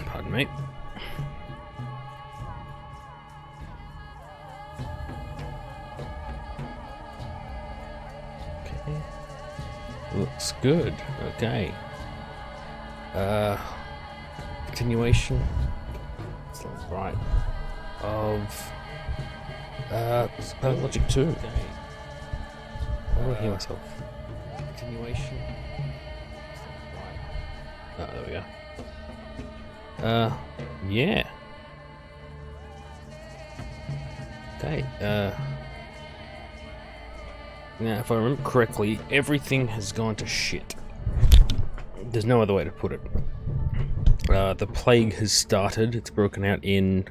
Pardon me. Okay. Looks good. Okay. Continuation. Sounds right. Of Logic 2. Okay. How do I hear myself? Continuation. Oh, there we go. Yeah. Okay, now if I remember correctly, everything has gone to shit. There's no other way to put it. The plague has started. It's broken out in...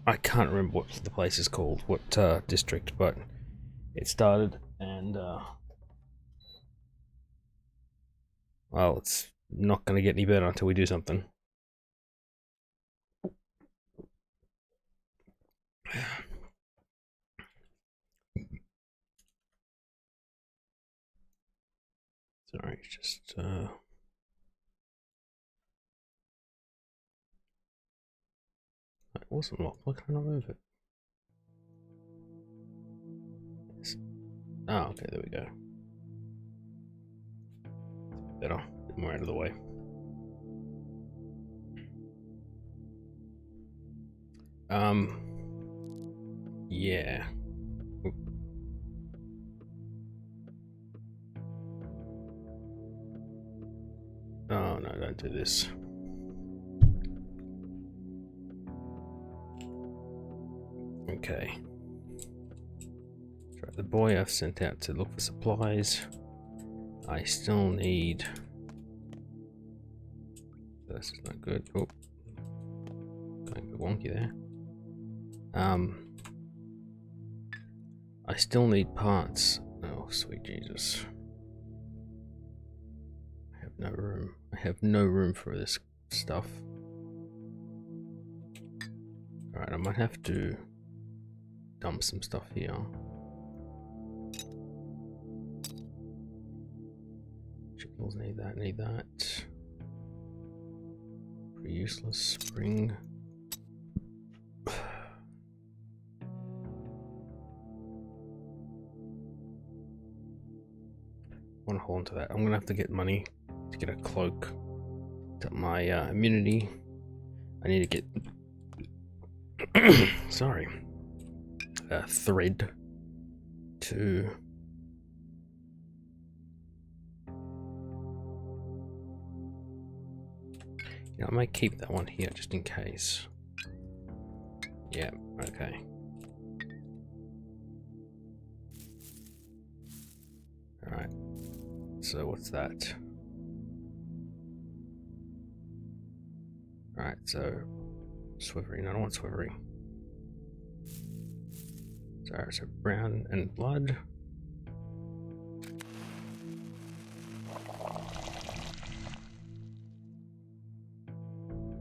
I can't remember what the place is called, what district, but it started, and well, it's not going to get any better until we do something. Sorry, just it wasn't locked. Why can't I move it? Yes. Oh, okay, there we go. Better. Get more out of the way. Yeah. Oh no, don't do this. Okay. Right, the boy I've sent out to look for supplies. I still need... This is not good. Oh. Going a bit wonky there. I still need parts. Oh, sweet Jesus. I have no room. I have no room for this stuff. Alright, I might have to dump some stuff here. Chickens need that. Pretty useless. Spring. I want to hold on to that. I'm gonna have to get money to get a cloak. To my immunity. I need to get sorry. A thread to I might keep that one here just in case. Yeah, okay. Alright. So what's that? Alright, so swivery. No, I don't want swivery. Sorry, so brown and blood.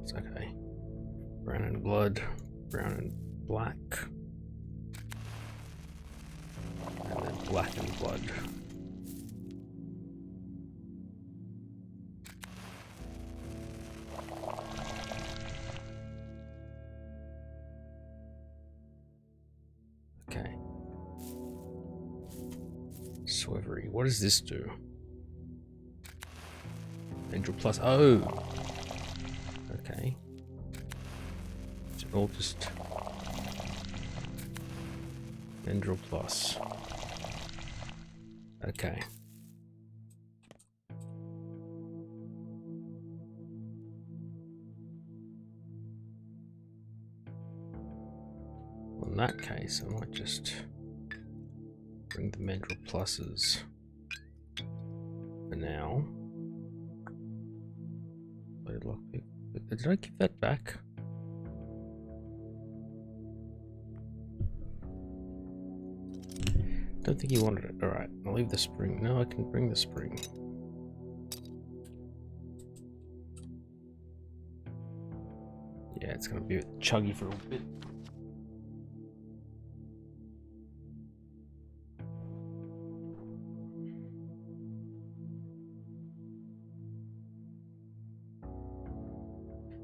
It's okay. Brown and blood, brown and black. And then black and blood. Okay. Swivery. What does this do? Angel plus. Oh! Okay. It's all just Vendril plus. Okay. Well, in that case, I might just bring the Vendril pluses for now. Did I give that back? Don't think he wanted it. Alright, I'll leave the spring. No, I can bring the spring. Yeah, it's gonna be a bit chuggy for a bit.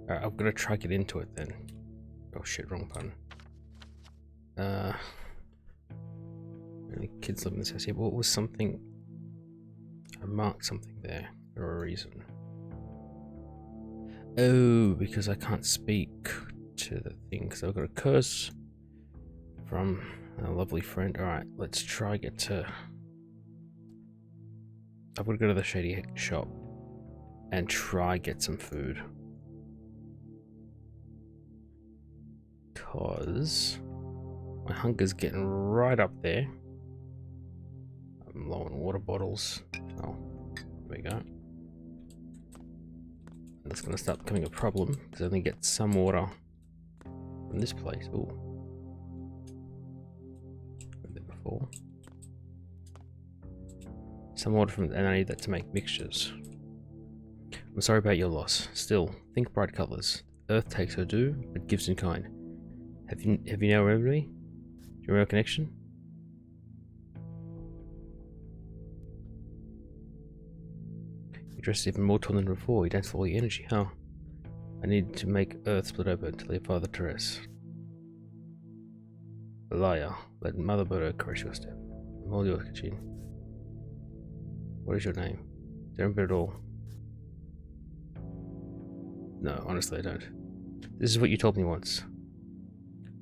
Alright, I've got to try get into it then. Oh shit, wrong button. Any kids live in this house here? What was something? I marked something there for a reason. Oh, because I can't speak to the thing, because I've got a curse from a lovely friend. Alright, let's try get to... I've got to go to the shady shop and try get some food. Because my hunger's getting right up there. I'm low on water bottles. Oh, there we go. And that's going to start becoming a problem because I only get some water from this place. Oh, there before. Some water from, and I need that to make mixtures. I'm sorry about your loss. Still, think bright colors. Earth takes her due, but gives in kind. Have you now remembered me? Do you remember our connection? You dressed even more tall than before. You danced for all your energy, huh? I need to make Earth split open to leave Father Teres. Liar, let Mother Bird caress your step. I'm all yours, Kachin. What is your name? Do you remember it all? No, honestly I don't. This is what you told me once.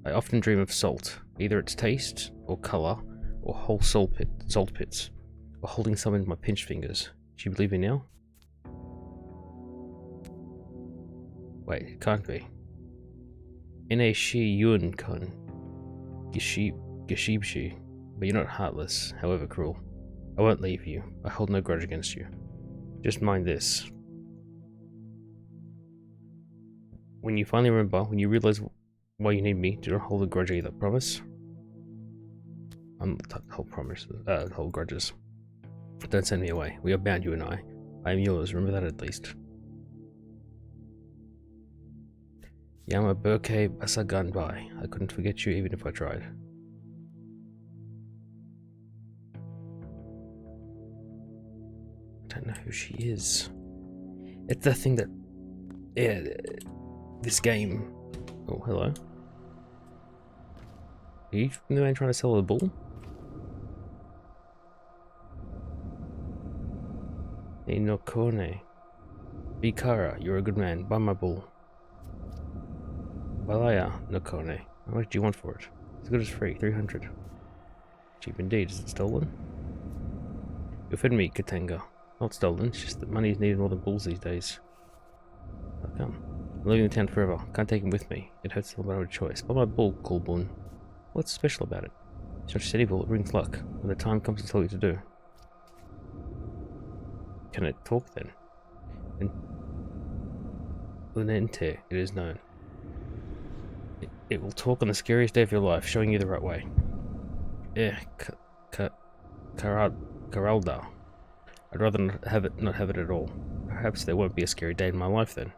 I often dream of salt, either its taste, or colour, or whole salt pits, or holding some in my pinched fingers. Do you believe me now? Wait, it can't be. Ine shi yun kun. Gashibshi. But you're not heartless, however cruel. I won't leave you. I hold no grudge against you. Just mind this. When you finally remember, when you realize why you need me, do not hold a grudge either. Promise? I'm not hold promises. Hold grudges. Don't send me away. We are bound, you and I. I am yours. Remember that at least. Yama Burke Basagan Bai. I couldn't forget you even if I tried. I don't know who she is. It's the thing that... Yeah, this game... Oh, hello. Are you the man trying to sell a bull? Inokone. Bikara, you're a good man. Buy my bull. Balaya Nokone. How much do you want for it? As good as free. 300. Cheap indeed. Is it stolen? You offend me, Katanga. Not stolen. It's just that money is needed more than bulls these days. How come? I'm leaving the town forever. Can't take him with me. It hurts a little, but I have a choice. Buy my bull, Kulbun. What's special about it? It's not just any bull. It brings luck. When the time comes to tell you to do. Can it talk then? Unente, it is known. It will talk on the scariest day of your life, showing you the right way. Caralda. I'd rather not have it at all. Perhaps there won't be a scary day in my life then.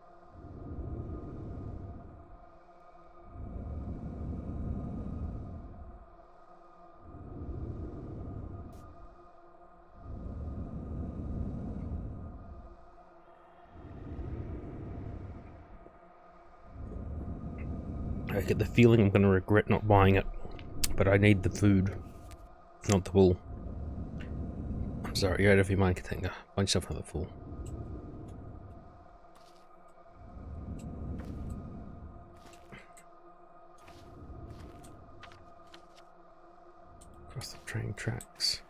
I get the feeling I'm going to regret not buying it, but I need the food, not the bull. I'm sorry, you're out of your mind, Katanga. Find yourself another fool. Across the train tracks.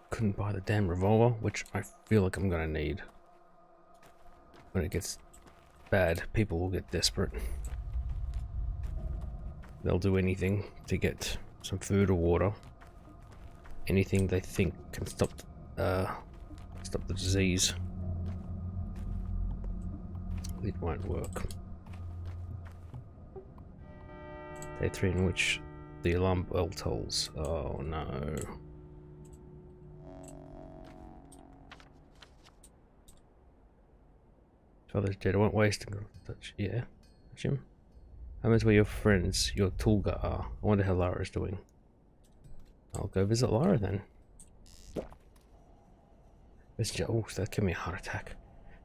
Couldn't buy the damn revolver, which I feel like I'm going to need. When it gets bad, people will get desperate. They'll do anything to get some food or water. Anything they think can stop the disease. It won't work. Day 3 in which the alarm bell tolls. Oh no. Father's dead. I won't waste a touch. Yeah, Jim. How much where your friends, your Tulga are? I wonder how Lara's doing. I'll go visit Lara then. Messenger. Oh, that gave me a heart attack.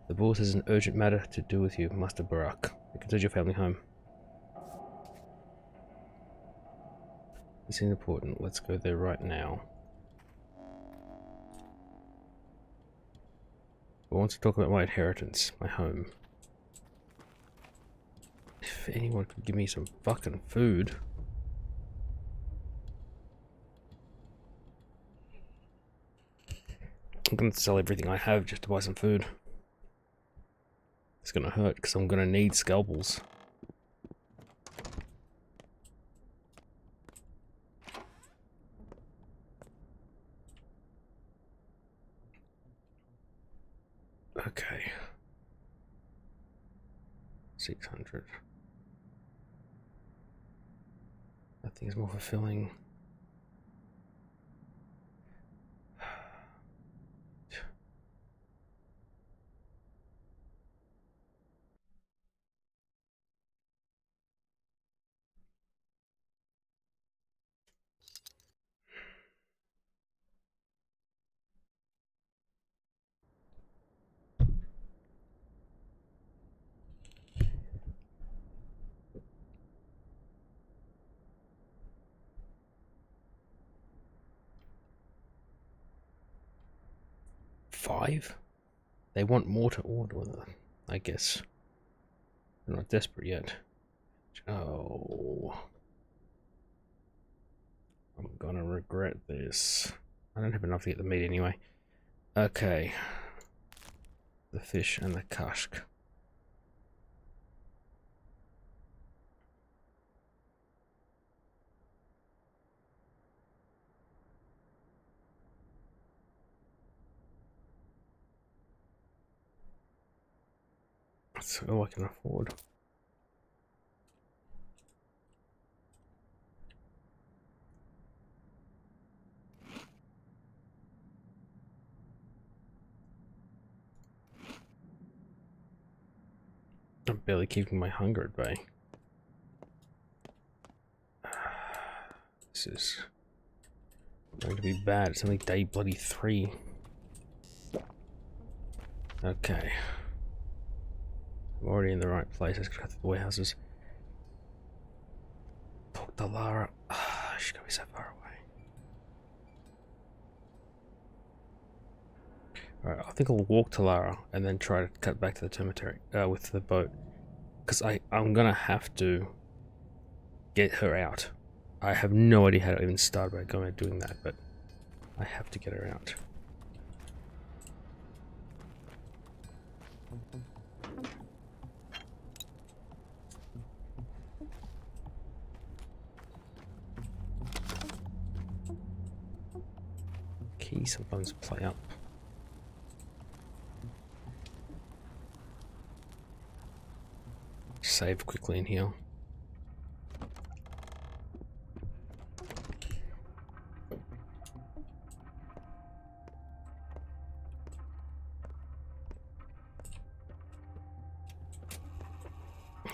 The boss has an urgent matter to do with you, Master Barak. You can take your family home. This is important. Let's go there right now. I want to talk about my inheritance, my home. If anyone could give me some fucking food. I'm gonna sell everything I have just to buy some food. It's gonna hurt because I'm gonna need scalpels. Okay. 600. Nothing is more fulfilling. Five? They want more to order, I guess. They're not desperate yet. Oh. I'm gonna regret this. I don't have enough to get the meat anyway. Okay. The fish and the kashk. That's all I can afford. I'm barely keeping my hunger at bay. This is going to be bad. It's only day bloody 3. Okay. I'm already in the right place. Let's go through the warehouses. Talk to Lara. She's gonna be so far away. Alright, I think I'll walk to Lara and then try to cut back to the cemetery with the boat. Because I'm gonna have to get her out. I have no idea how to even start by going about doing that, but I have to get her out. Keys sometimes play up. Save quickly in here.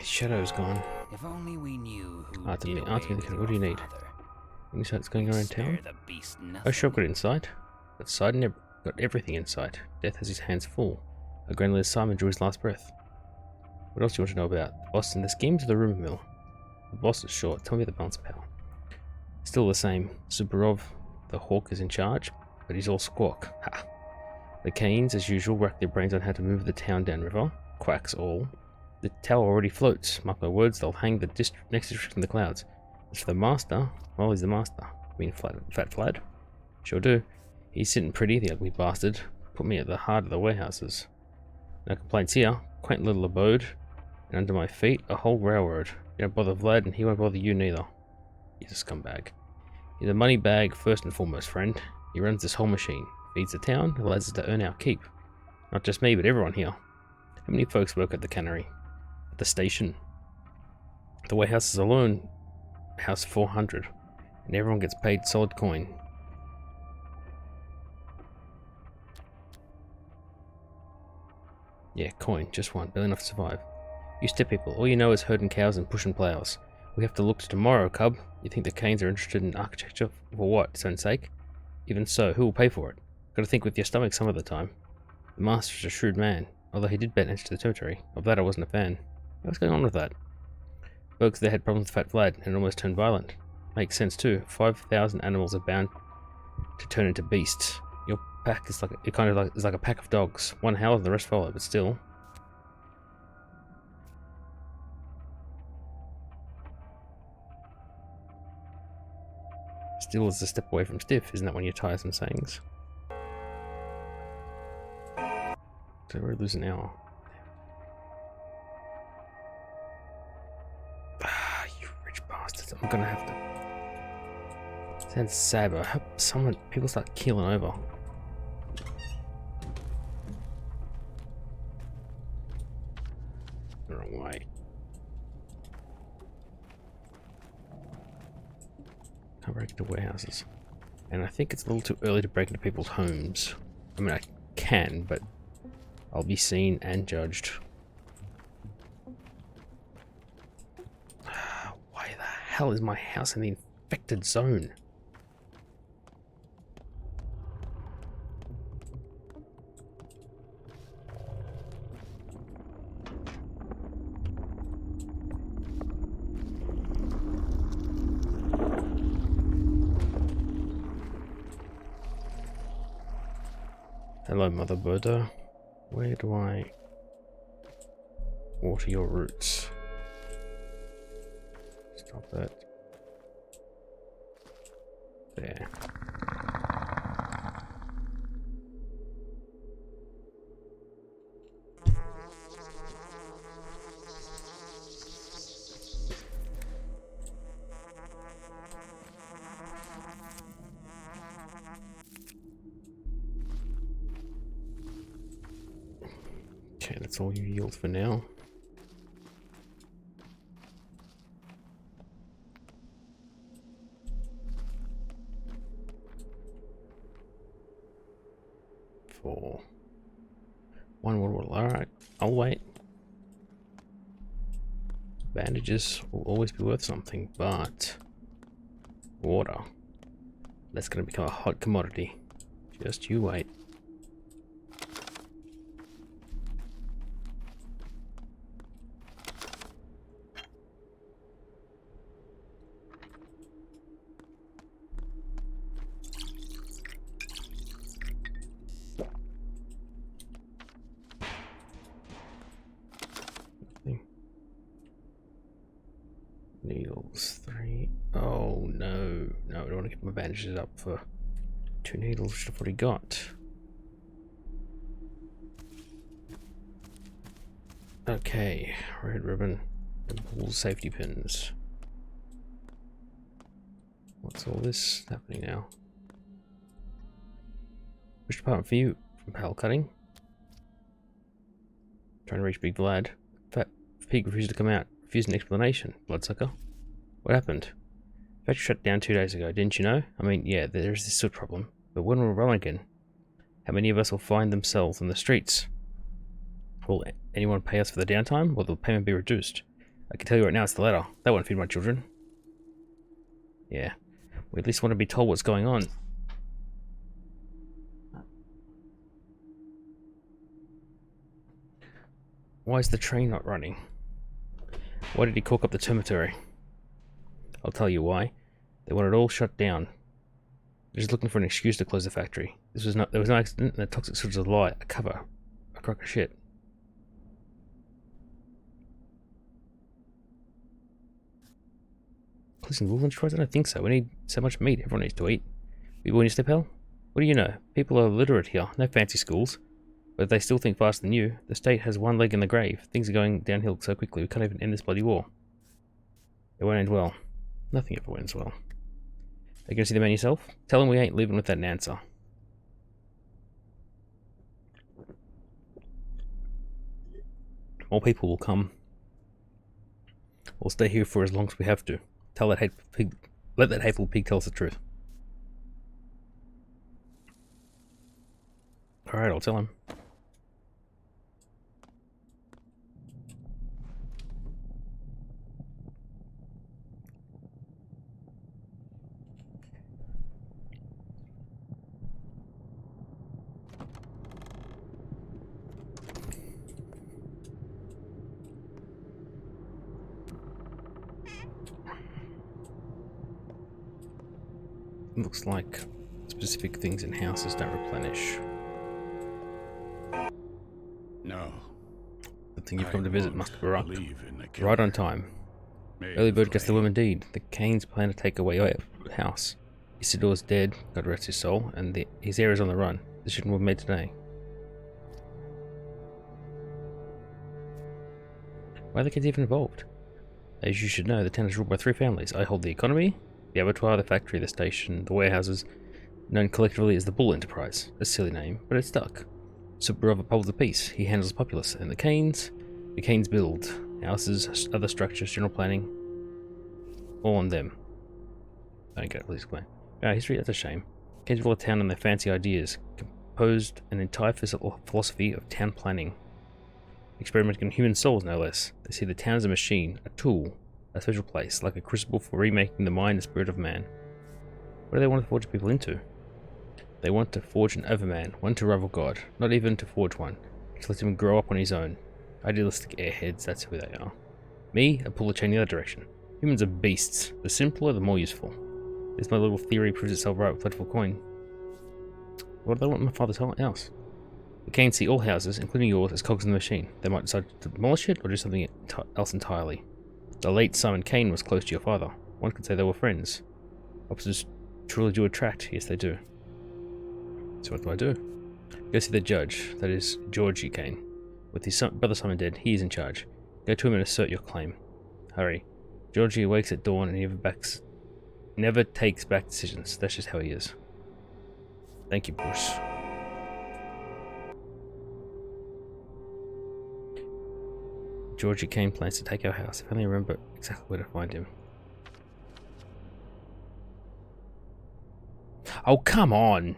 Shadow's gone. If only we knew who What do you did need? Any sights going around town? the beast Oh, sure, got inside. Got sight and got everything inside. Death has his hands full. A grandly Simon drew his last breath. What else do you want to know about? The boss in the schemes of the rumor mill. The boss is short. Tell me the balance power. Still the same. Subarov, the hawk, is in charge, but he's all squawk. Ha! The Canes, as usual, rack their brains on how to move the town downriver. Quacks all. The tower already floats. Mark my words, they'll hang the next district in the clouds. As for the master, well, he's the master. I mean, Fat Flad? Sure do. He's sitting pretty, the ugly bastard. Put me at the heart of the warehouses. No complaints here. Quaint little abode. And under my feet, a whole railroad. You don't bother Vlad, and he won't bother you neither. He's a scumbag. He's a money bag first and foremost, friend. He runs this whole machine. Feeds the town, allows us to earn our keep. Not just me, but everyone here. How many folks work at the cannery? At the station? The warehouses alone house 400. And everyone gets paid solid coin. Yeah, coin. Just one. Barely enough to survive. You step people. All you know is herding cows and pushing plows. We have to look to tomorrow, cub. You think the Canes are interested in architecture? For what? Its own sake? Even so, who will pay for it? Gotta think with your stomach some of the time. The master's a shrewd man. Although he did bet into the territory. Of that I wasn't a fan. What's going on with that? Folks there had problems with Fat Vlad and almost turned violent. Makes sense too. 5,000 animals are bound to turn into beasts. Your pack is like a pack of dogs. One howls and the rest follow, but still. Still is a step away from stiff, isn't that one of your tiresome sayings? So we're losing an hour. Ah, you rich bastards. I'm gonna have to. Sounds sad, but I hope people start keeling over. The wrong way. Can't break into warehouses. And I think it's a little too early to break into people's homes. I mean, I can, but I'll be seen and judged. Why the hell is my house in the infected zone? Hello, Mother Birdo. Where do I water your roots? Stop that. There. Okay, that's all you yield for now. For one water bottle. Alright, I'll wait. Bandages will always be worth something, but water, that's going to become a hot commodity. Just you wait. Needles, 3. Oh no, no, I don't want to keep my bandages up for 2 needles, which I've already got. Okay, red ribbon and pull safety pins. What's all this happening now? Which department for you? From pal cutting? Trying to reach Big Vlad. Fat Pig refused to come out. Refused an explanation. Bloodsucker. What happened? Factory shut down 2 days ago, didn't you know? I mean, yeah, there's this soot problem. But when we're rolling again, how many of us will find themselves in the streets? Will anyone pay us for the downtime? Will the payment be reduced? I can tell you right now it's the latter. That won't feed my children. Yeah. We at least want to be told what's going on. Why is the train not running? Why did he cork up the termitory? I'll tell you why. They want it all shut down. They're just looking for an excuse to close the factory. There was no accident, and the toxic soot is a lie, a cover, a crock of shit. Listen, Wolven tries? I don't think so. We need so much meat. Everyone needs to eat. People need to step hell? What do you know? People are literate here. No fancy schools. But they still think faster than you. The state has one leg in the grave. Things are going downhill so quickly we can't even end this bloody war. It won't end well. Nothing ever ends well. Are you gonna see the man yourself? Tell him we ain't leaving without an answer. More people will come. We'll stay here for as long as we have to. Tell that hateful pig. Let that hateful pig tell us the truth. Alright, I'll tell him. looks like specific things in houses don't replenish. No. The thing you've I come to visit won't must be right. believe in the Right on killer. time. Made Early of bird gets the clay. worm indeed. The Kanes plan to take away your house. Isidore's dead, God rest his soul, and his heir is on the run. Decision was made today. Why are the kids even involved? As you should know, the town is ruled by 3 families. I hold the economy, the abattoir, the factory, the station, the warehouses, known collectively as the Bull Enterprise. A silly name, but it's stuck. Superbrother upholds the peace. He handles the populace. And the Kanes build houses, other structures, general planning. All on them. I don't get it, please explain. History, that's a shame. Kanes rule a town on their fancy ideas. Composed an entire philosophy of town planning. Experimenting on human souls, no less. They see the town as a machine, a tool, a special place, like a crucible for remaking the mind and spirit of man. What do they want to forge people into? They want to forge an overman, one to rival God, not even to forge one, to let him grow up on his own. Idealistic airheads, that's who they are. Me, I pull the chain the other direction. Humans are beasts. The simpler, the more useful. This my little theory proves itself right with plentiful coin. What do they want in my father's house? The Kanes see all houses, including yours, as cogs in the machine. They might decide to demolish it or do something else entirely. The late Simon Kane was close to your father. One could say they were friends. Opposites truly do attract. Yes, they do. So what do? Go see the judge, that is, Georgie Kane. With his brother Simon dead, he is in charge. Go to him and assert your claim. Hurry. Georgie awakes at dawn and he never takes back decisions. That's just how he is. Thank you, Bruce. Georgie Kane plans to take our house. If only I remember exactly where to find him. Oh, come on!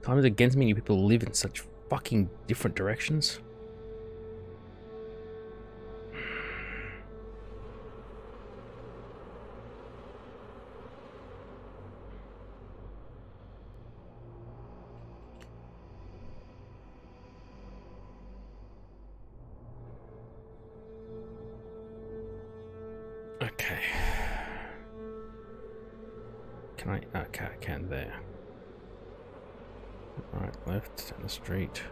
Time is against me and you people live in such fucking different directions. Okay. Can I? Okay, I can there. Right, left, down the street.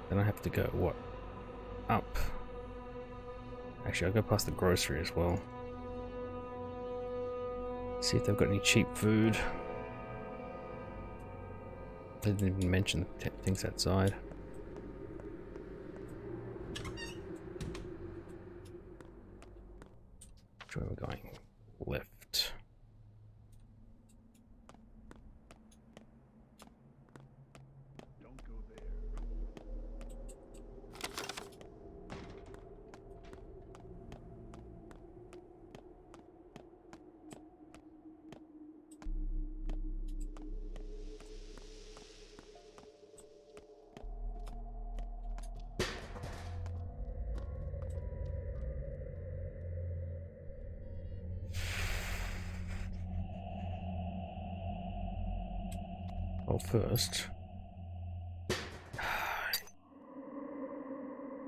Then I have to go, what? Up. Actually, I'll go past the grocery as well. See if they've got any cheap food. They didn't even mention the things outside. Which way we're going? Left. Don't go there. Well, first,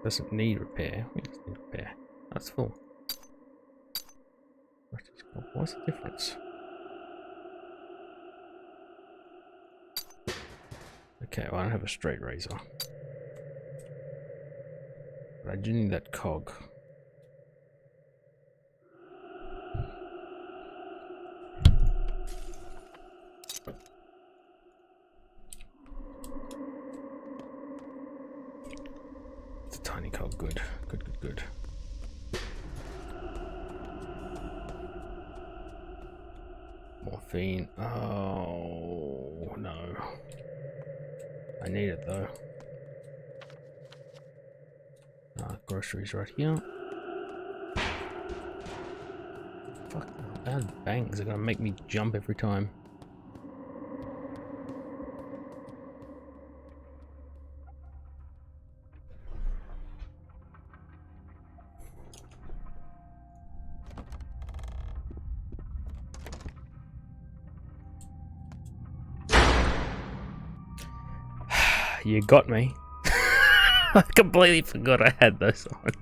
doesn't need repair. It doesn't need repair. That's full. What's the difference? Okay, well, I don't have a straight razor, but I do need that cog. It's a tiny cog. Good. Good. Morphine. Oh, no. I need it, though. Groceries right here. Fuck, bad bangs are gonna make me jump every time. You got me. I completely forgot I had those on.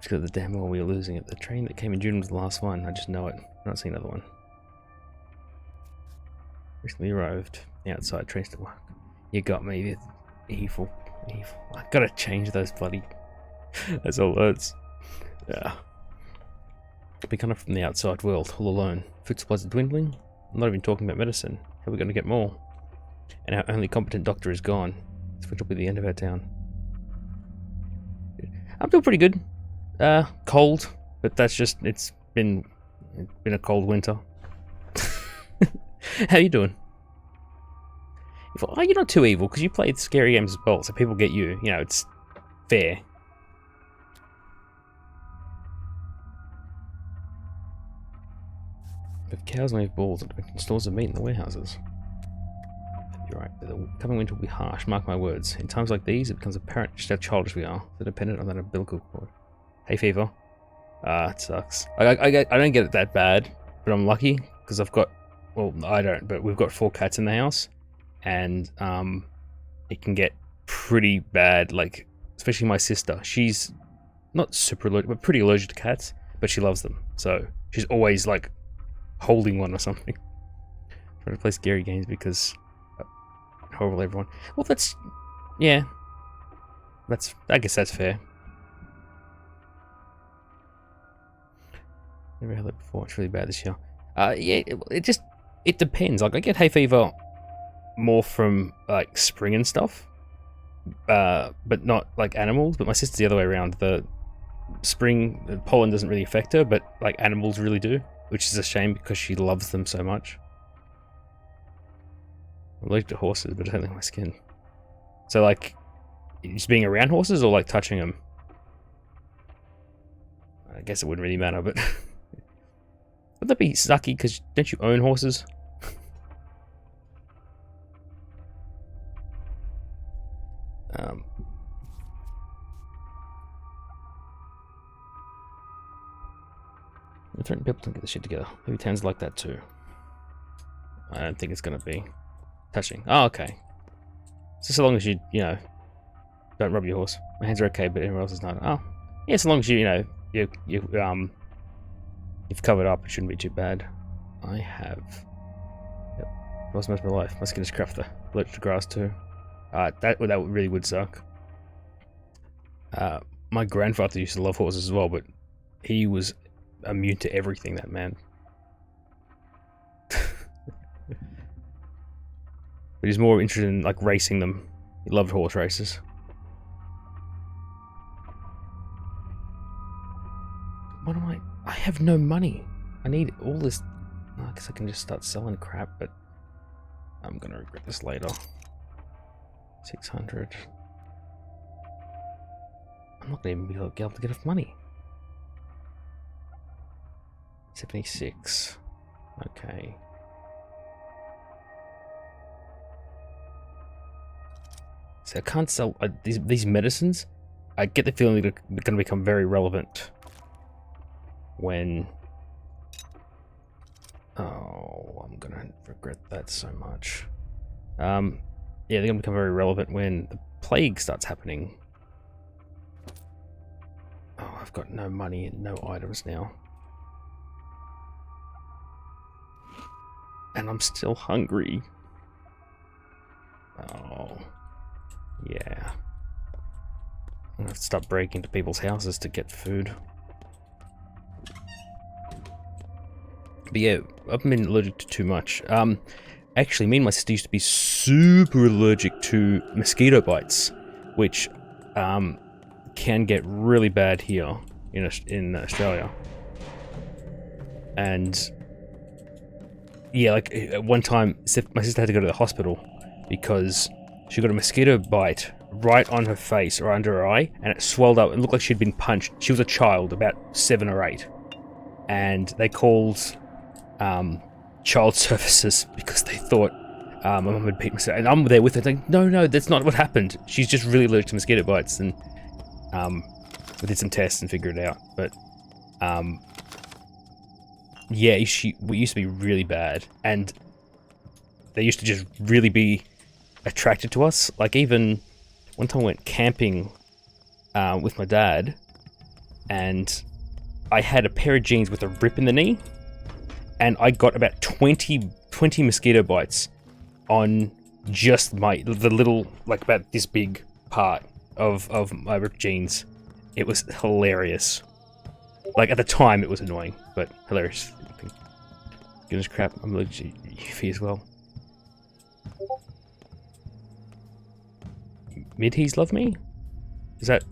because of the damn well we were losing it. The train that came in June was the last one. I just know it. I've not seen another one. Recently arrived. The outside train to work. You got me. Evil. Evil. I gotta change those bloody... Those all words. Yeah. We're kind of from the outside world, all alone. Food supplies are dwindling. I'm not even talking about medicine. How are we going to get more? And our only competent doctor is gone. This will be the end of our town. I'm doing pretty good. Cold, but that's just, it's been a cold winter. How you doing? Oh, you're not too evil, because you played scary games as well, so people get you. You know, it's fair. If cows don't have balls, it stores of meat in the warehouses. You're right. The coming winter will be harsh, mark my words. In times like these, it becomes apparent just how childish we are. They're dependent on that umbilical cord. Hay fever. It sucks. I don't get it that bad, but I'm lucky, because I've got... Well, I don't, but we've got 4 cats in the house, and it can get pretty bad, like, especially my sister. She's not super allergic, but pretty allergic to cats, but she loves them. So she's always, like, holding one or something. Trying to play scary games because horrible everyone. Well, that's... Yeah. I guess that's fair. Never had that before. It's really bad this year. Yeah, it depends. Like, I get hay fever more from, like, spring and stuff. But not, like, animals. But my sister's the other way around. The spring, the pollen doesn't really affect her, but, like, animals really do. Which is a shame because she loves them so much. I'm allergic to horses, but I don't like my skin. So, like, just being around horses or, like, touching them? I guess it wouldn't really matter, but... Would that be sucky? Because don't you own horses? I threaten people to get the shit together. Maybe towns like that too. I don't think it's gonna be touching. Oh, okay. So long as you know, don't rub your horse. My hands are okay, but everyone else is not. Oh, yeah. So long as you've covered up, it shouldn't be too bad. I have. Yep. Lost most of my life. My skin is crafter. Allergic to grass too. That really would suck. My grandfather used to love horses as well, but he was immune to everything, that man. But he's more interested in, like, racing them. He loved horse races. What am I have no money. I need all this. I guess I can just start selling crap, but I'm gonna regret this later. 600. I'm not gonna even be able to get enough money. 76. Okay. So I can't sell these medicines. I get the feeling they're going to become very relevant when... Oh, I'm going to regret that so much. Yeah, they're going to become very relevant when the plague starts happening. Oh, I've got no money and no items now. And I'm still hungry. Oh. Yeah. I'm gonna have to start breaking into people's houses to get food. But yeah, I've been allergic to too much. Actually, me and my sister used to be super allergic to mosquito bites, which can get really bad here in Australia. And yeah, like at one time, my sister had to go to the hospital because she got a mosquito bite right on her face or under her eye, and it swelled up and looked like she'd been punched. She was a child, about 7 or 8, and they called child services because they thought my mum had beat myself. And I'm there with her, like, no, that's not what happened. She's just really allergic to mosquito bites, and we did some tests and figured it out. But yeah, it used to be really bad, and they used to just really be attracted to us. Like, even one time I went camping with my dad, and I had a pair of jeans with a rip in the knee, and I got about 20 mosquito bites on just the little, like about this big part of my ripped jeans. It was hilarious. Like, at the time it was annoying, but hilarious. Goodness crap, I'm allergic to UV as well. Midhees love me? Is that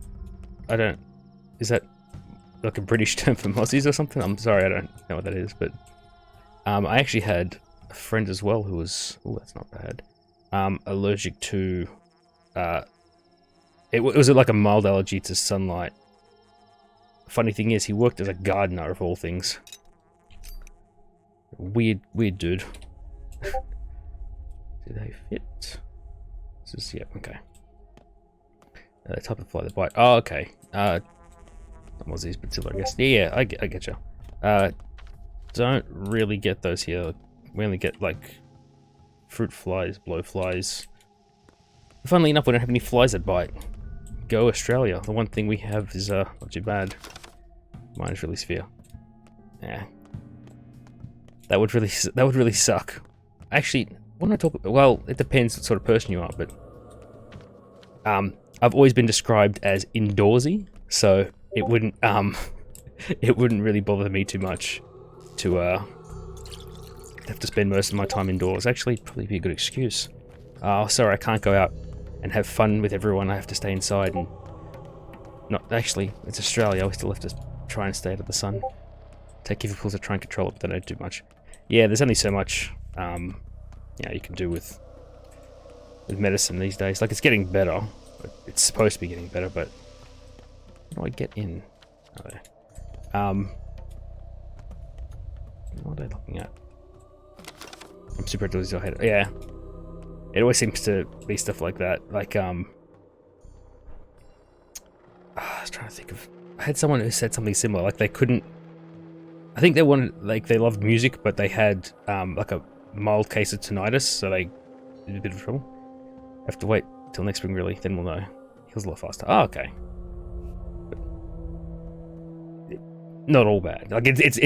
like a British term for Mozzies or something? I'm sorry, I don't know what that is, but I actually had a friend as well who was, oh, that's not bad, allergic to, it was like a mild allergy to sunlight. Funny thing is, he worked as a gardener of all things. Weird dude. Do they fit? This is, yeah, okay. Type of fly that bite. Oh, okay. Not Mozzies, but still, I guess. Yeah, I get you. Don't really get those here. We only get, like, fruit flies, blowflies. Funnily enough, we don't have any flies that bite. Go Australia. The one thing we have is, not too bad. Mine is really severe. Yeah. That would really suck. Actually, when I talk, well, it depends what sort of person you are, but I've always been described as indoorsy, so it wouldn't it wouldn't really bother me too much to have to spend most of my time indoors. Actually, probably be a good excuse. Oh, sorry, I can't go out and have fun with everyone. I have to stay inside and not actually. It's Australia. We still have to try and stay out of the sun. Take careful pills to try and control it, but they don't do much. Yeah, there's only so much you can do with medicine these days. Like, it's getting better. It's supposed to be getting better, but how do I get in? Oh, there. What are they looking at? I'm super delusional. Yeah, it always seems to be stuff like that. Like, I was trying to think of. I had someone who said something similar. Like, they couldn't. I think they wanted, like, they loved music, but they had like a mild case of tinnitus, so they did a bit of trouble. Have to wait till next spring, really. Then we'll know. Heals a lot faster. Oh, okay. But not all bad. Like, it's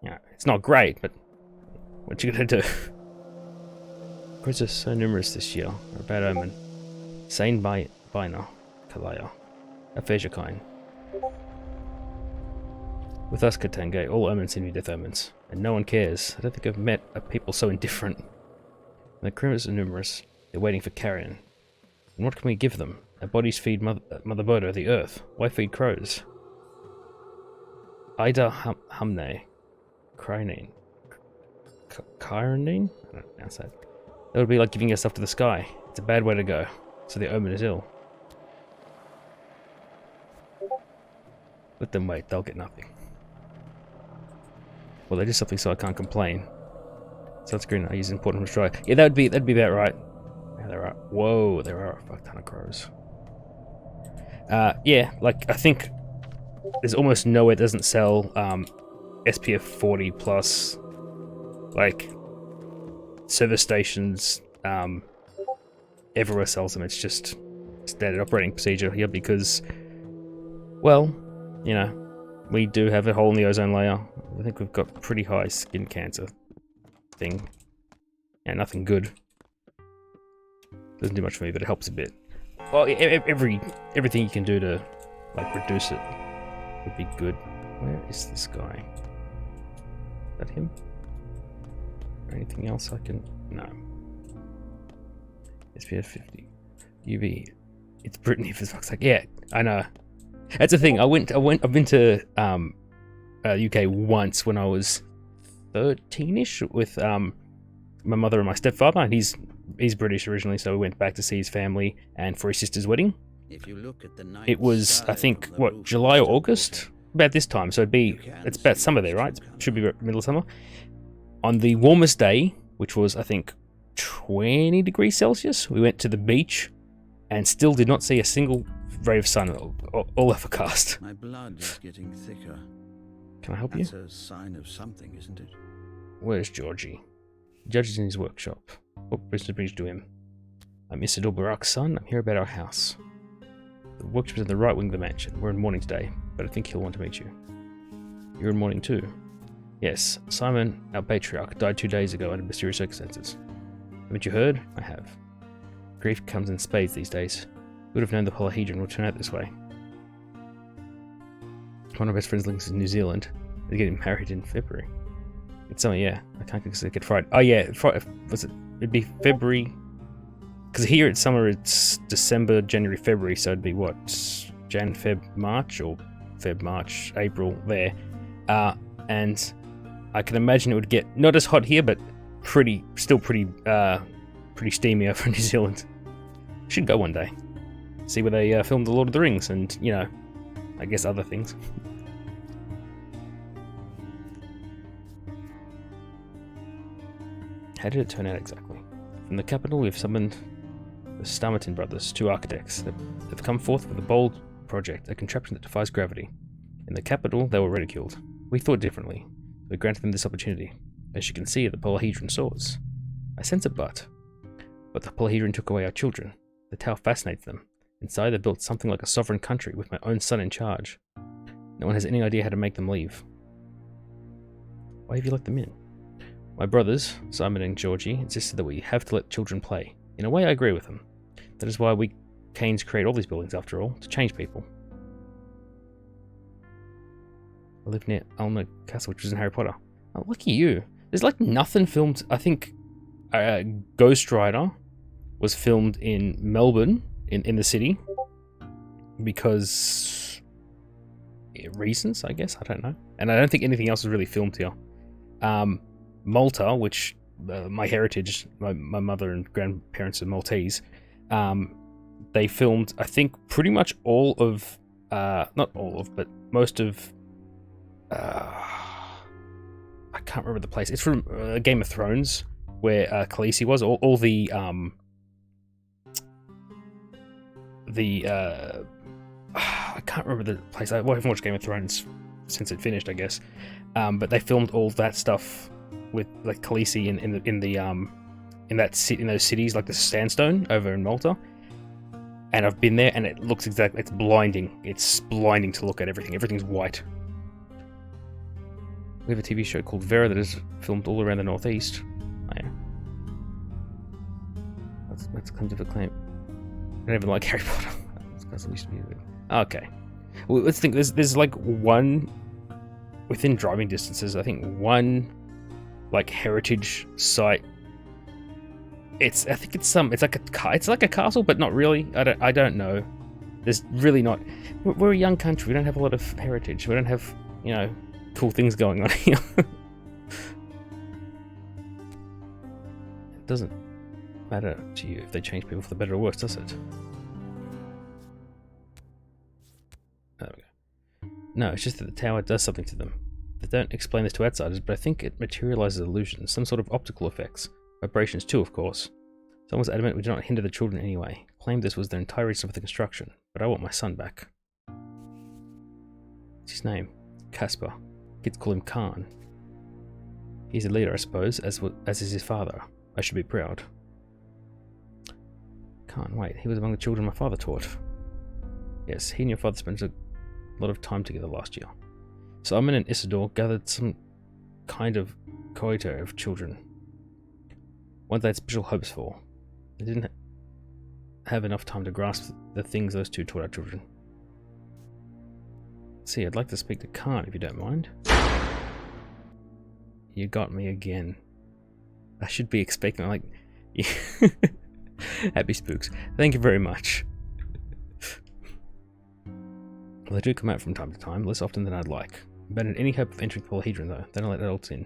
yeah, it's not great, but what you gonna do? Birds are so numerous this year. They're a bad omen. Sane by Bina, Kalaya, aphasia kind. With us, Katanga, all omens seem to be death omens, and no one cares. I don't think I've met a people so indifferent. And the criminals are numerous. They're waiting for carrion. And what can we give them? Our bodies feed Mother Bodo, the earth. Why feed crows? Ida Hamne. Crinine. Chironine? I don't pronounce that. That would be like giving yourself to the sky. It's a bad way to go. So the omen is ill. Let them wait, they'll get nothing. Well, they did something so I can't complain. Sunscreen I use important from Australia. Yeah, that'd be about right. Yeah, there are. Whoa, there are a fuck ton of crows. Yeah, like, I think there's almost nowhere that doesn't sell SPF 40 plus, like, service stations, everywhere sells them. It's just standard operating procedure here because, well, you know, we do have a hole in the ozone layer. I think we've got pretty high skin cancer thing. Yeah, nothing good. Doesn't do much for me, but it helps a bit. Well, everything you can do to, like, reduce it would be good. Where is this guy? Is that him? Or anything else I can... No. SPF 50. UV. It's Brittany for fuck's sake. Yeah, I know. That's the thing. I've been to UK once when I was 13ish with my mother and my stepfather, and he's British originally, so we went back to see his family and for his sister's wedding. If you look at the It was, I think, what, July or August? About this time, so it's about summer there, right? It should be middle of summer. On the warmest day, which was, I think, 20 degrees Celsius, we went to the beach and still did not see a single ray of sun all overcast. My blood is getting thicker. Can I help you? That's a sign of something, isn't it? Where's Georgie? Judge is in his workshop. What business brings to him? I'm Isidore Barak's son. I'm here about our house. The workshop is in the right wing of the mansion. We're in mourning today, but I think he'll want to meet you. You're in mourning too. Yes, Simon, our patriarch, died 2 days ago under mysterious circumstances. Haven't you heard? I have. Grief comes in spades these days. Who would have known the polyhedron would turn out this way? One of my best friends lives in New Zealand. They're getting married in February. It's summer, yeah. I can't get Friday. Oh yeah, was it? It'd be February. Because here it's summer, it's December, January, February, so it'd be what? Jan, Feb, March, or Feb, March, April, there. And I can imagine it would get not as hot here, but still pretty steamy over in New Zealand. Should go one day. See where they filmed The Lord of the Rings and, you know, I guess other things. How did it turn out exactly? From the capital, we've summoned the Starmerton brothers, 2 architects. They've come forth with a bold project, a contraption that defies gravity. In the capital, they were ridiculed. We thought differently. We granted them this opportunity. As you can see, the polyhedron soars. I sense a but. But the polyhedron took away our children. The tower fascinates them. Inside, they built something like a sovereign country with my own son in charge. No one has any idea how to make them leave. Why have you let them in? My brothers, Simon and Georgie, insisted that we have to let children play. In a way, I agree with them. That is why we Canes create all these buildings, after all, to change people. I live near Alma Castle, which was in Harry Potter. Oh, lucky you. There's like nothing filmed. I think Ghost Rider was filmed in Melbourne, in the city, because reasons, I guess. I don't know. And I don't think anything else was really filmed here. Malta, which my heritage, my mother and grandparents are Maltese, they filmed, I think, pretty much all of, not all of, but most of, I can't remember the place. It's from Game of Thrones, where Khaleesi was. All the I can't remember the place. I haven't watched Game of Thrones since it finished, I guess. But they filmed all that stuff with like Khaleesi in those cities, like the Sandstone over in Malta. And I've been there, and it looks exactly. It's blinding. It's blinding to look at everything. Everything's white. We have a TV show called Vera that is filmed all around the northeast. Oh yeah, that's kind of a claim. I don't even like Harry Potter. Okay. Well, let's think. There's like one within driving distances. I think one like heritage site. I think it's like a castle, but not really. I don't know. There's really not. We're a young country. We don't have a lot of heritage. We don't have, you know, cool things going on here. It doesn't matter to you if they change people for the better or worse, does it? There we go. No, it's just that the tower does something to them. They don't explain this to outsiders, but I think it materializes illusions, some sort of optical effects. Vibrations too, of course. Someone was adamant we do not hinder the children anyway. Claimed this was their entire reason for the construction, but I want my son back. What's his name? Caspar. Kids call him Khan. He's a leader, I suppose, as is his father. I should be proud. Khan, wait, he was among the children my father taught. Yes, he and your father spent a lot of time together last year. Simon and Isidore gathered some kind of coito of children. One they had special hopes for. They didn't have enough time to grasp the things those two taught our children. See, I'd like to speak to Khan if you don't mind. You got me again. I should be expecting, like... Happy spooks. Thank you very much. Well, they do come out from time to time, less often than I'd like. Abandon any hope of entering the polyhedron, though. They don't let adults in.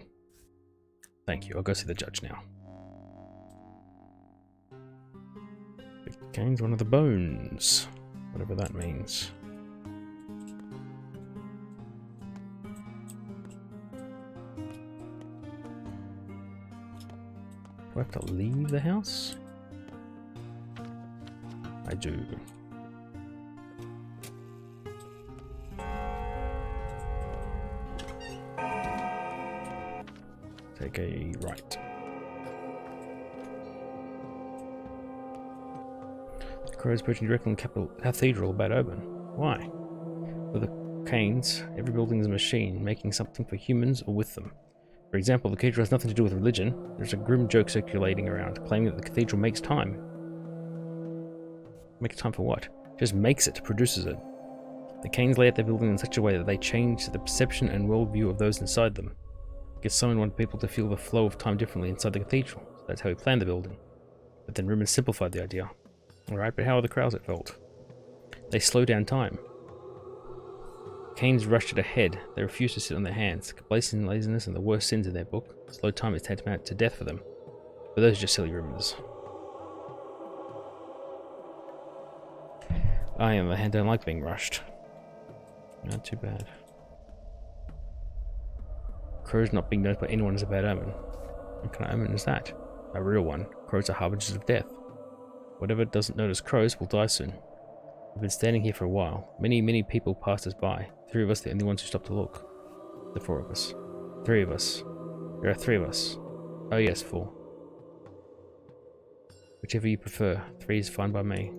Thank you. I'll go see the judge now. Gains one of the bones. Whatever that means. Do I have to leave the house? I do. Take a right. Crows perching directly on the cathedral of Bad Omen. Why? For the Canes, every building is a machine, making something for humans or with them. For example, the cathedral has nothing to do with religion. There's a grim joke circulating around, claiming that the cathedral makes time. Makes time for what? Just makes it, produces it. The Canes lay out their building in such a way that they change the perception and worldview of those inside them. I guess someone wanted people to feel the flow of time differently inside the cathedral, so that's how he planned the building. But then Rimmon simplified the idea. Alright, but how are the crowds at fault? They slow down time. Canes rushed it ahead. They refused to sit on their hands. Complacence and laziness and the worst sins in their book. Slow time is tantamount to death for them. But those are just silly rumors. I, on the other hand, don't like being rushed. Not too bad. Crows not being noticed by anyone is a bad omen. What kind of omen is that? A real one. Crows are harbingers of death. Whatever doesn't notice crows will die soon. We've been standing here for a while. Many people passed us by. 3 of us the only ones who stopped to look. The 4 of us. 3 of us. There are 3 of us. Oh yes, 4. Whichever you prefer. 3 is fine by me.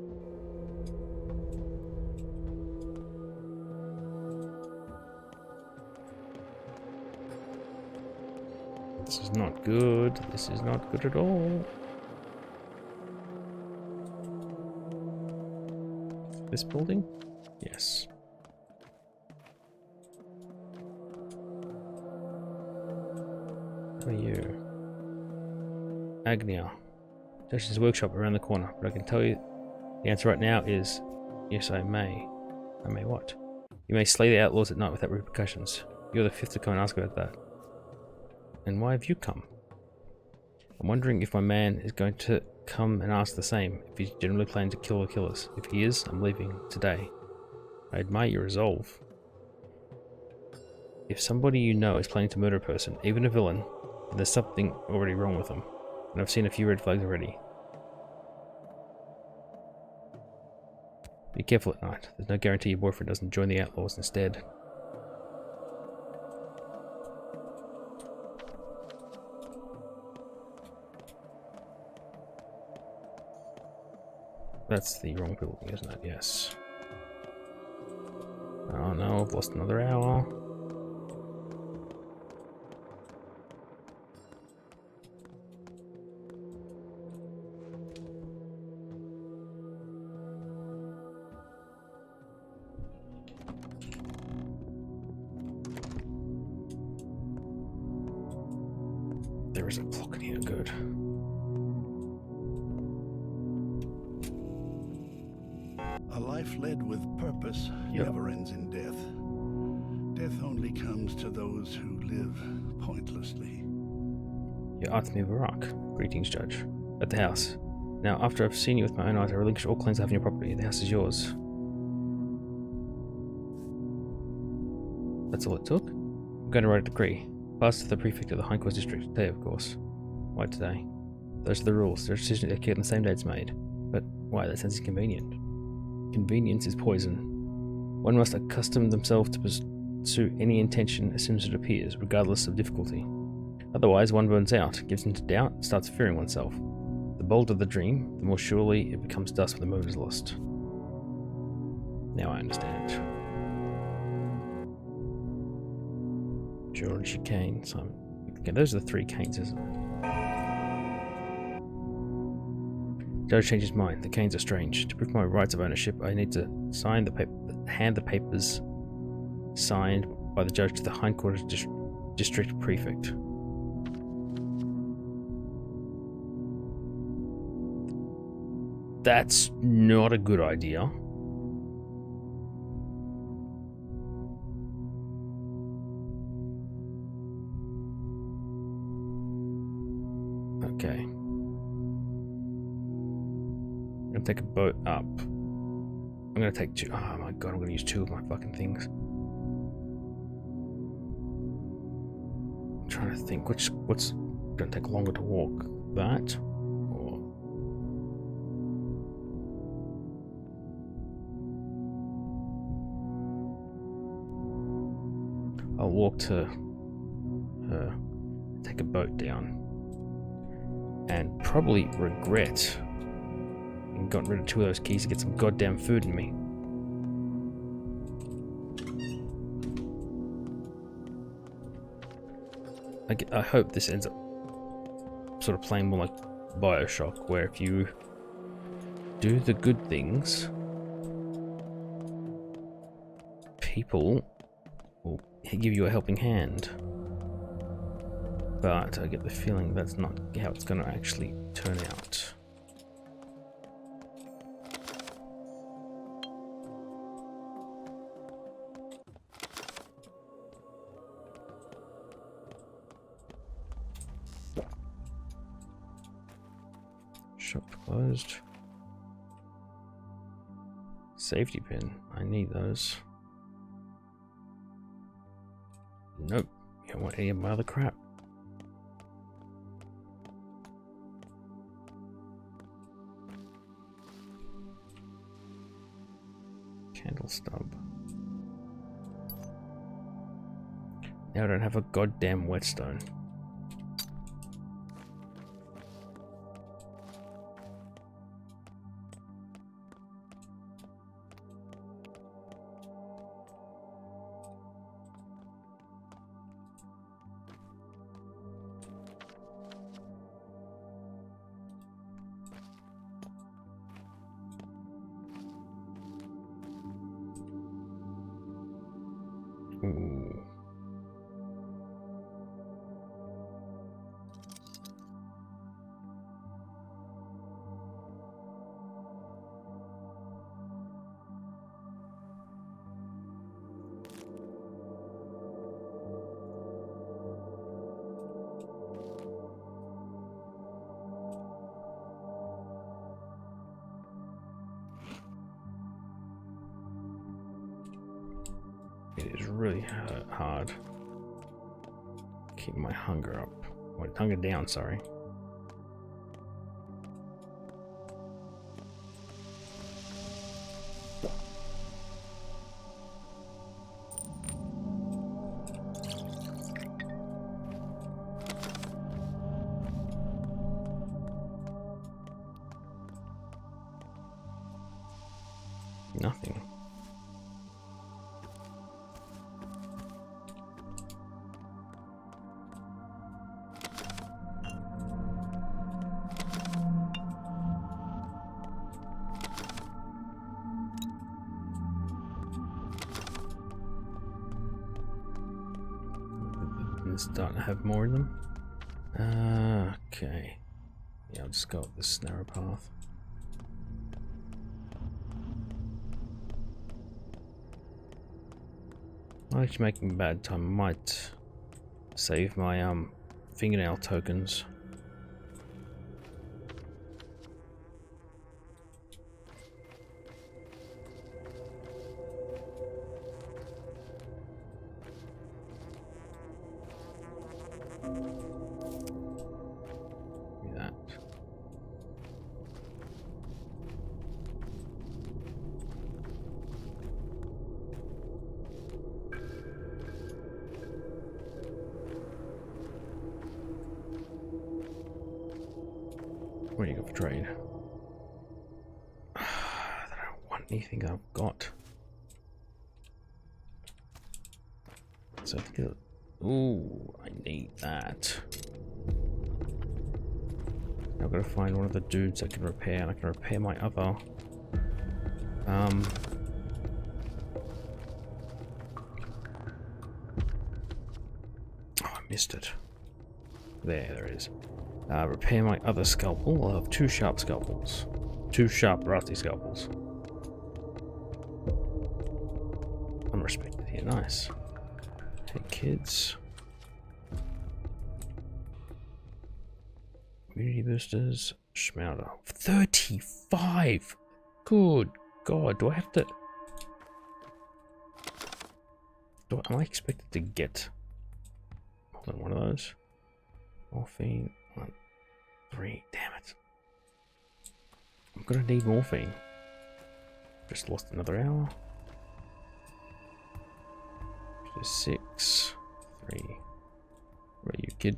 This is not good. This is not good at all. This building? Yes. Who are you? Agnia. Judge's workshop around the corner, but I can tell you the answer right now is yes, I may. I may what? You may slay the outlaws at night without repercussions. You're the 5th to come and ask about that. And why have you come? I'm wondering if my man is going to come and ask the same, if he's generally planning to kill the killers. If he is, I'm leaving today. I admire your resolve. If somebody you know is planning to murder a person, even a villain, then there's something already wrong with them. And I've seen a few red flags already. Be careful at night. There's no guarantee your boyfriend doesn't join the outlaws instead. That's the wrong building, isn't it? Yes. Oh no, I've lost another hour. There is a clock in here, good. A life led with purpose never ends in death. Death only comes to those who live pointlessly. You're Artemi Barak. Greetings, Judge. At the house. Now, after I've seen you with my own eyes, I relinquish all claims I have on your property. The house is yours. That's all it took? I'm going to write a decree. Pass to the prefect of the Hindcourt district today, of course. Why today? Those are the rules. Their decision is on the same day it's made. But why? That sounds inconvenient. Convenience is poison. One must accustom themselves to pursue any intention as soon as it appears, regardless of difficulty. Otherwise, one burns out, gives into doubt, and starts fearing oneself. The bolder the dream, the more surely it becomes dust when the moment is lost. Now I understand. George Kane, Simon. Okay, those are the 3 Canes, isn't it? Judge changed his mind. The Canes are strange. To prove my rights of ownership, I need to sign the hand the papers signed by the judge to the Hindcourt district prefect. That's not a good idea. Okay. I'm gonna take a boat up. I'm gonna take 2. Oh my god, I'm gonna use 2 of my fucking things. I'm trying to think what's gonna take longer to walk. That or I'll walk to her, take a boat down, and probably regret fucking gotten rid of 2 of those keys to get some goddamn food in me. I hope this ends up sort of playing more like Bioshock, where if you do the good things, people will give you a helping hand. But I get the feeling that's not how it's going to actually turn out. Shop closed. Safety pin. I need those. Nope. You don't want any of my other crap. Candle stub. Now I don't have a goddamn whetstone. Ooh. It is really hard. Keep my hunger up. Wait, hunger down, sorry. Nothing. Starting to have more of them. Okay. Yeah, I'll just go up this narrow path. I'm actually making bad time. I might save my fingernail tokens. What do you got for trade? I don't want anything I've got. So I think ooh, I need that. I've got to find one of the dudes that can repair, and I can repair my other. Oh, I missed it. There it is. Repair my other scalpel. I'll have 2 sharp scalpels. 2 sharp, rusty scalpels. I'm respected here. Nice. Hey, kids. Immunity boosters. Schmouder. 35! Good God. Do I have to... am I expected to get... Hold on, one of those? Morphine. 1, 3. Damn it. I'm gonna need morphine. Just lost another hour. 6, 3. Where are you, kid?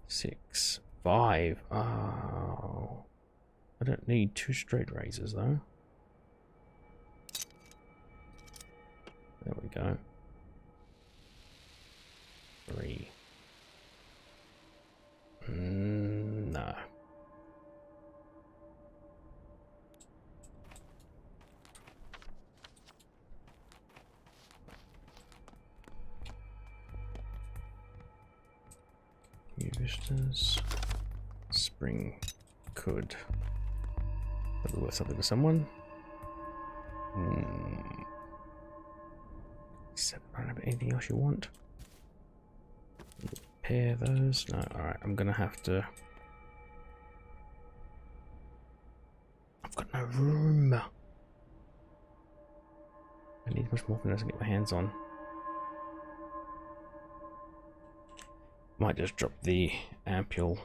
6, 5. Oh. I don't need 2 straight razors though. There we go. 3. No. New vistas. Spring could. That'll be worth something to someone. Except I don't have anything else you want. Repair those. No, alright, I'm gonna have to. I've got no room. I need much more than I can get my hands on. Might just drop the ampule.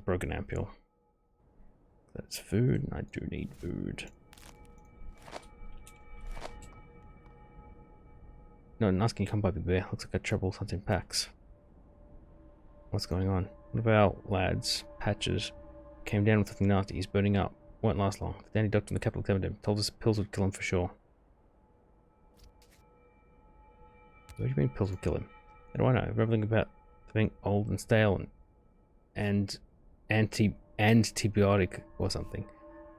Broken ampule. That's food, and I do need food. No, Nasty, come by, Big Bear. Looks like a trouble hunting packs. What's going on? One of our lads, Patches, came down with something nasty. He's burning up. Won't last long. The dandy doctor in the capital examined him. Told us pills would kill him for sure. What do you mean pills would kill him? How do I know? Everything about being old and stale and antibiotic or something.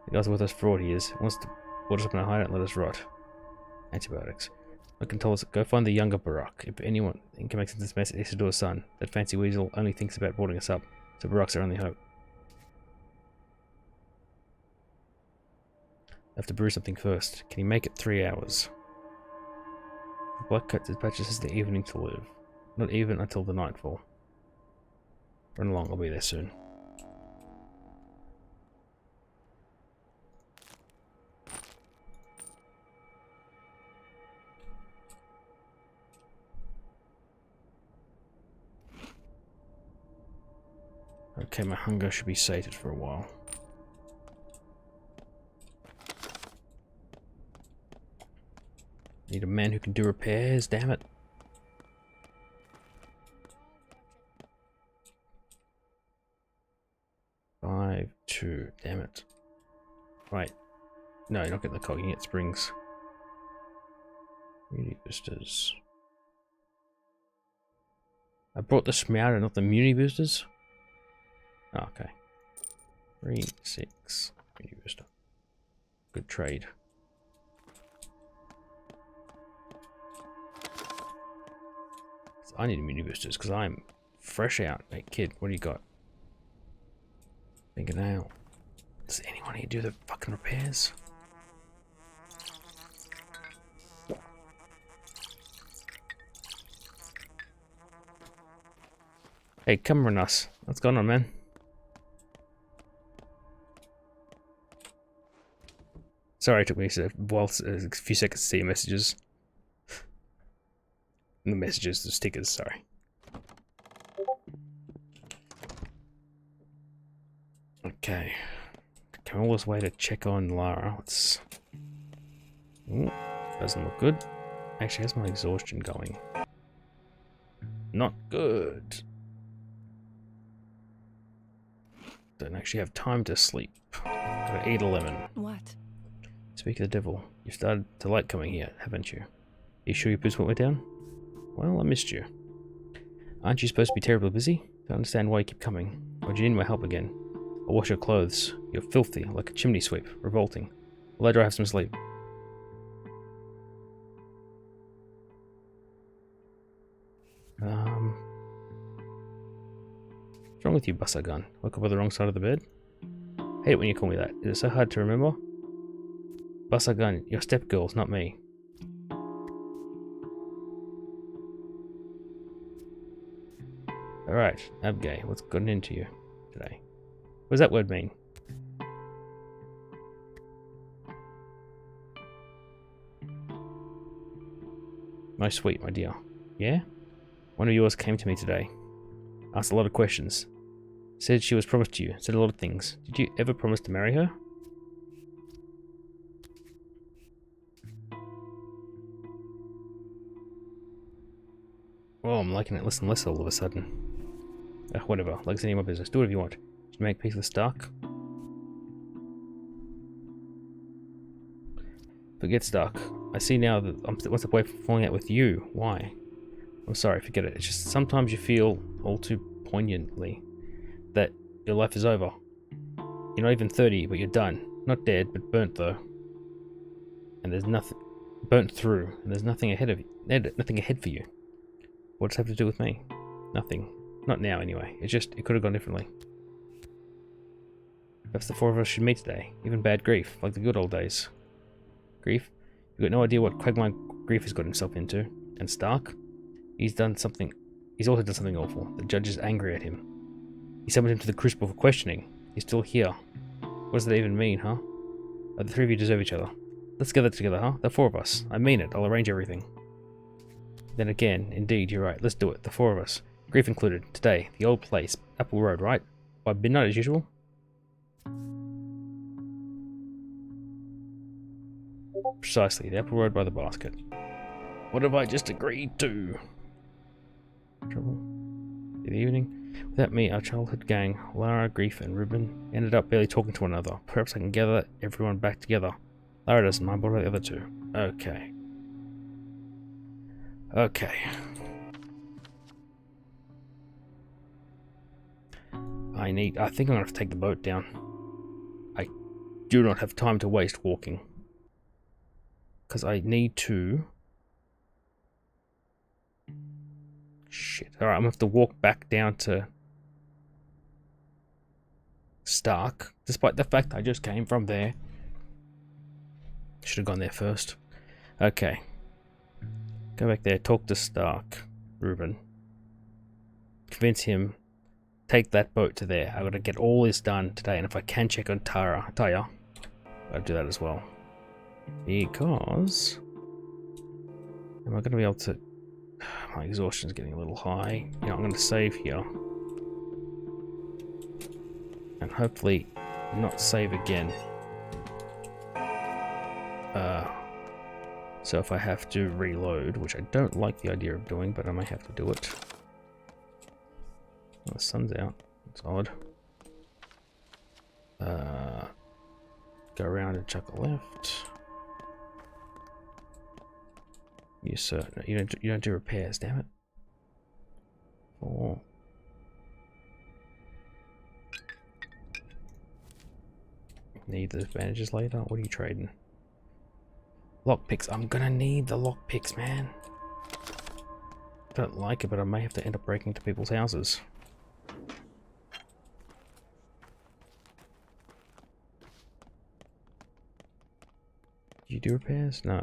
The guy's with us for 40 years. Wants to put us up in a hideout and let us rot. Antibiotics. I can tell us, go find the younger Barak. If anyone can make sense of this mess, it's Isidore's son. That fancy weasel only thinks about boarding us up, so Barak's our only hope. I have to brew something first. Can he make it 3 hours? The Black Coat says Patches has the evening to live. Not even until the nightfall. Run along, I'll be there soon. Okay, my hunger should be sated for a while. Need a man who can do repairs, damn it. Five, 2, damn it. Right. No, you're not getting the coal, you can get springs. Muni boosters. I brought the Smouter, not the Muni boosters? Oh, okay. 3, 6. Muni booster. Good trade. I need mini boosters because I'm fresh out. Hey kid, what do you got? Thinking now. Does anyone here do the fucking repairs? Hey, come run us. What's going on, man? Sorry, it took me a few seconds to see your messages. The messages, the stickers, sorry. Okay. Come all this way to check on Lara. Let's... Ooh, doesn't look good. Actually, has my exhaustion going. Not good. Don't actually have time to sleep. Gotta eat a lemon. What? Speak of the devil, you've started to like coming here, haven't you? Are you sure your boots went down? Well, I missed you. Aren't you supposed to be terribly busy? Don't understand why you keep coming. Or do you need my help again? I'll wash your clothes. You're filthy, like a chimney sweep. Revolting. I'll let her have some sleep. What's wrong with you, Basagan? Woke up on the wrong side of the bed? I hate it when you call me that. Is it so hard to remember? Basagan, your stepgirls, not me. Alright, Abgay, what's gotten into you today? What does that word mean? My sweet, my dear. Yeah? One of yours came to me today. Asked a lot of questions. Said she was promised to you. Said a lot of things. Did you ever promise to marry her? Oh, I'm liking it less and less all of a sudden. Whatever, like it's any of my business. Do whatever you want. She to make peace with Stark? Forget Stark. I see now that I'm what's the way from falling out with you? Why? I'm sorry, forget it. It's just sometimes you feel all too poignantly that your life is over. You're not even 30, but you're done. Not dead, but burnt though. And there's nothing burnt through, and there's nothing ahead of you. Nothing ahead for you. What does it have to do with me? Nothing. Not now, anyway. It's just it could have gone differently. Perhaps the four of us should meet today. Even bad grief, like the good old days. Grief? You've got no idea what quagmire Grief has got himself into. And Stark? He's also done something awful. The judge is angry at him. He summoned him to the Crucible for questioning. He's still here. What does that even mean, huh? The three of you deserve each other. Let's gather together, huh? The four of us. I mean it. I'll arrange everything. Then again, indeed, you're right. Let's do it. The four of us. Grief included. Today, the old place. Apple Road, right? By midnight as usual? Precisely. The Apple Road by the basket. What have I just agreed to? Trouble. In the evening. Without me, our childhood gang, Lara, Grief, and Ruben, ended up barely talking to one another. Perhaps I can gather everyone back together. Lara doesn't mind, what about the other two? Okay. Okay. I think I'm gonna have to take the boat down. I do not have time to waste walking. Because I need to... Shit. Alright, I'm gonna have to walk back down to Stark, despite the fact I just came from there. Should have gone there first. Okay. Go back there, talk to Stark, Ruben. Convince him, take that boat to there. I've got to get all this done today, and if I can check on Taya, I'll do that as well. Because... Am I going to be able to... My exhaustion is getting a little high. You know, I'm going to save here. And hopefully not save again. So if I have to reload, which I don't like the idea of doing, but I may have to do it. Oh, the sun's out. It's odd. Go around and chuck a left. You sir, no, you don't do repairs, damn it. 4. Need those bandages later. What are you trading? Lockpicks. I'm gonna need the lockpicks, man. I don't like it, but I may have to end up breaking into people's houses. Do you do repairs? No.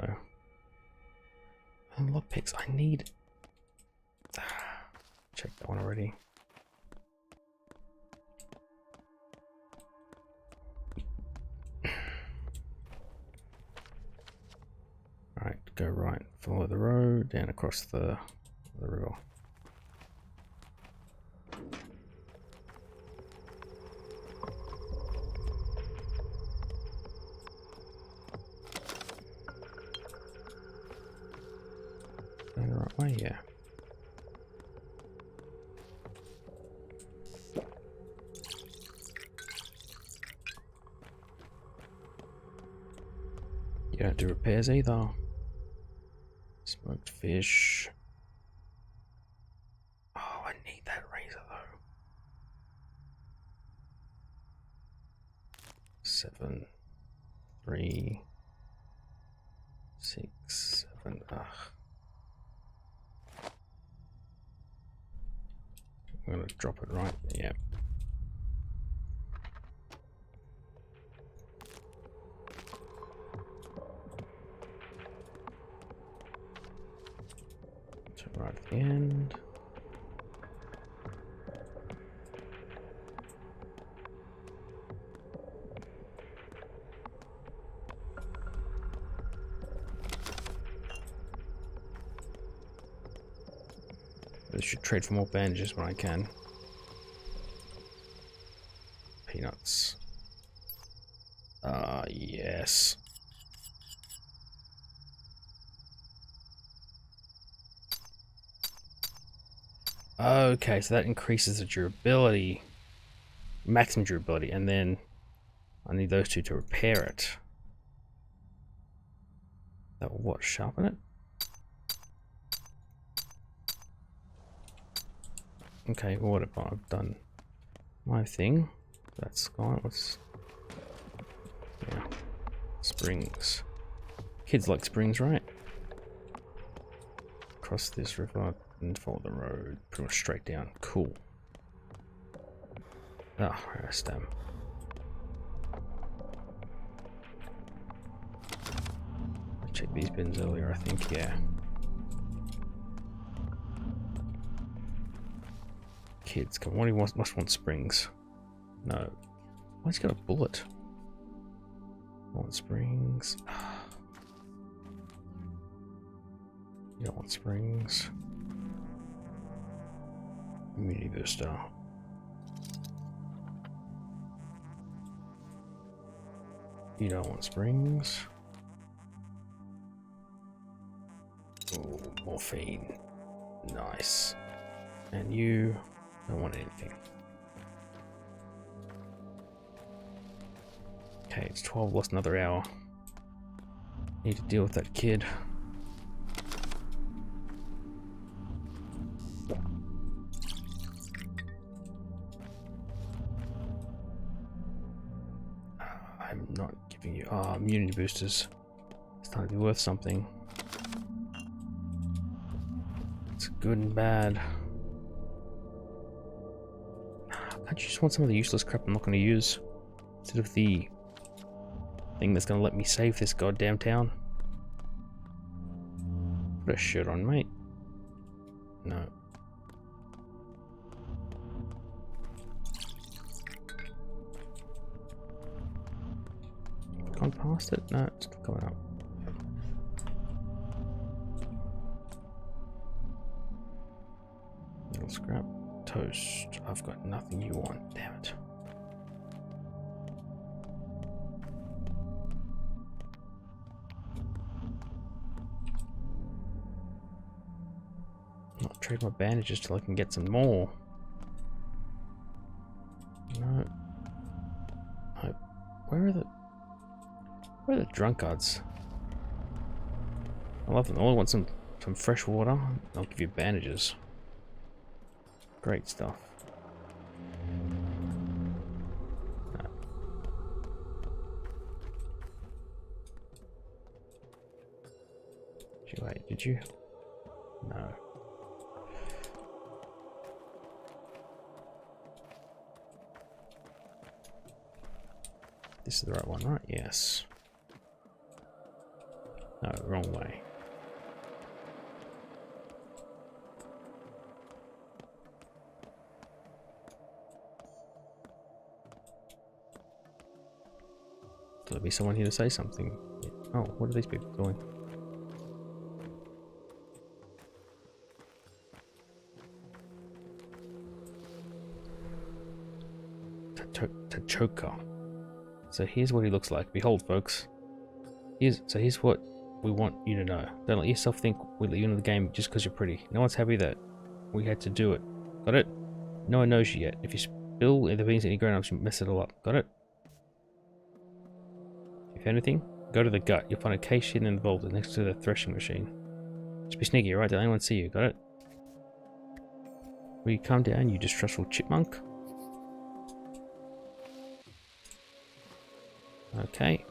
And lockpicks. I need... Check that one already. Alright, go right, follow the road, down across the river. Going the right way, yeah. You don't do repairs either. Smoked fish. Oh, I need that razor though. 7, 3, 6, 7. Ugh. I'm gonna drop it right. Yep. Right at the end. I should trade for more bandages when I can. Peanuts. Yes. Okay, so that increases the durability. maximum durability, and then I need those two to repair it. That will what? Sharpen it? Okay, whatever. I've done my thing. That's gone. What's... Yeah. Springs. Kids like springs, right? Cross this river and follow the road. Pretty much straight down. Cool. Ah, rest them. I checked these bins earlier, I think, yeah. Kids, come on, he must want springs. No. Why's he got a bullet? I want springs. You don't want springs. Immunity booster. You don't want springs. Oh, morphine. Nice. And you don't want anything. Okay, it's 12, lost another hour. Need to deal with that kid. I'm not giving you... Ah, immunity boosters. It's time to be worth something. It's good and bad. Can't you just want some of the useless crap I'm not going to use? Instead of the thing that's going to let me save this goddamn town? Put a shirt on, mate. No. Gone past it? No, it's still coming up. Little scrap. Toast. I've got nothing you want. Damn it. I'll trade my bandages till I can get some more. No. Where are the drunkards? I love them. All I want some fresh water. I'll give you bandages. Great stuff. No. Did you? No. This is the right one, right? Yes. No, wrong way. There'll be someone here to say something. Oh, what are these people doing? Tachoka. So here's what he looks like. Behold, folks. Here's what we want you to know. Don't let yourself think we let you into the game just because you're pretty. No one's happy that we had to do it. Got it? No one knows you yet. If you spill the beans at any grown-ups, you mess it all up. Got it? If anything, go to the gut. You'll find a case hidden in the vault next to the threshing machine. Just be sneaky, alright? Don't anyone see you. Got it? Will you calm down, you distrustful chipmunk? Okay.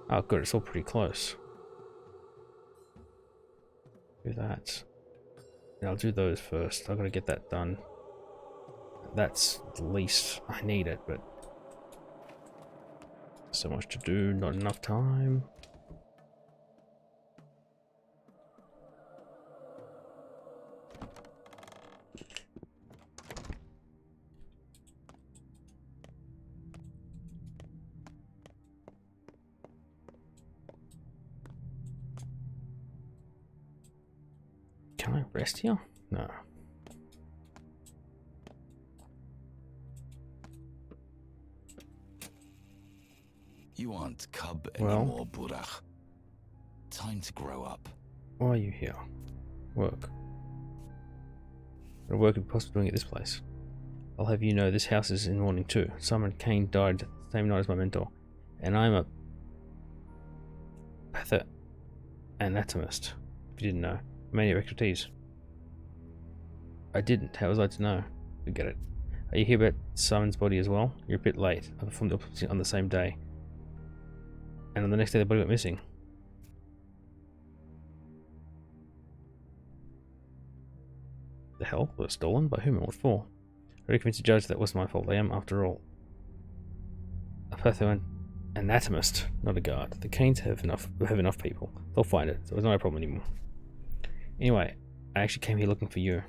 Oh, good. It's all pretty close. Do that. Yeah, I'll do those first. I've got to get that done. That's the least I need it, but so much to do, not enough time. Can I rest here? No. You aren't cub Well. anymore, Burach. time to grow up. Why are you here? Work. What work could you possibly doing at this place? I'll have you know this house is in mourning too. Simon Kane died the same night as my mentor, and I'm a pathanatomist. If you didn't know, many expertise. I didn't. How was I to know? Forget it. Are you here about Simon's body as well? You're a bit late. I performed the autopsy on the same day, and on the next day the body went missing. The hell? Was it stolen? By whom and what for? I already convinced the judge that wasn't my fault. I am, after all, a pathoanatomist, not a guard. The Canes have enough people. They'll find it, so it's not a problem anymore. Anyway, I actually came here looking for you.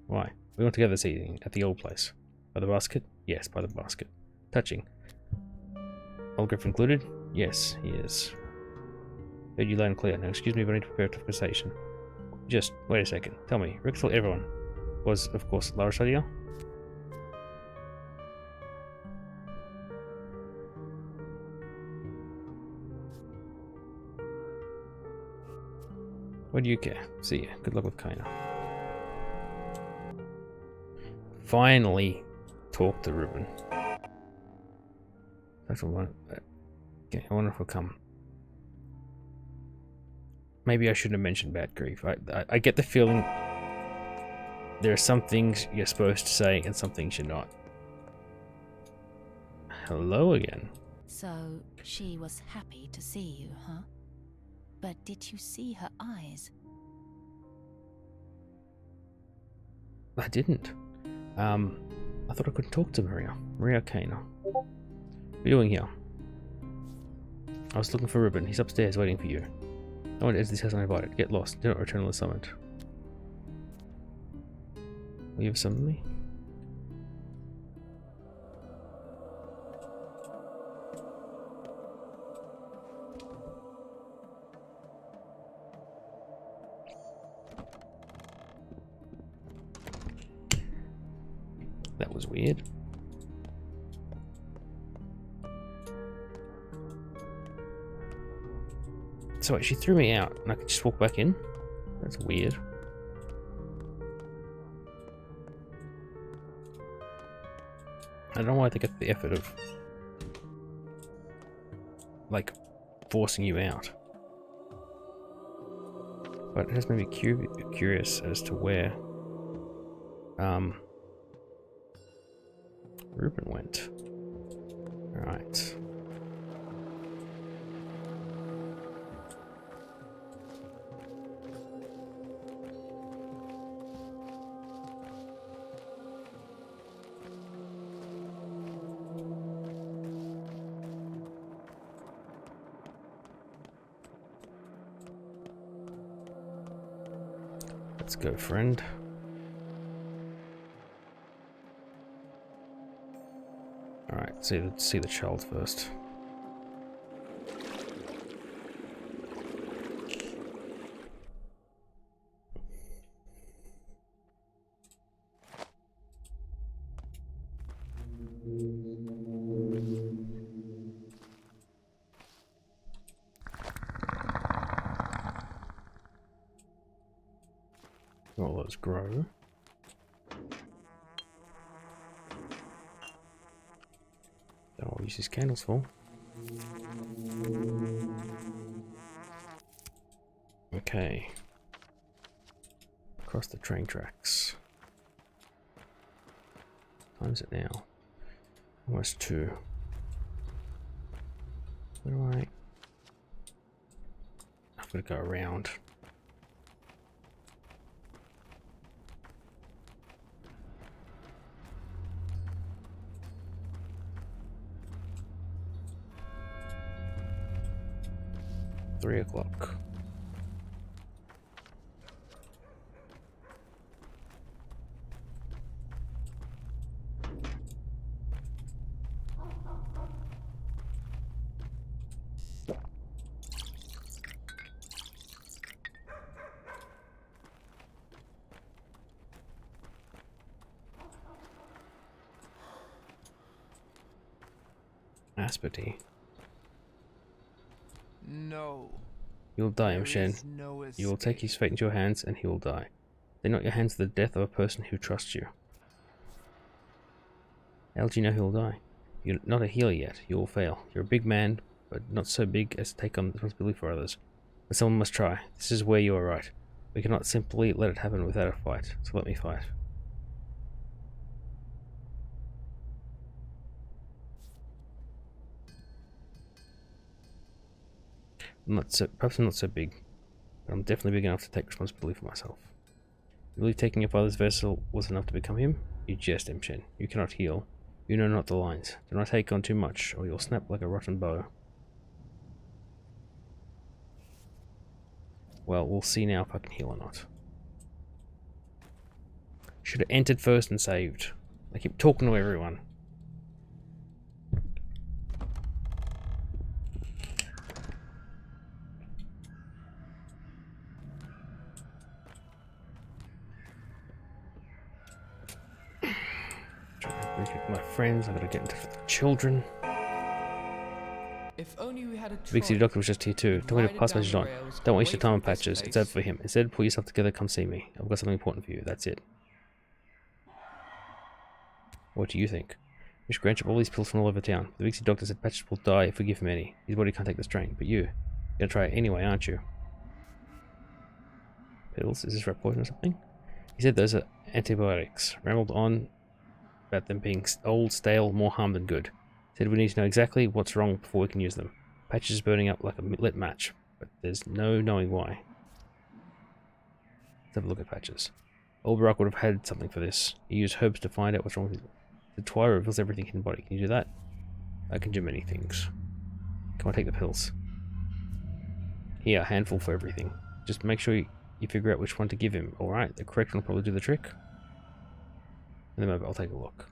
Why? We went together this evening at the old place. By the basket? Yes, by the basket. Touching. Old Griff included? Yes, he is. Heard you loud and clear. Now excuse me, but I need to prepare for conversation. Just wait a second. Tell me, Rick told everyone was, of course, Lara Shadia? What do you care? See ya. Good luck with Kaina. Finally, talk to Ruben. That's what okay, I wonder if he'll come. Maybe I shouldn't have mentioned Bad Grief. I get the feeling there are some things you're supposed to say and some things you're not. Hello again. So she was happy to see you, huh? But did you see her eyes? I didn't. I thought I could talk to Maria Kane. What are you doing here? I was looking for Ruben. He's upstairs waiting for you. No one enters this house uninvited. Get lost. Do not return unless summoned. Will you have summoned me? That was weird. So wait, she threw me out and I could just walk back in? That's weird. I don't know why they get the effort of like forcing you out. But it has made me curious as to where Ruben went. Alright. Let's go, friend. Alright, see the child first. Well, let's grow. I'll use these candles for. Okay. Across the train tracks. What time is it now? Almost 2. Where do I? I've got to go around. Three o'clock. Asperty. No. You will die, There Mshen. is no You will take his fate into your hands, and he will die. They're not your hands the death of a person who trusts you. How do you know he will die? You're not a healer yet. You will fail. You're a big man, but not so big as to take on the responsibility for others. But someone must try. This is where you are right. We cannot simply let it happen without a fight, so let me fight. Perhaps I'm not so big, but I'm definitely big enough to take responsibility for myself. You believe taking your father's vessel was enough to become him? You jest, Mshen. You cannot heal. You know not the lines. Do not take on too much, or you'll snap like a rotten bow. Well, we'll see now if I can heal or not. Should have entered first and saved. I keep talking to everyone. Trying to get my friends, I gotta get in touch with the children. If only we had a The big city trolley. doctor was just here too. Tell me to pass message on. Don't waste your time on patches. It's over for him. Instead, pull yourself together, come see me. I've got something important for you. That's it. What do you think? We should grant up all these pills from all over town. The big city doctor said Patches will die if we give him any. His body can't take the strain. But you're gonna try it anyway, aren't you? Pills? Is this rat poison or something? He said those are antibiotics. Rambled on about them being old, stale, more harm than good. Said we need to know exactly what's wrong before we can use them. Patches is burning up like a lit match, but there's no knowing why. Let's have a look at Patches. Olberak would have had something for this. He used herbs to find out what's wrong with him. The Twire reveals everything in the body. Can you do that? I can do many things. Come on, take the pills. Here, a handful for everything. Just make sure you figure out which one to give him. Alright, the correct one will probably do the trick. And then maybe I'll take a look.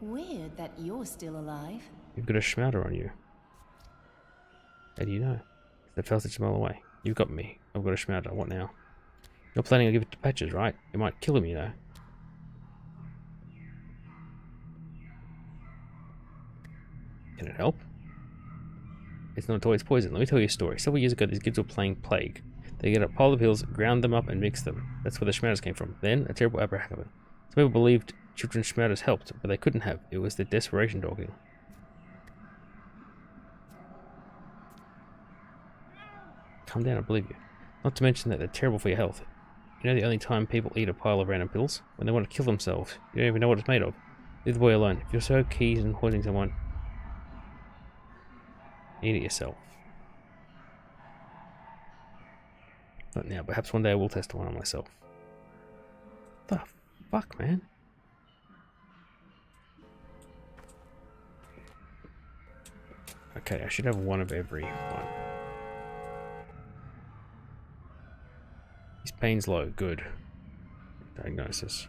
Weird that you're still alive. You've got a schmouder on you. How do you know? That fell such a mile away. You've got me. I've got a schmouder. What now? You're planning to give it to Patches, right? It might kill him, you know. Can it help? It's not a toy, it's poison. Let me tell you a story. Several years ago, these kids were playing Plague. They get a pile of pills, ground them up, and mixed them. That's where the schmatters came from. Then, a terrible outbreak happened. Some people believed children's schmatters helped, but they couldn't have. It was their desperation talking. Calm down, I believe you. Not to mention that they're terrible for your health. You know the only time people eat a pile of random pills? When they want to kill themselves. You don't even know what it's made of. Leave the boy alone. If you're so keen on poisoning someone, eat it yourself. Not now, perhaps one day I will test one on myself. What the fuck, man? Okay, I should have one of every one. His pain's low, good. Diagnosis.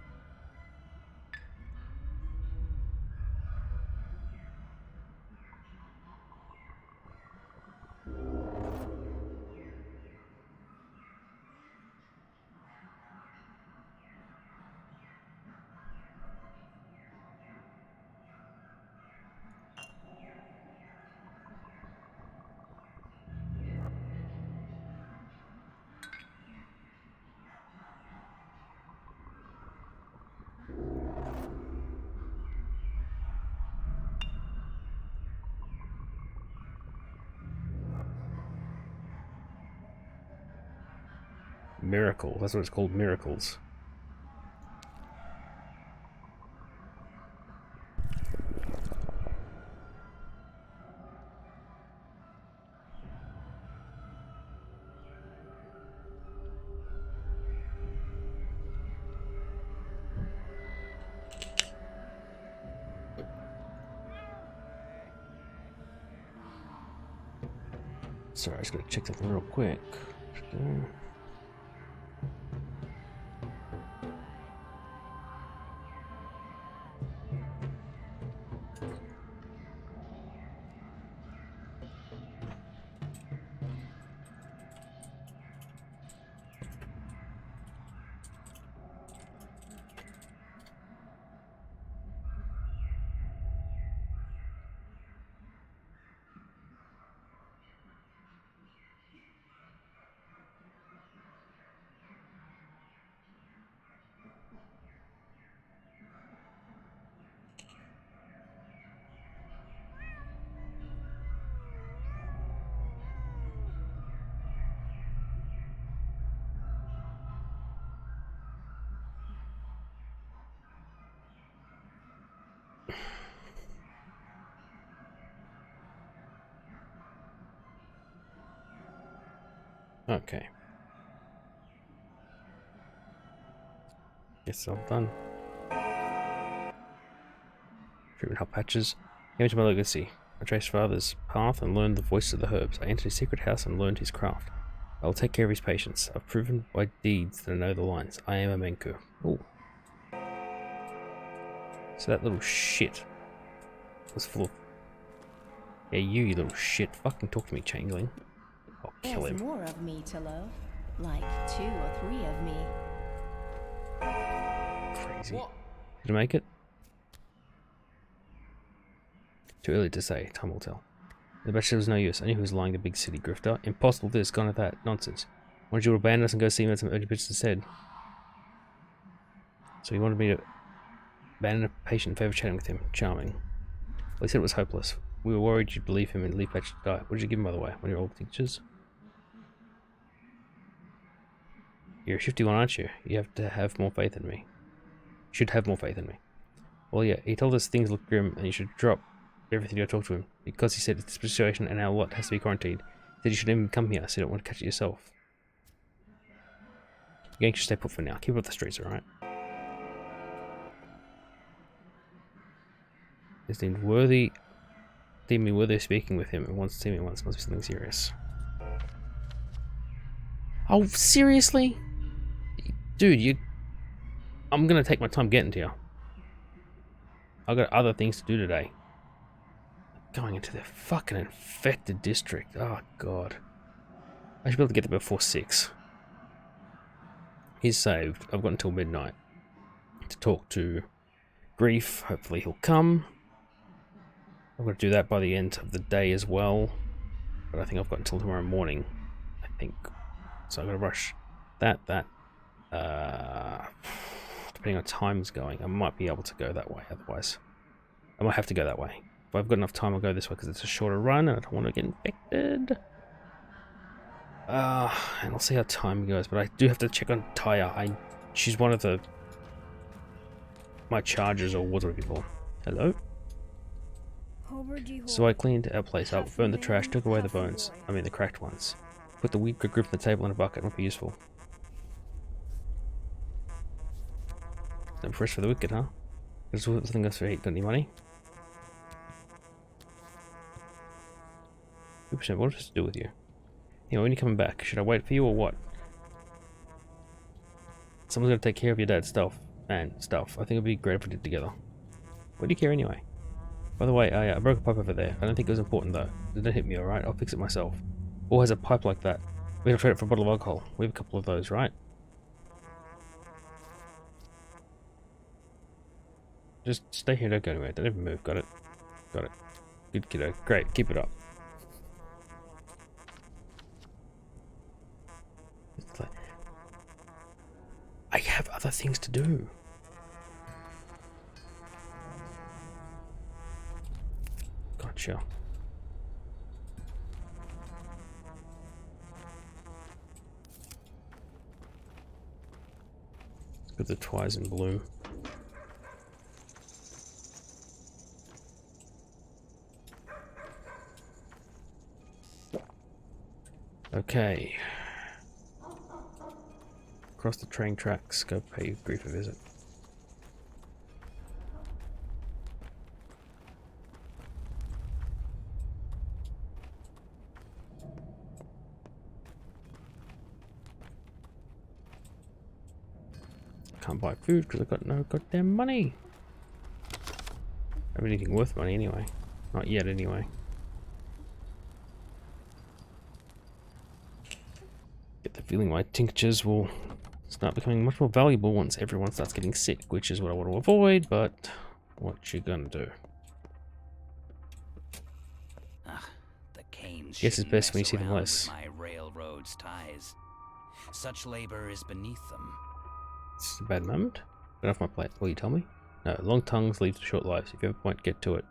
Miracle, that's what it's called, miracles. Sorry, I just gotta check something real quick. Okay. Guess I'm done. Treatment hub patches. Image of my legacy. I traced father's path and learned the voice of the herbs. I entered his secret house and learned his craft. I will take care of his patients. I've proven by deeds that I know the lines. I am a Menku. Ooh. So that little shit was full of... Yeah, you little shit. Fucking talk to me, Changeling. I'll kill There's him. more of me to love. Like 2 or 3 of me. Crazy. Did you make it? Too early to say. Time will tell. The bachelor was no use. I knew he was lying, the big city grifter. Impossible this, gone at that. Nonsense. Why don't you abandon us and go see him at some urgent business instead? So he wanted me to abandon a patient in favour of chatting with him. Charming. Well, he said it was hopeless. We were worried you'd believe him and leave Patch to die. What did you give him, by the way? One of your old teachers? You're a shifty one, aren't you? You have to have more faith in me. You should have more faith in me. Well, yeah, he told us things look grim and you should drop everything to go talk to him. Because he said it's the situation and our lot has to be quarantined. He said you shouldn't even come here, so you don't want to catch it yourself. You're going to stay put for now. Keep it off the streets, alright? He's deemed me worthy of speaking with him and wants to see me once. Must be something serious. Oh, seriously? Dude, I'm gonna take my time getting to you. I've got other things to do today. Going into the fucking infected district. Oh, God. I should be able to get there before 6. He's saved. I've got until midnight to talk to Grief. Hopefully he'll come. I've got to do that by the end of the day as well. But I think I've got until tomorrow morning. I think. So I've got to rush that. Depending on time's going, I might be able to go that way. Otherwise, I might have to go that way. If I've got enough time, I'll go this way because it's a shorter run and I don't want to get infected. And I'll see how time goes. But I do have to check on Taya. She's one of my chargers or whatever you call them. Hello? So I cleaned our place up, burned the trash, took away the bones. I mean the cracked ones. Put the weed grip on the table in a bucket. Might be useful. No fresh for the wicked, huh? There's something else to eat. Got any money? 2%. What does this do with you? You know, when you coming back? Should I wait for you or what? Someone's gonna take care of your dad's stuff. Stuff. I think it'd be great if we did together. What do you care anyway? By the way, I broke a pipe over there. I don't think it was important though. It didn't hit me, alright? I'll fix it myself. Or has a pipe like that. We're gonna trade it for a bottle of alcohol. We have a couple of those, right? Just stay here, don't go anywhere. Don't even move. Got it. Got it. Good kiddo. Great. Keep it up. It's like, I have other things to do. Gotcha. Let's get the twice in bloom. Okay. Across the train tracks, go pay Grief a visit. Can't buy food because I've got no goddamn money. I don't have anything worth money anyway. Not yet anyway. Get the feeling my tinctures will start becoming much more valuable once everyone starts getting sick, which is what I want to avoid, but what you gonna do? The Canes Guess it's best when you see them around less. with my railroad's ties. Such labor is beneath them. This is a bad moment. Get off my plate. Will you tell me? No, long tongues lead to short lives. If you ever point, get to it.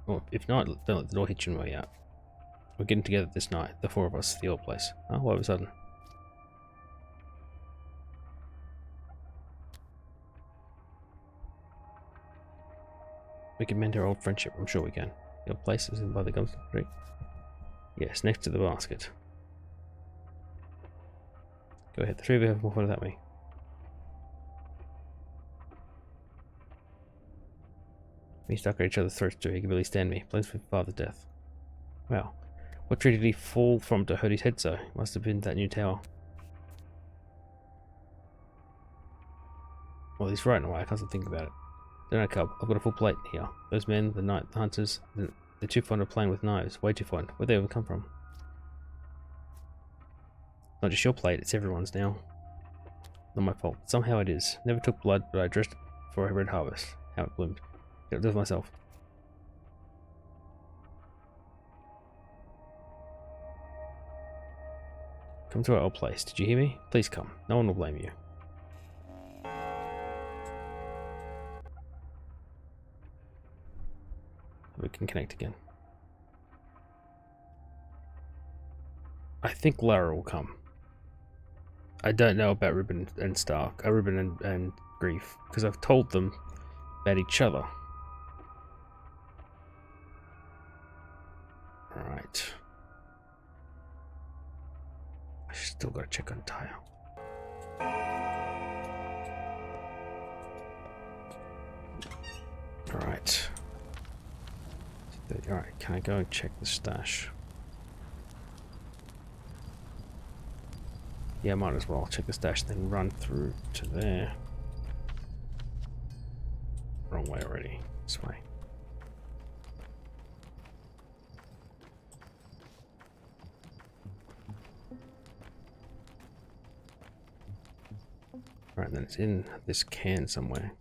Or if not, don't let the door hit you on the way out. We're getting together this night, the 4 of us, the old place. Oh, all of a sudden. We can mend our old friendship, I'm sure we can. The old place is in by the Gunston Creek. Yes, next to the basket. Go ahead. The three of you have more fun without me. We stuck at each other's throats too. He can barely stand me. Blames for father's death. Wow. What tree did he fall from to hurt his head so? Must have been that new tower. Well, he's right in a way. I can't think about it. Don't know, Cub. I've got a full plate here. Those men, the night hunters, they're too fond of playing with knives. Way too fond. Where'd they ever come from? Not just your plate, it's everyone's now. Not my fault. Somehow it is. Never took blood, but I dressed for a red harvest. How it bloomed. It does myself. Come to our old place. Did you hear me? Please come. No one will blame you. We can connect again. I think Lara will come. I don't know about Ribbon and Stark, Ribbon and Grief, because I've told them about each other. Alright. I still gotta check on Taya. Alright. Alright, can I go check the stash? Yeah, might as well check the stash, then run through to there. Wrong way already. This way. Right, then it's in this can somewhere.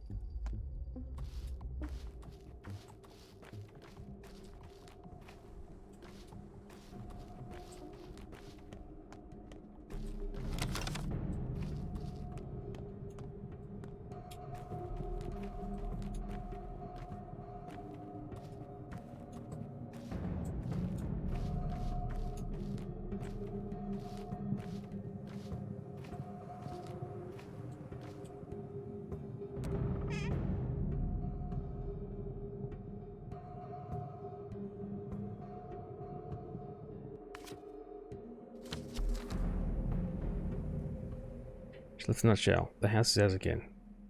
So let's not shell. The house is ours again.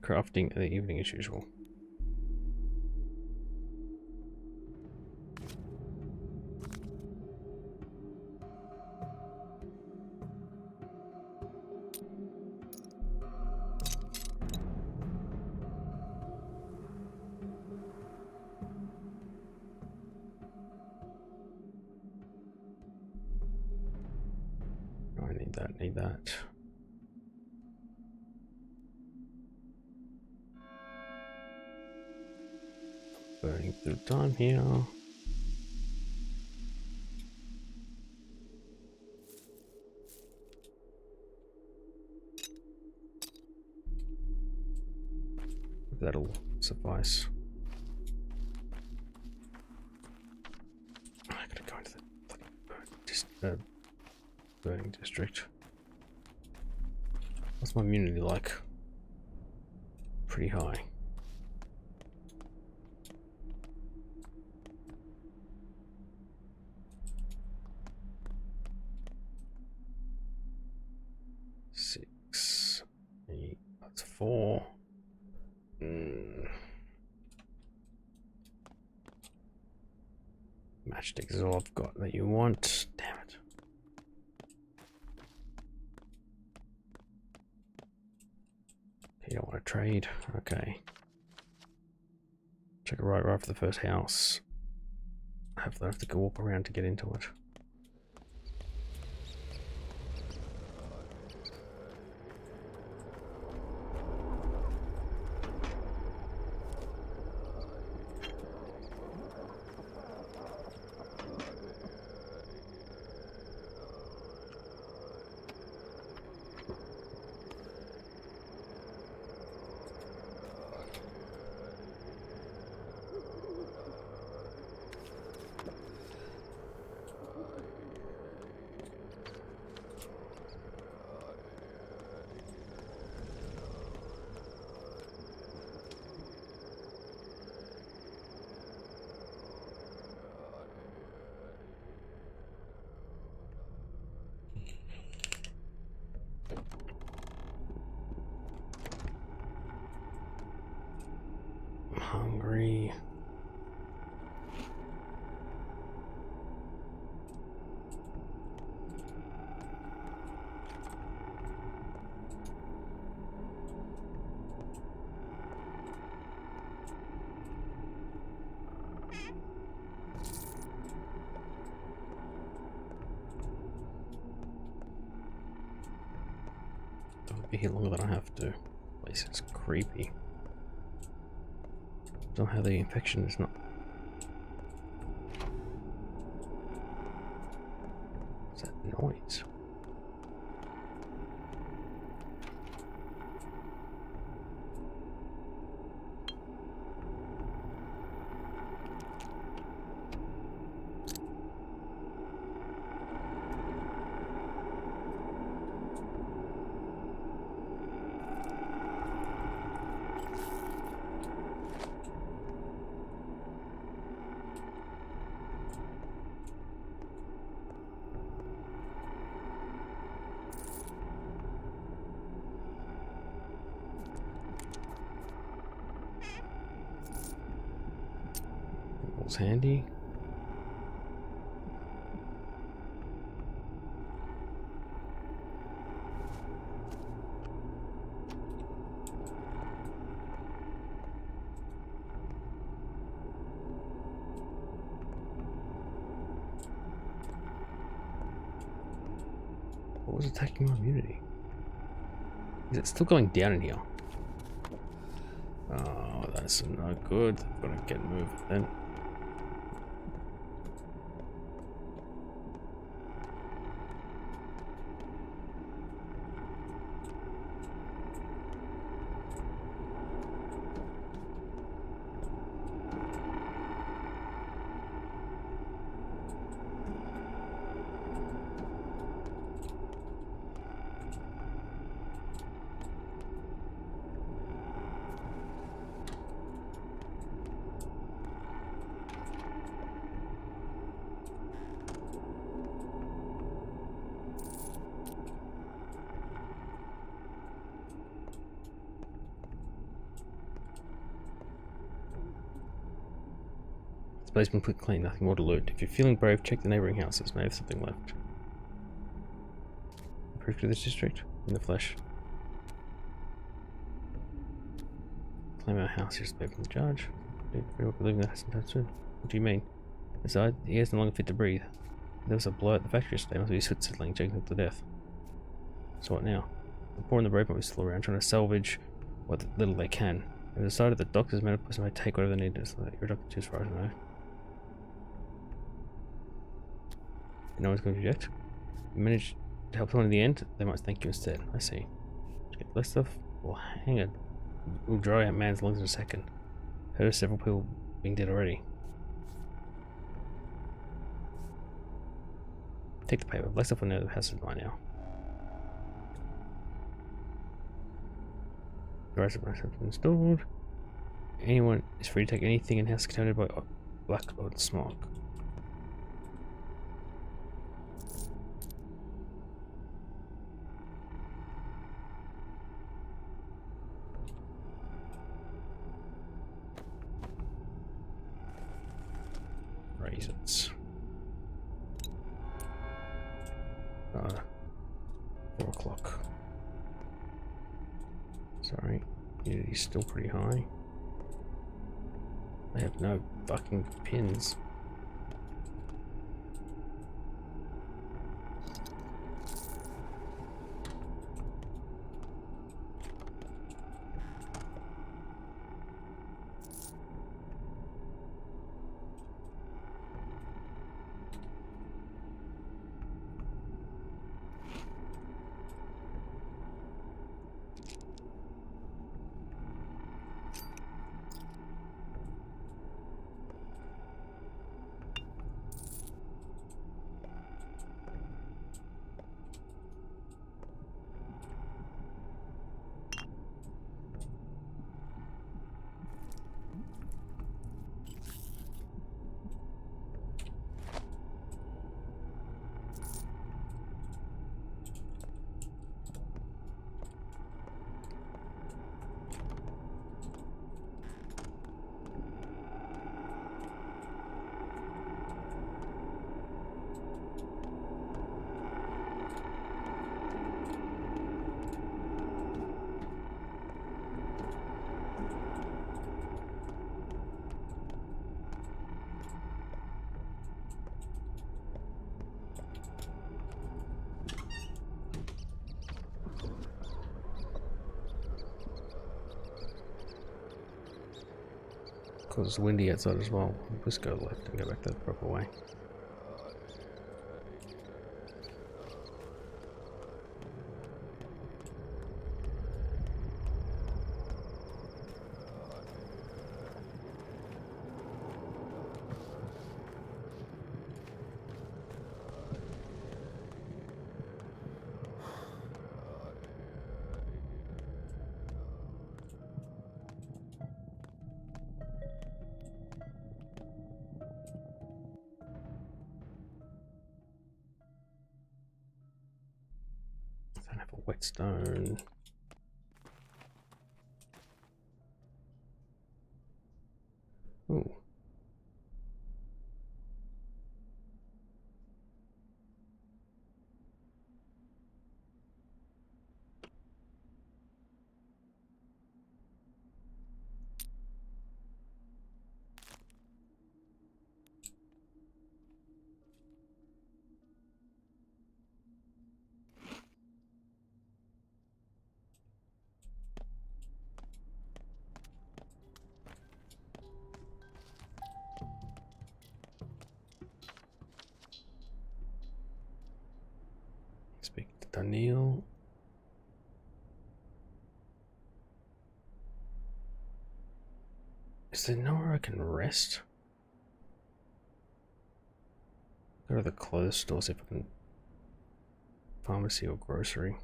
Crafting in the evening as usual. Oh, I need that, need that. Burning through time here. That'll suffice. I gotta go into the burning district. What's my immunity like? Pretty high. That's 4. Matchsticks is all I've got that you want. Damn it. You don't want to trade. Okay. Check it right for the first house. I have to go walk around to get into it. be here longer than I have to. Place is creepy. Don't know how the infection is not. What's that noise? Handy. What was attacking my immunity? Is it still going down in here? Oh, that's not good. I've got to get moving then. Place been quick clean, nothing more to loot. If you're feeling brave, check the neighbouring houses, may have something left. Proof to this district? In the flesh. Claim our house, just pay from the charge. Very well believing that hasn't done soon. What do you mean? Aside, he is no longer fit to breathe. There was a blow at the factory yesterday, must be his foot settling, choking him to death. So what now? The poor and the brave might be still around, trying to salvage what little they can. They've decided that doctors, medical person might take whatever they need to, so that you're a doctor too, as far as I know. No one's going to reject. You managed to help someone in the end, they might thank you instead. I see. Get less stuff? Well, hang it. We'll dry out man's lungs in a second. Heard of several people being dead already. Take the paper. Black stuff will know the house is mine now. The rest of my stuff is installed. Anyone is free to take anything in house contaminated by black or smoke. Raisins. 4 o'clock. Sorry, humidity's still pretty high. I have no fucking pins. Because it's windy outside as well. Let's go left and go back the proper way. Don't have a whetstone. Ooh. Speak to Daniel. Is there nowhere I can rest? Go to the clothes store, see if I can. Pharmacy or grocery.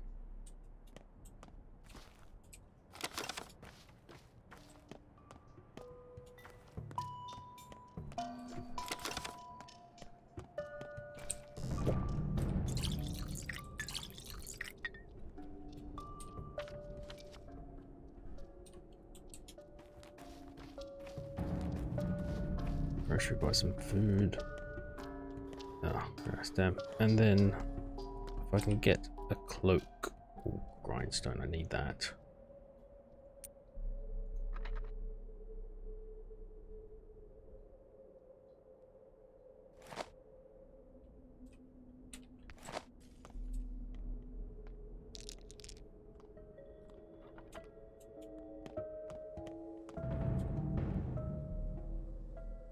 Grocery, buy some food. Oh, nice, damn. And then if I can get a cloak. Ooh, grindstone, I need that.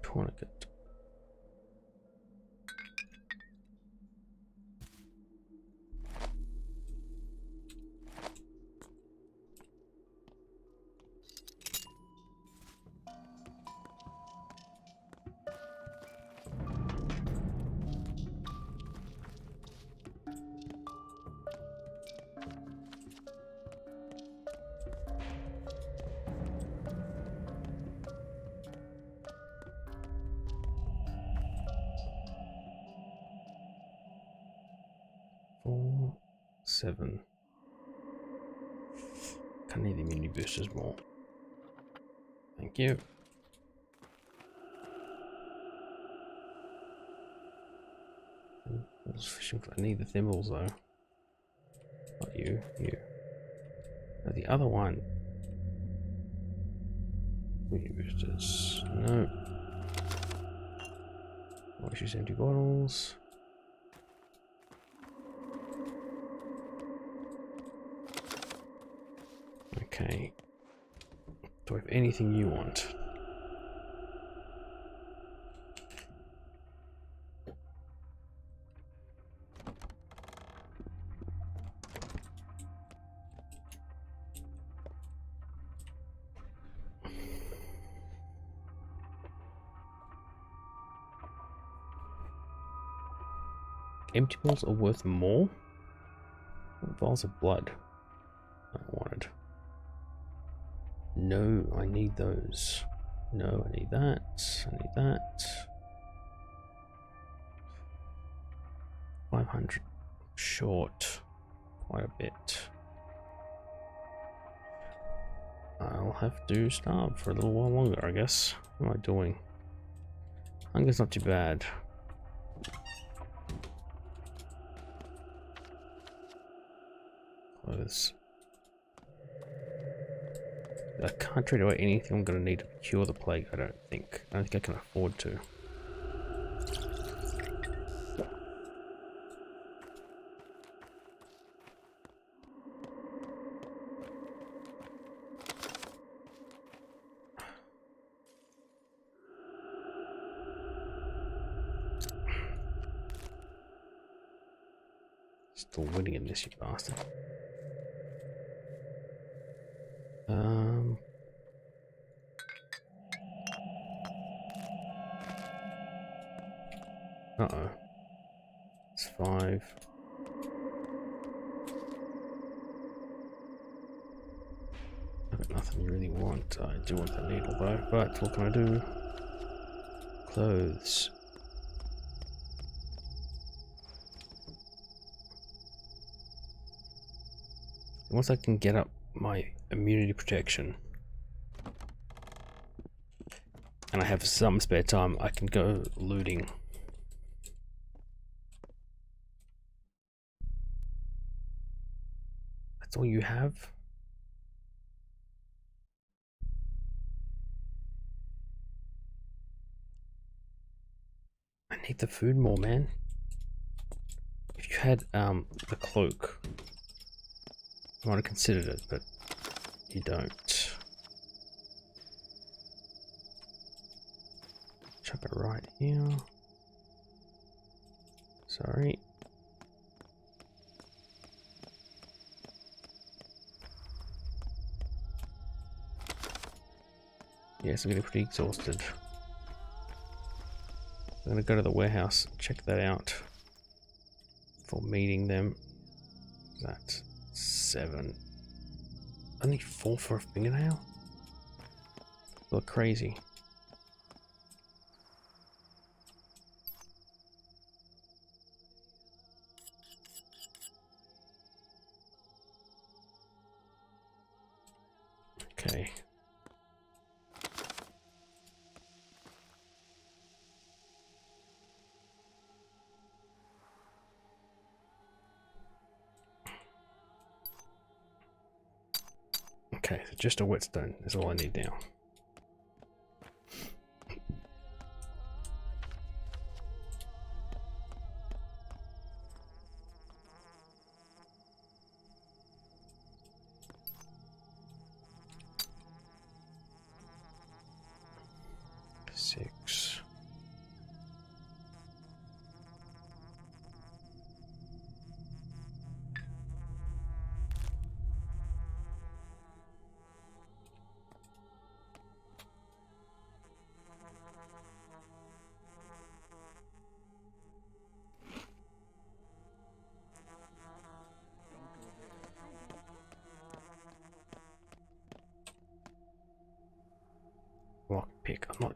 Tourniquet. Four, 7. Can need the mini boosters more. Thank you. I need the thimbles though. Not you, you. No, the other one. Mini boosters. No. Wash use empty bottles. Okay. Do I have anything you want? Empty bottles are worth more? Vials of blood. I wanted. No, I need those. No, I need that. I need that. 500. Short. Quite a bit. I'll have to starve for a little while longer, I guess. What am I doing? Hunger's not too bad. Clothes. I can't trade away anything I'm going to need to cure the plague, I don't think. I don't think I can afford to. Still winning in this, you bastard. Uh-oh. It's 5. I've got nothing you really want. I do want that needle though, but what can I do? Clothes. Once I can get up my immunity protection and I have some spare time, I can go looting. That's all you have? I need the food more, man. If you had the cloak, I might have considered it, but you don't. Chuck it right here. Sorry. Yes, I'm getting pretty exhausted. I'm gonna go to the warehouse, check that out for meeting them. That's 7. Only 4 for a fingernail? Look crazy. Okay. Okay, so just a whetstone is all I need now. Six. Lockpick, I'm not.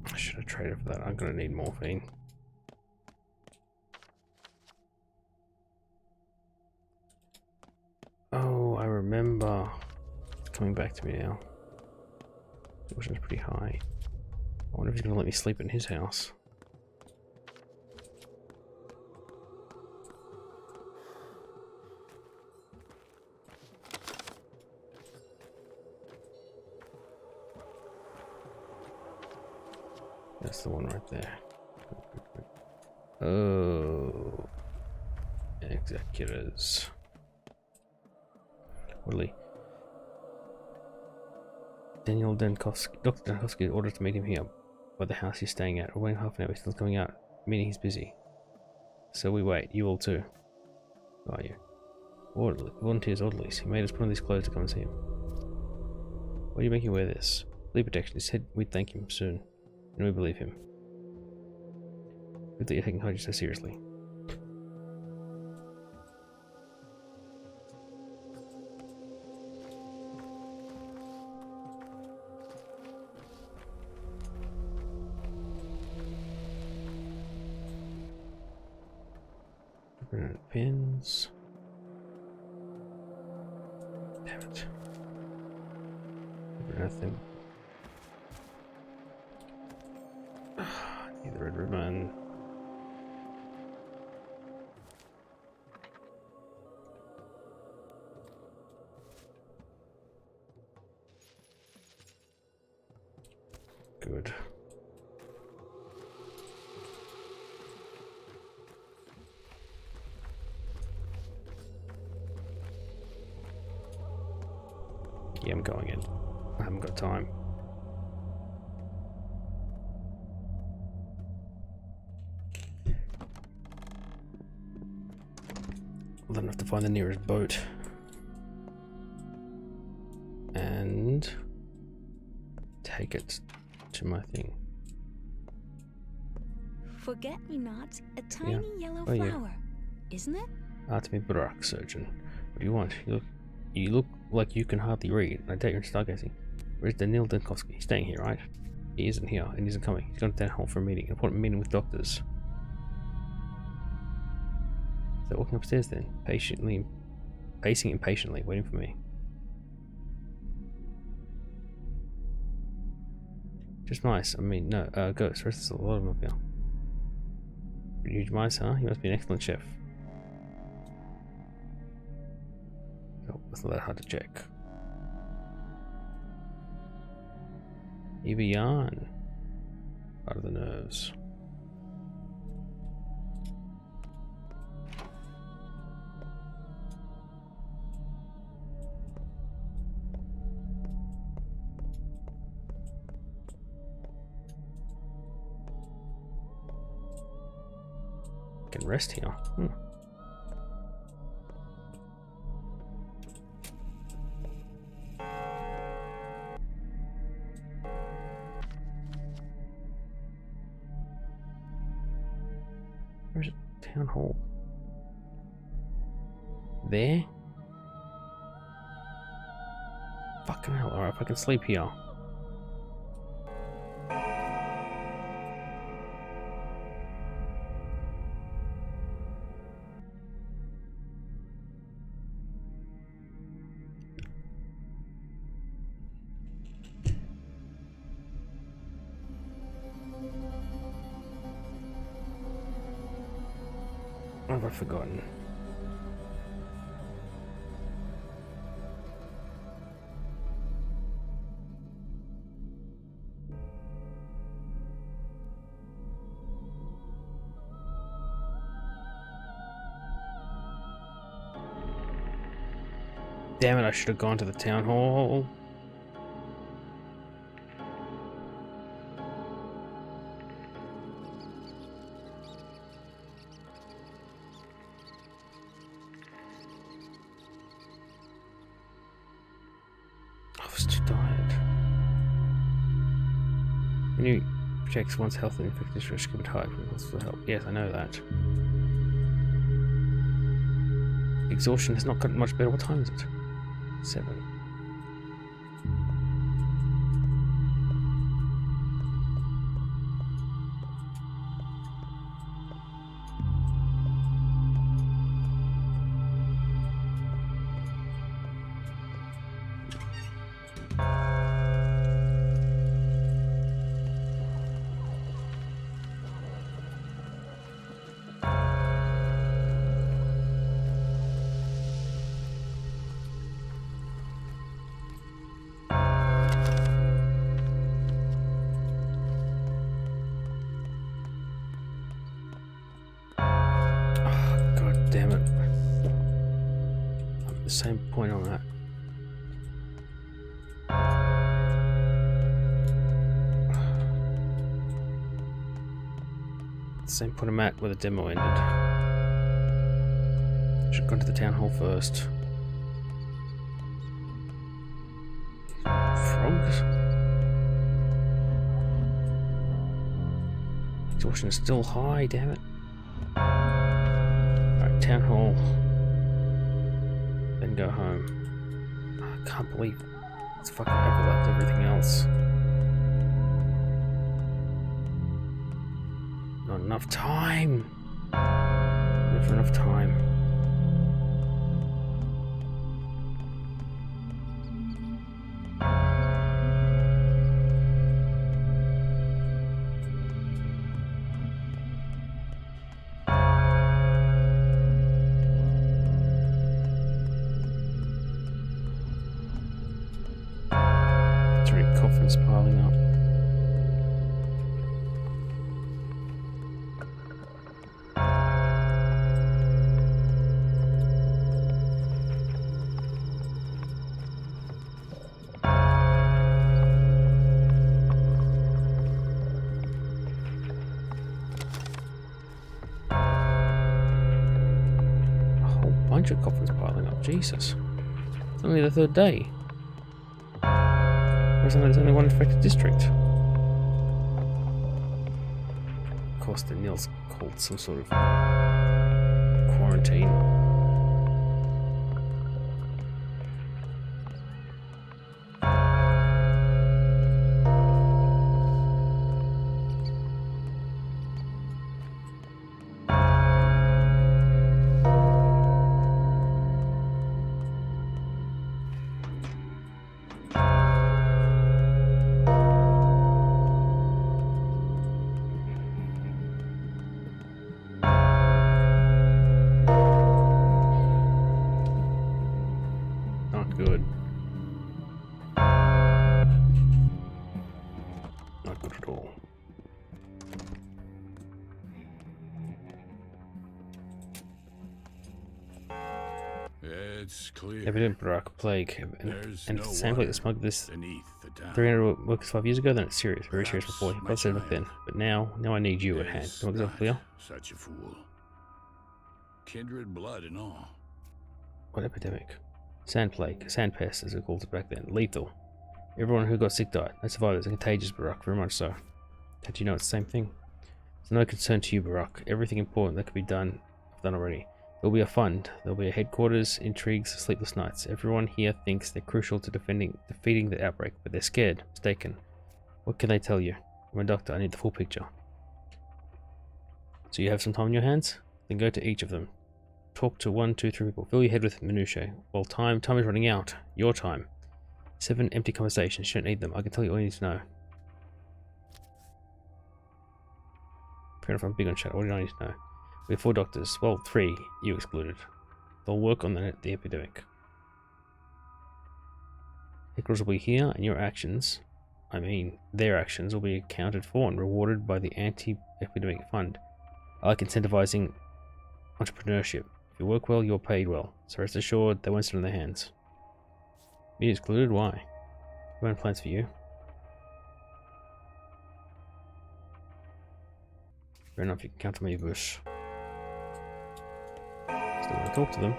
I should have traded for that. I'm gonna need morphine. Oh, I remember. It's coming back to me now. It was pretty high. I wonder if he's gonna let me sleep in his house. That's the one right there. Oh, executors. Willie. Daniel Dankowski. Dr. Dankowski ordered to meet him here by the house he's staying at. We're waiting half an hour. He's still coming out, meaning he's busy. So we wait. You all too. Who are you? Orderly. Volunteers orderlies. He made us put on these clothes to come and see him. Why do you make him wear this? Lead protection. He said we'd thank him soon. And we believe him. Good that you're taking Hodge so seriously. Pins. Damn it. Nothing. Need the red ribbon. Good. I'm going in. I haven't got time. I'll then have to find the nearest boat. And take it to my thing. Forget-me-not, a tiny yellow Oh, yeah. flower, isn't it? Artemy Barak, surgeon. What do you want? You look like you can hardly read. I doubt you're stargazing. Where's Daniil Denkovsky? He's staying here, right? He isn't here, and he isn't coming. He's gone to town hall for a meeting. An important meeting with doctors. So walking upstairs then, pacing impatiently, waiting for me. Just nice. I mean, no, ghost. There's a lot of them up here. Huge mice, huh? You must be an excellent chef. Oh, it's not that hard to check. Eva Yarn. Out of the nerves. Can rest here. Where's the town hall? There? Fucking hell. Alright, if I can sleep here. What have I forgotten? Damn it, I should have gone to the town hall. I was too tired. New checks one's health and infectious risk given high for help. Yes, I know that. Exhaustion has not gotten much better. What time is it? 7. Damn it. I'm at the same point on that. Same point I'm at where the demo ended. Should have gone to the town hall first. Frogs? Exhaustion is still high, damn it. Town hall, then go home. I can't believe it's fucking overlapped everything else. Not enough time. Never enough time. Coffins piling up. bunch of coffins piling up. Jesus. It's only the third day. There's only one infected district. Of course, the Nils called some sort of quarantine. Not good. Not good at all. It's clear. Epidemic, Barak, plague, There's and no if it's the same plague that water smoked this beneath the town. 300 workers 5 years ago, then it's serious, very serious Perhaps, before. my God said back child, then. But now I need you at hand. is Do you want myself not clear? such a fool. Kindred blood and all. What epidemic? Sand plague, sand pest as it called it back then. Lethal. Everyone who got sick died. No survivors. Contagious, Barak, very much so. Don't you know it's the same thing? It's no concern to you, Barak. Everything important that could be done, I've done already. There'll be a fund. There'll be a headquarters, intrigues, sleepless nights. Everyone here thinks they're crucial to defeating the outbreak, but they're scared, mistaken. What can they tell you? I'm a doctor. I need the full picture. So you have some time on your hands? Then go to each of them. Talk to 1, 2, 3 people. Fill your head with minutiae. Well, time is running out. Your time. 7 empty conversations. You don't need them. I can tell you all you need to know. Fair enough, I'm big on chat. What do I need to know? We have 4 doctors. Well, 3, you excluded. They'll work on the epidemic. Headquarters will be here, and your actions, I mean, their actions, will be accounted for and rewarded by the anti-epidemic fund. I like incentivizing entrepreneurship. If you work well, you're paid well. So rest assured, they won't sit on their hands. Me excluded? Why? We have plans for you. Fair enough, you can count on me, Bush. Still want to talk to them.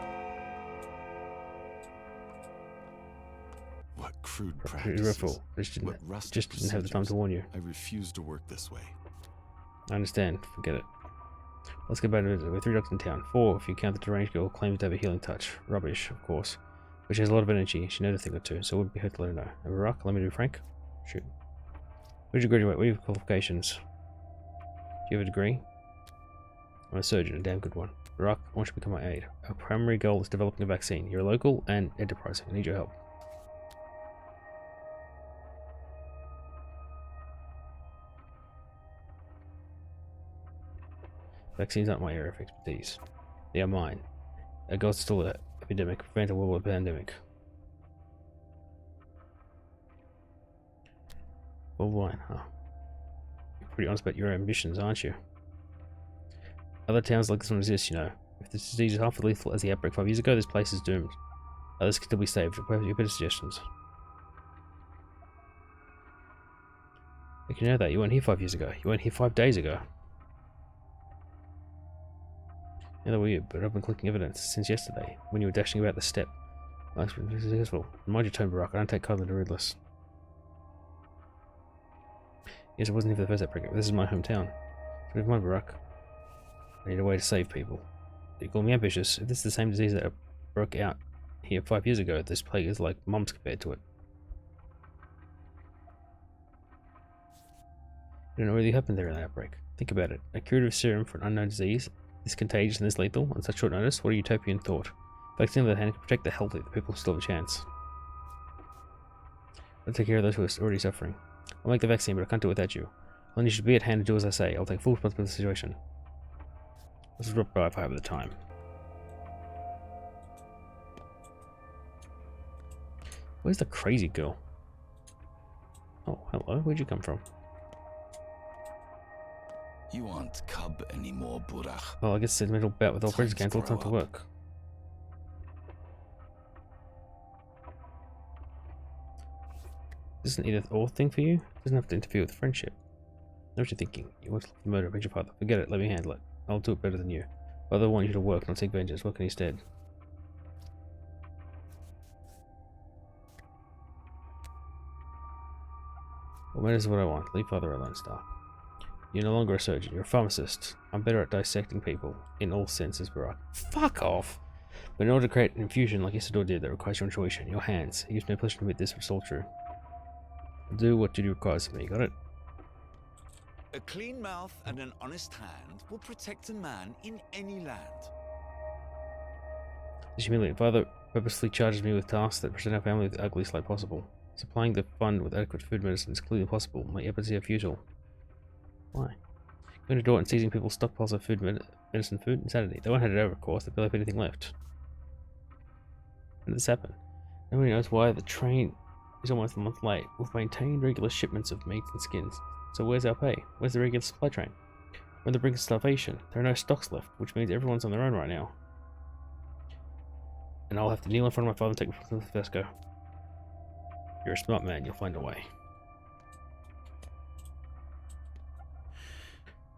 What crude Pretty practices. rough. Just What rustic didn't have the time to procedures. warn you. I refuse to work this way. I understand. Forget it. Let's get back to it. We're 3 doctors in town. 4 if you count the deranged girl claiming to have a healing touch. Rubbish, of course. But she has a lot of energy. She knows a thing or two, so it wouldn't be hurt to let her know. And Barak, let me be frank. Shoot. Where'd you graduate? What are your qualifications? Do you have a degree? I'm a surgeon, a damn good one. Barak, I want you to become my aide. Our primary goal is developing a vaccine. You're local and enterprising. I need your help. Vaccines aren't my area of expertise. They are mine. A goal is still an epidemic, prevent a worldwide pandemic. Worldwide, huh? You're pretty honest about your ambitions, aren't you? Other towns like this one exist, you know. If this disease is half as lethal as the outbreak 5 years ago, this place is doomed. Others can still be saved. What are your better suggestions? You know that. You weren't here 5 years ago. You weren't here 5 days ago. Neither were you, but I've been collecting evidence since yesterday, when you were dashing about the steppe. Nice, successful. Mind your tone, Barak. I don't take kindly to rudeness. Yes, I wasn't here for the first outbreak, but this is my hometown. So never mind, Barak. I need a way to save people. You call me ambitious. If this is the same disease that broke out here 5 years ago, this plague is like mumps compared to it. I don't know what really happened there in that outbreak. Think about it. A curative serum for an unknown disease, this contagious and this lethal, on such short notice, what a utopian thought. Vaccine on the other hand can protect the healthy, the people who still have a chance. I'll take care of those who are already suffering. I'll make the vaccine, but I can't do it without you. I need you to be at hand and do as I say. I'll take full responsibility for the situation. Let's drop by if I have the time. Where's the crazy girl? Oh, hello. Where'd you come from? You aren't cub anymore, Burak. Well, I guess the middle bout with old friends Time to cancelled. Time to grow up. work. This isn't either or thing for you. It doesn't have to interfere with friendship. I know what you're thinking. You want to look for the murder of your father. Forget it. Let me handle it. I'll do it better than you. But I want you to work, not take vengeance. Work instead. Well, that is what I want. Leave Father alone, Stark. You're no longer a surgeon. You're a pharmacist. I'm better at dissecting people in all senses, Burak. Fuck off! But in order to create an infusion like Isidore did that requires your intuition, your hands. It gives no pleasure to admit this, but it's all true. Do what duty requires of me. Got it? A clean mouth and an honest hand will protect a man in any land. This humiliating father purposely charges me with tasks that present our family with the ugliest light possible. Supplying the fund with adequate food medicine is clearly impossible. My efforts are futile. Why? Going to door and seizing people's stockpiles of food, medicine, food, insanity. They won't hand it over, of course. They barely have anything left. When did this happen? Nobody knows why the train is almost a month late. We've maintained regular shipments of meat and skins. So where's our pay? Where's the regular supply train? We're on the brink of starvation. There are no stocks left, which means everyone's on their own right now. And I'll have to kneel in front of my father and take him to Vesco. You're a smart man, you'll find a way.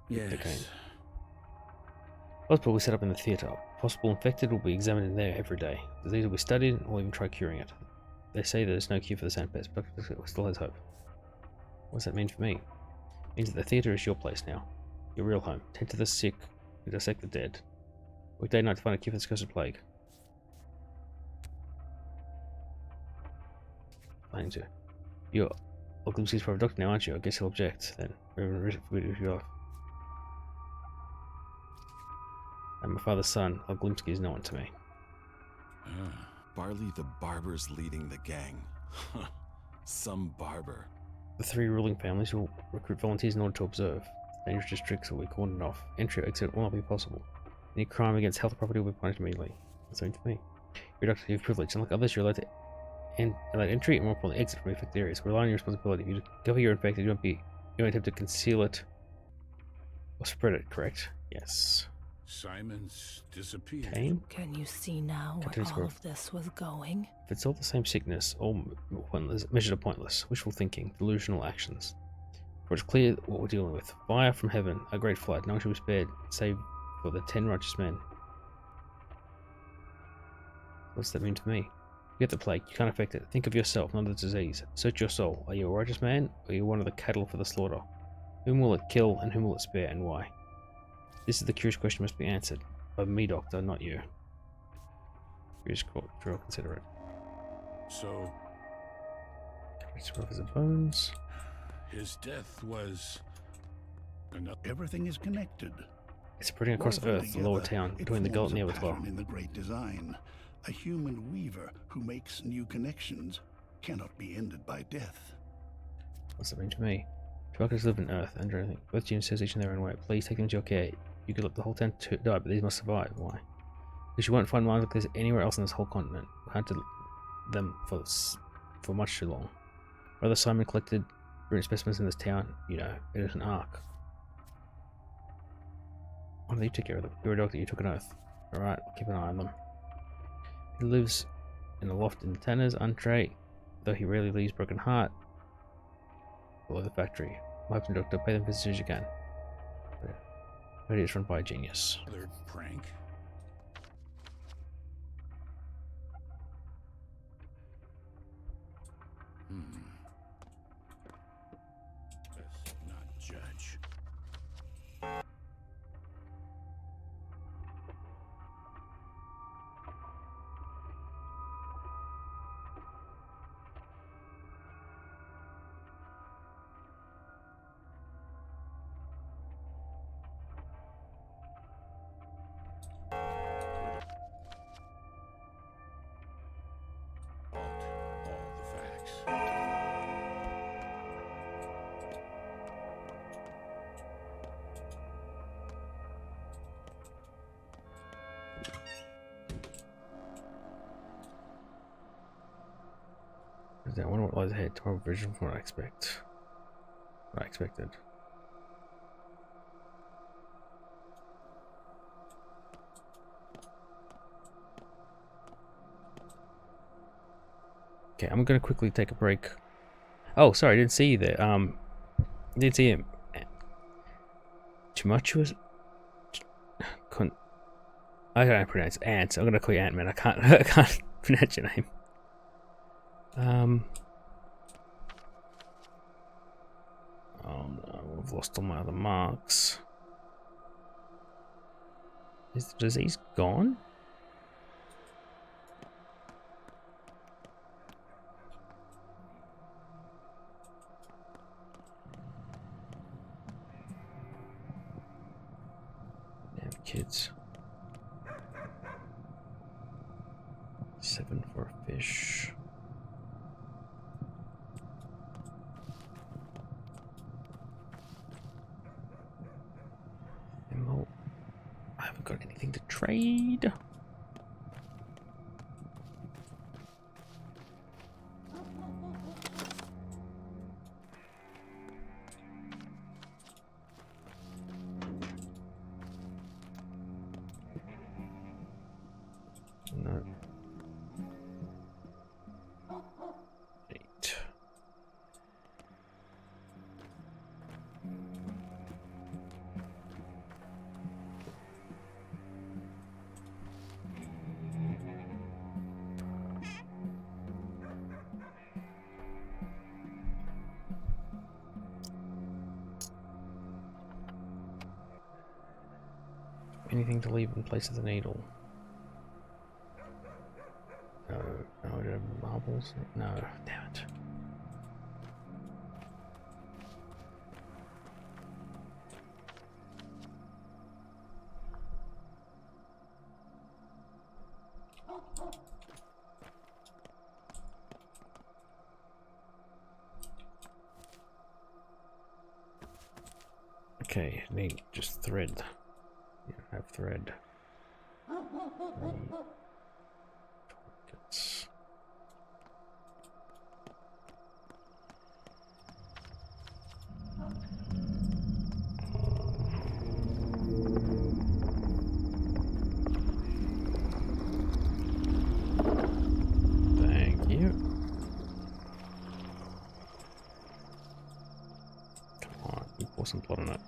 Yes. Okay. Hospital will be set up in the theatre. Possible infected will be examined in there every day. Disease will be studied and we'll even try curing it. They say there's no cure for the sandpest, but still has hope. What does that mean for me? It means that the theatre is your place now. Your real home. Tend to the sick and dissect the dead. Weekday night to find a cure for this cursed plague. You're Oglimski's private doctor now, aren't you? I guess he'll object then. If you are. I'm my father's son. Oglimski is no one to me. Barley the barber's leading the gang. Some barber. The three ruling families will recruit volunteers in order to observe. Dangerous districts will be cordoned off. Entry or exit will not be possible. Any crime against health or property will be punished immediately. That's something for me. You're a doctor, you have privilege. Unlike others, you're allowed to allowed entry and more importantly exit from affected areas. We're relying on your responsibility. If you discover you're infected, you won't attempt to conceal it or spread it, correct? Yes. Simon's disappeared. Kane? Can you see now Continue where all scroll. of this was going? If it's all the same sickness, all measures are pointless. Wishful thinking, delusional actions. For it's clear what we're dealing with. Fire from heaven, a great flood. No one shall be spared, save for the 10 righteous men. What's that mean to me? You get the plague, you can't affect it. Think of yourself, not the disease. Search your soul. Are you a righteous man, or are you one of the cattle for the slaughter? Whom will it kill, and whom will it spare, and why? This is the curious question must be answered. By me, doctor, not you. Curious draw, consider it. So, Officer Bones. his death was... Everything is connected. It's spreading across Woven Earth, the lower together, town, it between the forms Gulf and a the Evertwell. pattern in the great design. A human weaver who makes new connections cannot be ended by death. What's that mean to me? Truckers live on Earth, and anything. Both genes each in their own way. Please take them to your care. You could let the whole town die, but these must survive. Why? Because you won't find minds like this anywhere else on this whole continent. We hunted them for much too long. Brother Simon collected brilliant specimens in this town. You know, it is an ark. Why don't you take care of them? You're a doctor, you took an oath. Alright, I'll keep an eye on them. He lives in a loft in the Tanner's Entree, though he rarely leaves Broken Heart. Below the factory. My husband, doctor, pay them as soon as you can. It's run by a genius. Third prank. Let's not judge. All the facts. I wonder what lies ahead. Tomorrow vision from what I expect. What I expected. Okay, I'm gonna quickly take a break. Oh, sorry, I didn't see you there. Didn't see him. Tumultuous. I can't pronounce Ant. I'm gonna call you Ant-Man. I can't pronounce your name. Oh no, I've lost all my other marks. Is the disease gone? Damn kids. 7 for a fish. Emerald. I haven't got anything to trade. No. 8. Anything to leave in place of the needle? No, no, I don't have marbles. No, damn it. Okay, need just thread. You don't have thread. Tourniquets. Thank you. Come on, you pour some blood on it.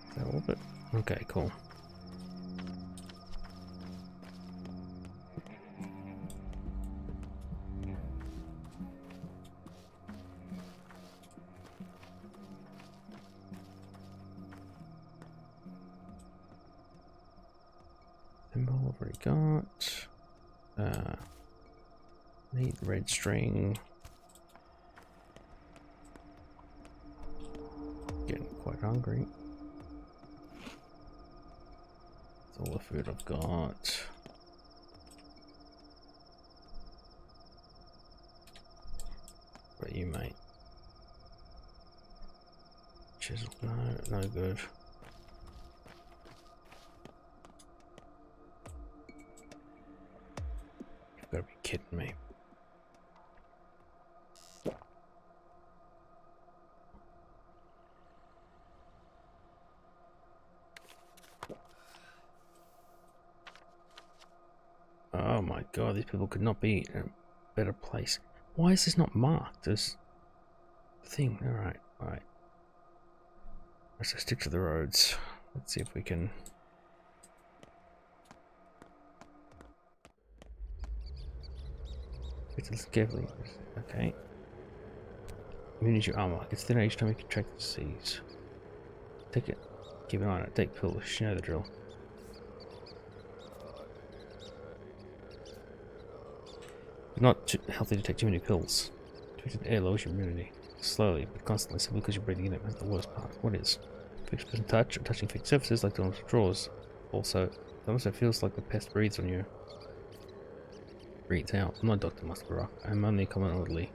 Is that all of it? Okay, cool. Symbol I've already got. Need red string. Getting quite hungry. That's all the food I've got. What about you, mate? Chisel, no good. You've got to be kidding me. Oh my god, these people could not be in a better place. Why is this not marked as the thing? Alright, alright. Let's just stick to the roads. Let's see if we can. Listen carefully. Okay. Immunity your armor. It's thinner each time you contract the disease. Take it. Keep an eye on it. Take pills. You know the drill. It's not too healthy to take too many pills. Treated air lowers your immunity. Slowly, but constantly, simply because you're breathing in it. That's the worst part. What is? Fixed person touch or touching fixed surfaces like the ones with drawers. Also, it also feels like the pest breathes on you. Breathes out. I'm not Dr. Musborough. I'm only a common orderly.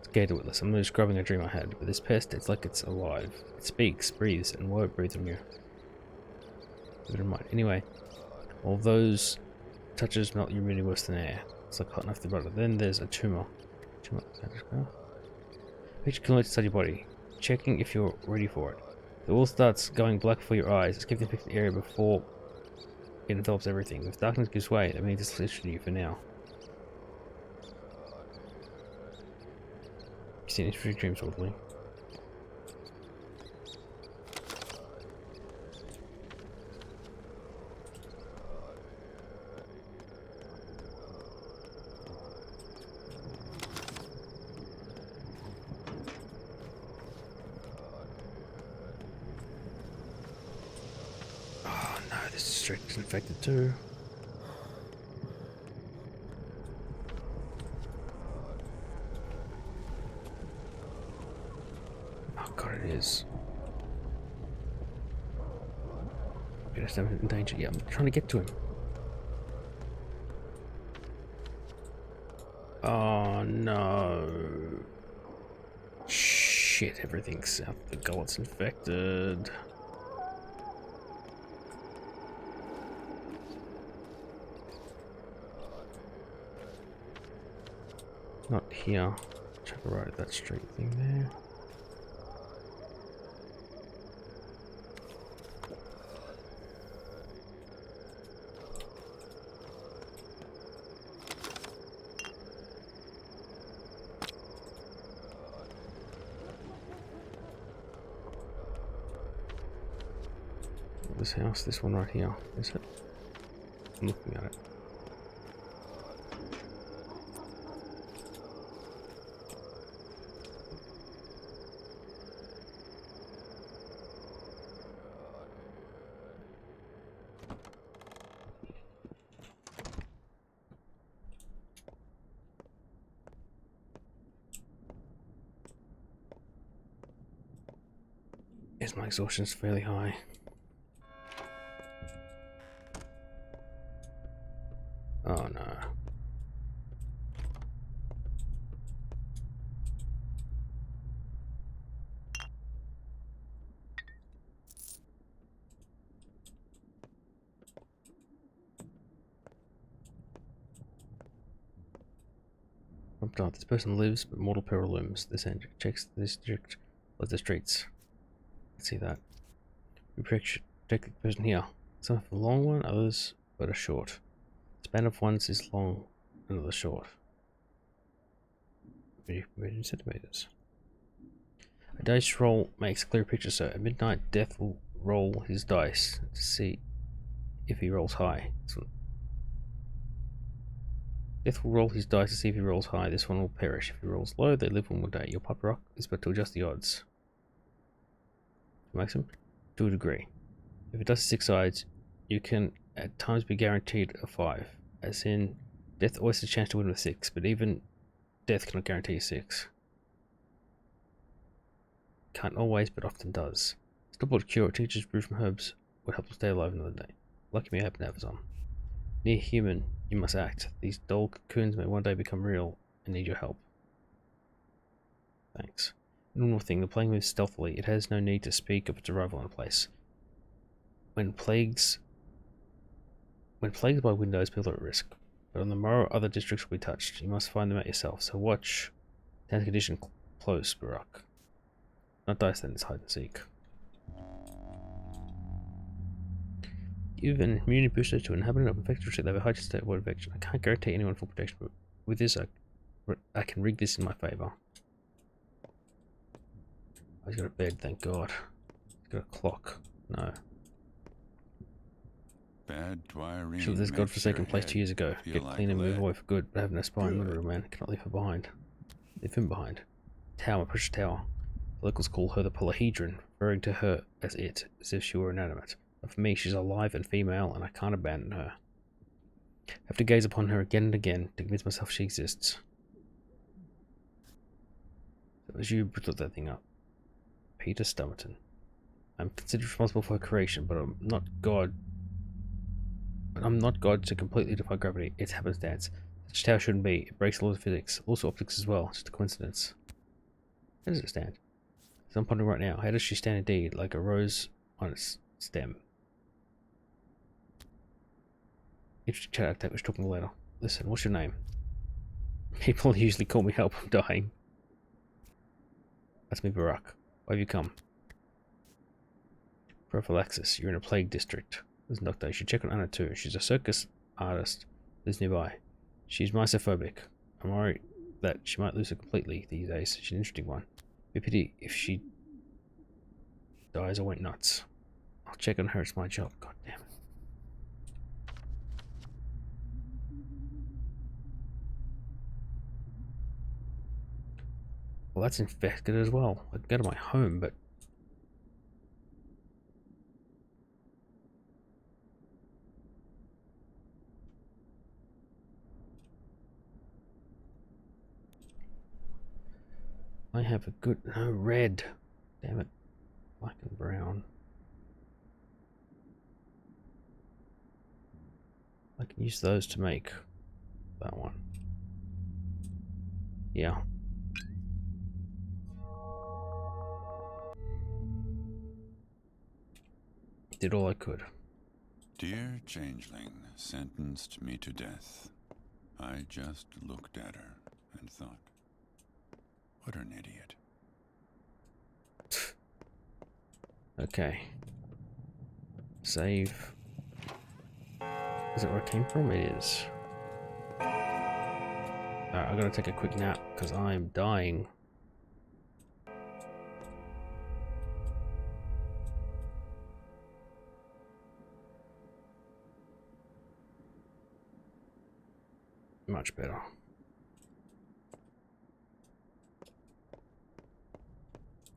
Scared of Witless. I'm describing a dream I had. But this pest, it's like it's alive. It speaks, breathes, and won't breathe on you. Keep it in mind. Anyway, all those touches melt your immunity worse than air. It's like hot enough to butter. Then there's a tumor. Picture killing inside your body. Checking if you're ready for it. The wall starts going black before your eyes. Escape the affected area before it envelops everything. If darkness gives way, that means it's listening to you for now. seen his free dreams with me. Oh no, this district is infected too. Oh god, it is. It's in danger. Yeah, I'm trying to get to him. Oh no. Shit, everything's out the gullet's infected. Not here. Check the right at that street thing there. This house, this one right here, is it? I'm looking at it. Yes, my exhaustion's fairly high. Oh no. This person lives, but mortal peril looms. This engine checks the district of the streets. Let's see that. We protect the person here. Some have a long one, others but a short. Span of ones is long, another short. 30 centimeters. A dice roll makes a clear picture, so at midnight Death will roll his dice to see if he rolls high. Death will roll his dice to see if he rolls high. This one will perish. If he rolls low, they live one more day. Your puppy rock is but to adjust the odds. Maximum? To a degree. If it does 6 sides, you can at times be guaranteed a 5. As in, Death always has a chance to win with 6, but even Death cannot guarantee 6. Can't always, but often does. Stopboard cure teaches brew from herbs would help them stay alive another day. Lucky me, I happen to have some. Near human, you must act. These dull cocoons may one day become real and need your help. Thanks. One more thing, the plague moves stealthily. It has no need to speak of its arrival in a place. When plagued by windows, people are at risk. But on the morrow, other districts will be touched. You must find them out yourself, so watch. Stands condition close, Barak. Not dice then, it's hide and seek. Give an immunity booster to an inhabitant of infected district. They have a high chance to avoid infection. I can't guarantee anyone full protection, but with this, I can rig this in my favor. He's got a bed, thank God. He's got a clock. No. Bad Dwyer Should this godforsaken place 2 years ago. Get clean and move away for good, but have no spine. Not a real man. Cannot leave her behind. Leave him behind. Tower, precious tower. The locals call her the Polyhedron, referring to her as it, as if she were inanimate. But for me, she's alive and female, and I can't abandon her. I have to gaze upon her again and again to convince myself she exists. So it was you who put that thing up. Peter Stummerton. I'm considered responsible for her creation, but I'm not God. I'm not God to completely defy gravity. It's happenstance. Such tower shouldn't be. It breaks the laws of physics. Also optics as well. It's just a coincidence. How does it stand? So I'm pondering right now. How does she stand indeed? Like a rose on its stem. Interesting chat update. We're talking later. Listen, what's your name? People usually call me help. I'm dying. That's me, Barak. Why have you come? Prophylaxis. You're in a plague district. There's a doctor. You should check on Anna too. She's a circus artist. Lives nearby. She's misophobic. I'm worried that she might lose it completely these days. She's an interesting one. Be a pity if she dies or went nuts. I'll check on her, it's my job. God damn it. Well, that's infected as well. I can go to my home, but I have a good... No, red. Damn it. Black and brown. I can use those to make that one. Yeah. Did all I could. Dear Changeling sentenced me to death. I just looked at her and thought, what an idiot. Okay. Save. Is it where it came from? It is. Alright, I gotta take a quick nap because I'm dying. Much better.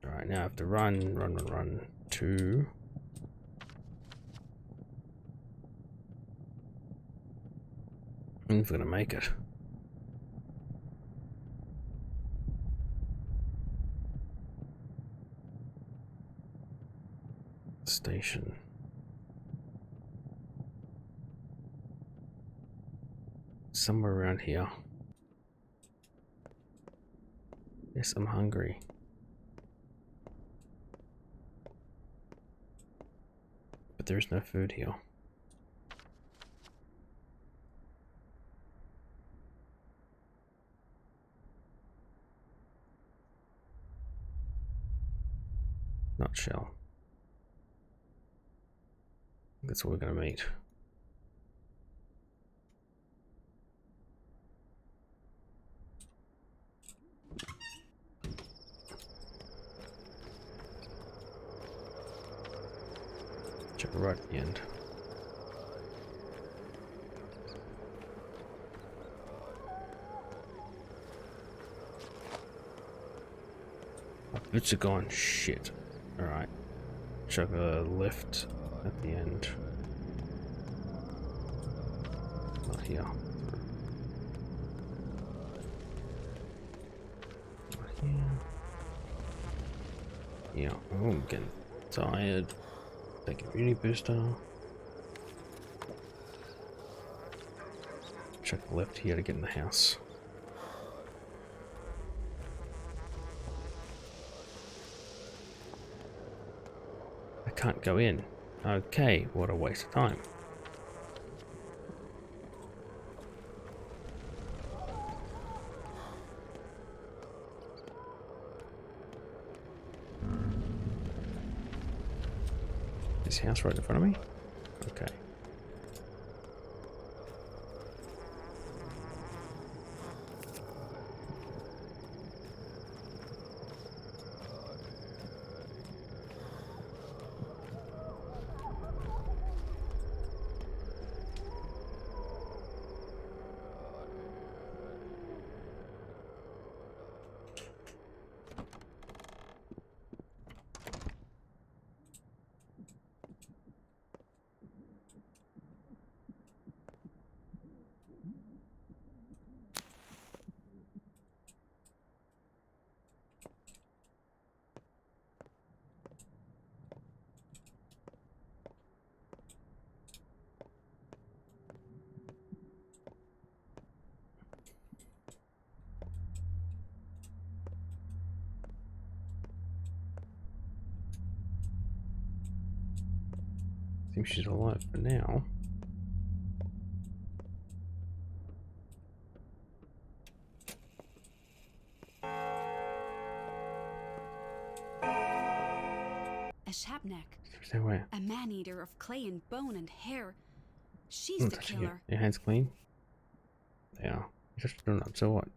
Alright, now I have to run to... I'm gonna make it. Station. Somewhere around here. Yes, I'm hungry. But there's no food here. Nutshell. That's what we're gonna meet. Check it right at the end. My boots are gone. Shit. Alright. Check a left at the end. Not here. Not here. Yeah, oh, I'm getting tired. Take a beauty booster. Check the left here to get in the house. I can't go in. Okay, what a waste of time. This house right in front of me? Okay. Seems she's alive for now. A Shabnak, Stay away. a man-eater of clay and bone and hair. She's the Touching it. killer. Your hands clean? Yeah. Just doing up, so what?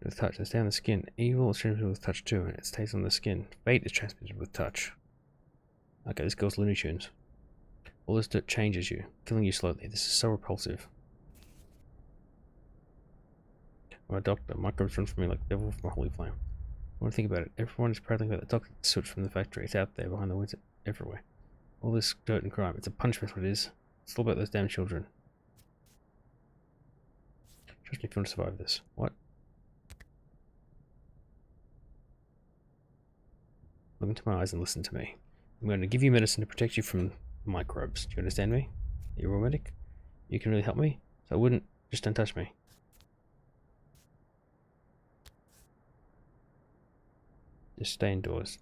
With touch, it's down the skin. Evil is transmitted with touch too, and it stays on the skin. Fate is transmitted with touch. Okay, this girl's Looney Tunes. All this dirt changes you, killing you slowly. This is so repulsive. I'm a doctor. Microbes run from me like the devil from a holy flame. I want to think about it. Everyone is prattling about the toxic soot from the factory. It's out there behind the windows everywhere. All this dirt and crime. It's a punishment, what it is. It's all about those damn children. Trust me if you want to survive this. What? Look into my eyes and listen to me. I'm going to give you medicine to protect you from microbes. Do you understand me? You're a medic? You can really help me? So I wouldn't. Just don't touch me. Just stay indoors.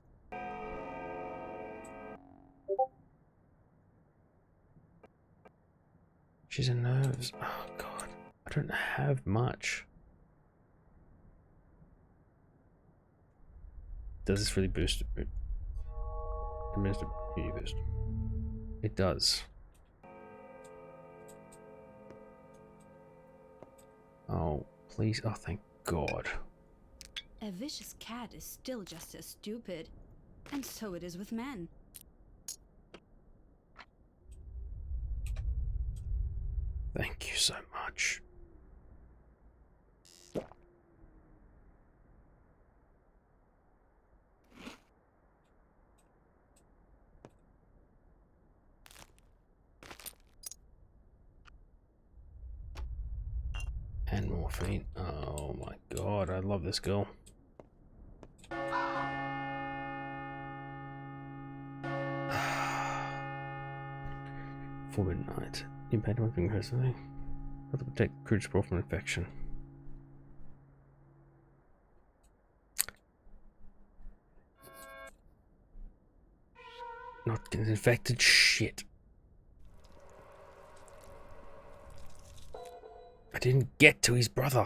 She's a nurse. Oh god. I don't have much. Does this really boost it? Administer beauty boost. It does. Oh, please. Oh, thank God. A vicious cat is still just as stupid. And so it is with men. Thank you so much. And morphine. Oh my god, I love this girl. For midnight. Impact weapon personally. How to protect crude sprawl from infection. Not getting infected. Shit. I didn't get to his brother.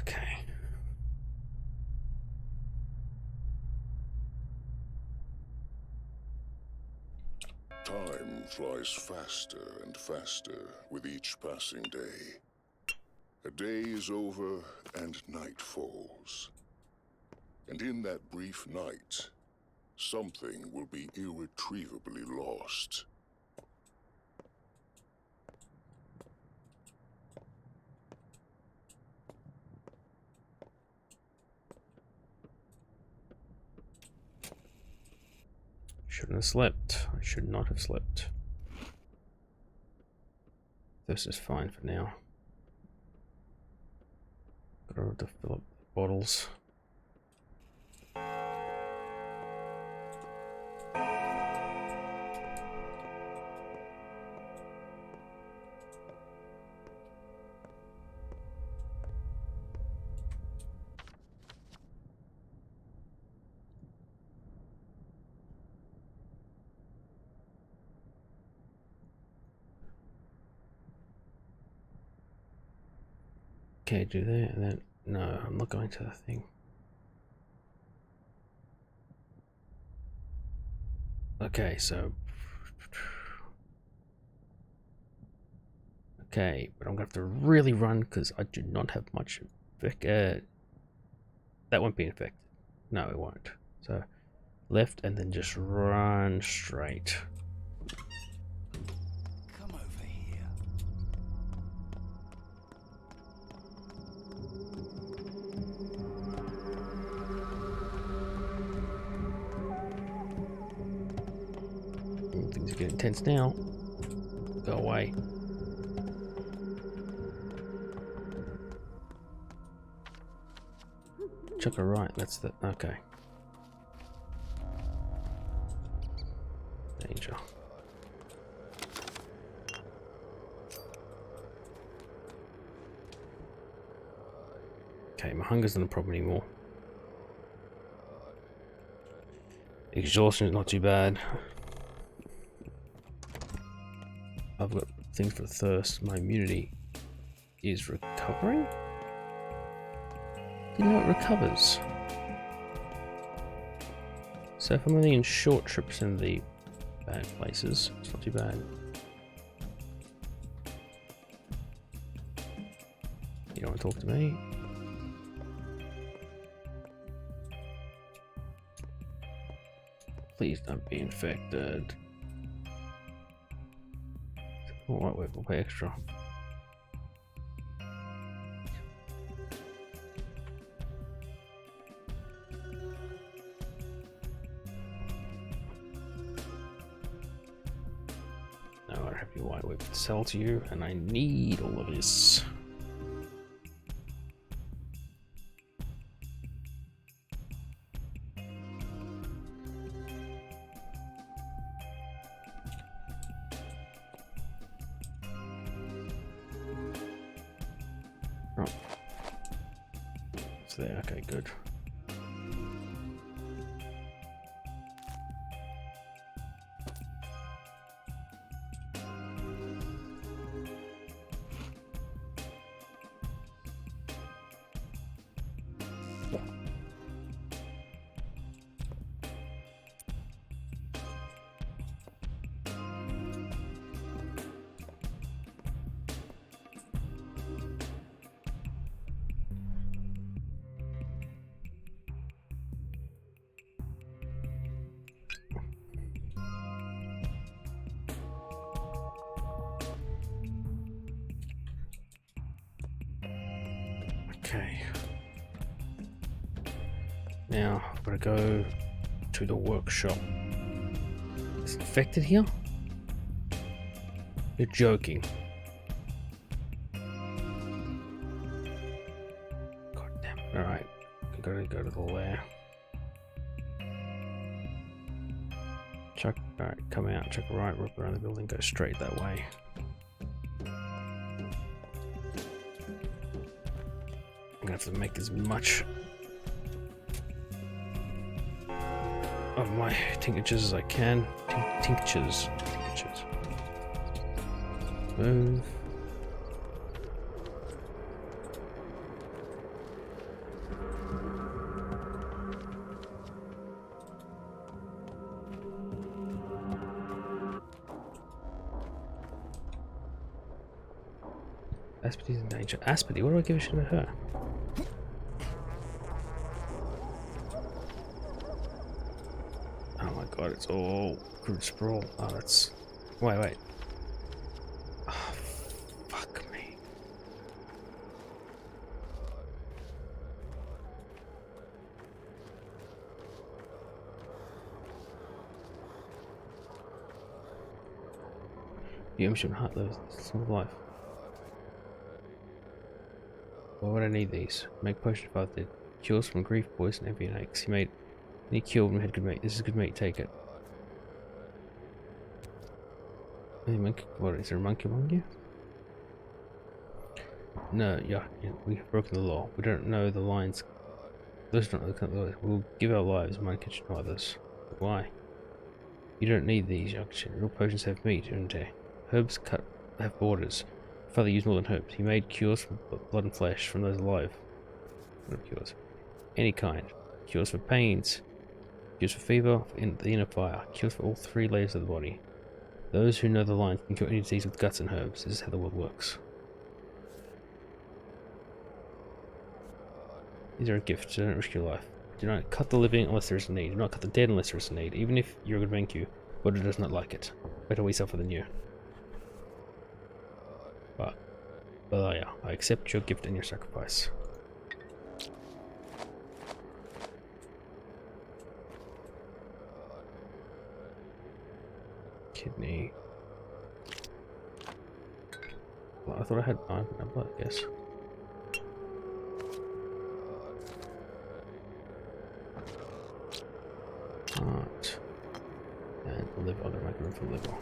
Okay. Time flies faster and faster with each passing day. A day is over and night falls. And in that brief night, something will be irretrievably lost. Shouldn't have slept. I should not have slept. This is fine for now. Got to fill up the bottles. Okay, do that, and then no, I'm not going to the thing. Okay, so okay, but I'm gonna have to really run because I do not have much. That won't be infected. No, it won't. So left, and then just run straight. Things are getting intense now. Go away. Chuck her right, that's the... okay. Danger. Okay, my hunger's not a problem anymore. Exhaustion is not too bad. I've got things for thirst. My immunity is recovering? Didn't know it recovers. So if I'm only in short trips in the bad places, it's not too bad. don't want to talk to me. Please don't be infected. Alright, we'll pay extra. Now I have your white whip to sell to you, and I need all of this. Oh. It's there, okay, good. Okay. Now, I've got to go to the workshop. Is it infected here? You're joking. God damn it. Alright. I gotta go to the lair. Chuck, alright, come out, chuck right, rip around the building, go straight that way. I'm gonna have to make as much of my tinctures as I can. Tinctures. Move. Aspedy's in danger. Aspedy? What do I give a shit about her? Oh my god, it's all crude sprawl. Oh, that's... Wait. Oh, fuck me. The ancient heart lives some life. Why would I need these? Make potion of dead. Cures from grief, poison, envy, and aches. You made any cure when we had good mate. This is good mate, take it. Hey, monkey, what is there a monkey among you? No, yeah, we have broken the law. We don't know the lines. Those don't know the laws. We'll give our lives, monkeys to others. Why? You don't need these, Yakshin. Real potions have meat, don't they? Herbs cut have borders. Father used more than herbs. He made cures from blood and flesh from those alive. Not cures. Any kind. Cures for pains. Cures for fever, in the inner fire. Cures for all three layers of the body. Those who know the lines can cure any disease with guts and herbs. This is how the world works. These are a gift, so don't risk your life. Do not cut the living unless there is a need. Do not cut the dead unless there is a need. Even if you're a good Renku, Buddha does not like it. Better we suffer than you. But yeah, I accept your gift and your sacrifice. Kidney. Well, I thought I had iron, but I guess. Heart. And the liver. I'm gonna make room for liver.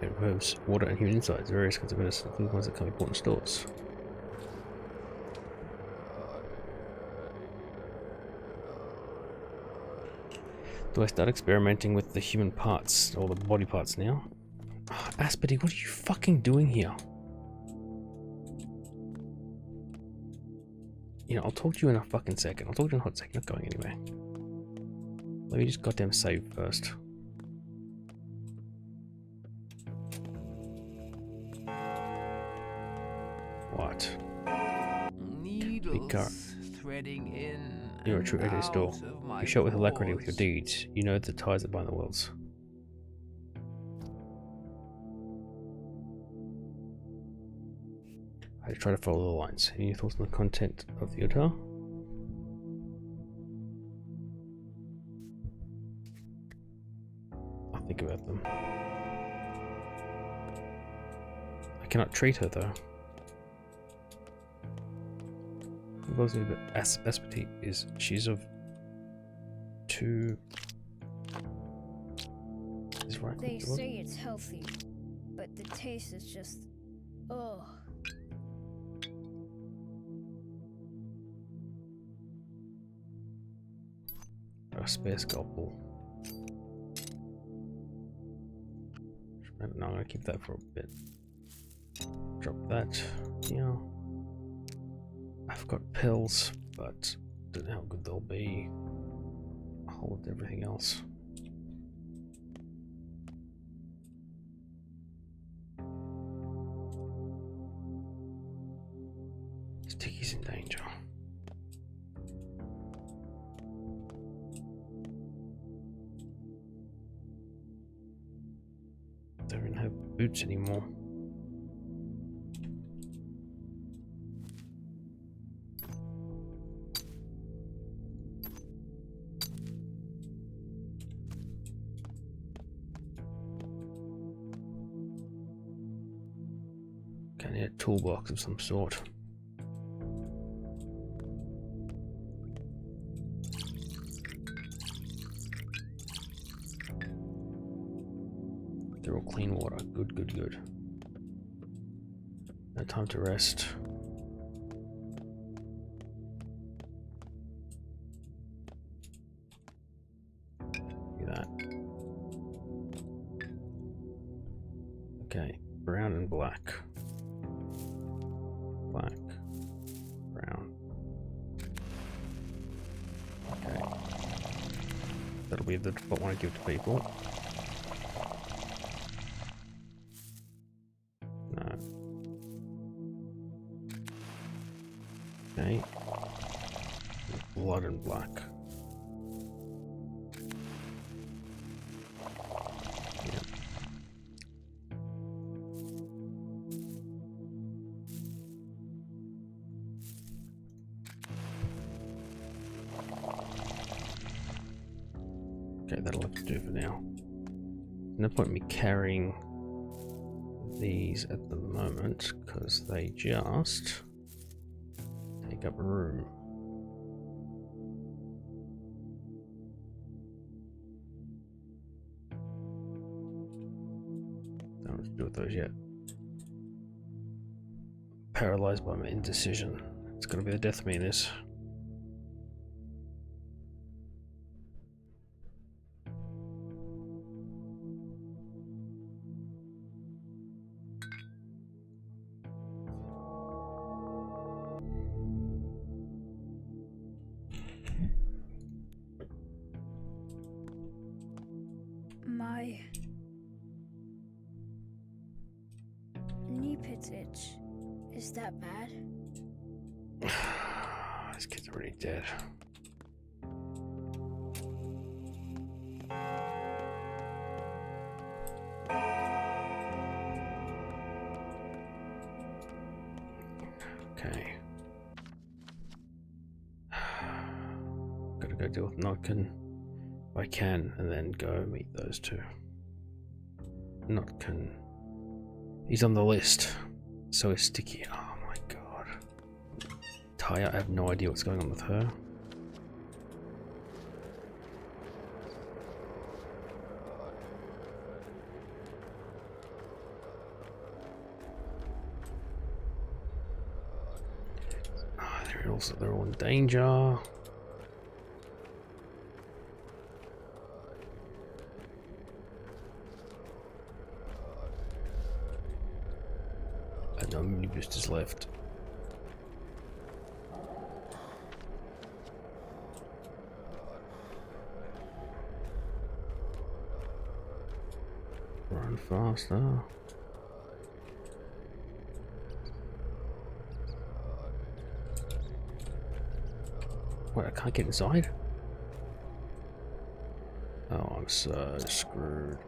It removes water and human insides, various kinds of medicine, including ones that can be bought in stores. Do I start experimenting with the human parts, or the body parts now? Oh, Aspedy, what are you fucking doing here? You know, I'll talk to you in a fucking second. I'll talk to you in a hot second, not going anywhere. Let me just goddamn save first. needles threading in. You're a true AJ Store. Of my You show it with alacrity with your pores. deeds. You know the ties that bind the worlds. I try to follow the lines. Any thoughts on the content of the Utah? I'll think about them. I cannot treat her though. What goes me, but Aspity is she's of two. Is right. They say it's healthy, but the taste is just, ugh. A spare scalpel. No, I'm gonna keep that for a bit. Drop that. Yeah. I've got pills, but don't know how good they'll be. I'll hold everything else. Sticky's in danger. Don't even have boots anymore. Okay, I need a toolbox of some sort. They're all clean water. Good, good, good. No time to rest. Do that. Okay, brown and black. Black. Brown. Okay. That'll be the what I want to give to people. No. Okay. Blood and black. Yep. Okay, that'll have to do for now. No point in me carrying these at the moment because they just take up room. Don't know what to do with those yet. Paralyzed by my indecision. It's gonna be the death of me in this. My knee pits itch. Is that bad? This kid's already dead. Okay. Gotta go deal with Notkin if I can, and then go meet those two. Notkin. He's on the list. So is Sticky. Oh my god. Taya, I have no idea what's going on with her. They're all in danger. And no mini boosters left. Run faster. What, I can't get inside? Oh, I'm so screwed.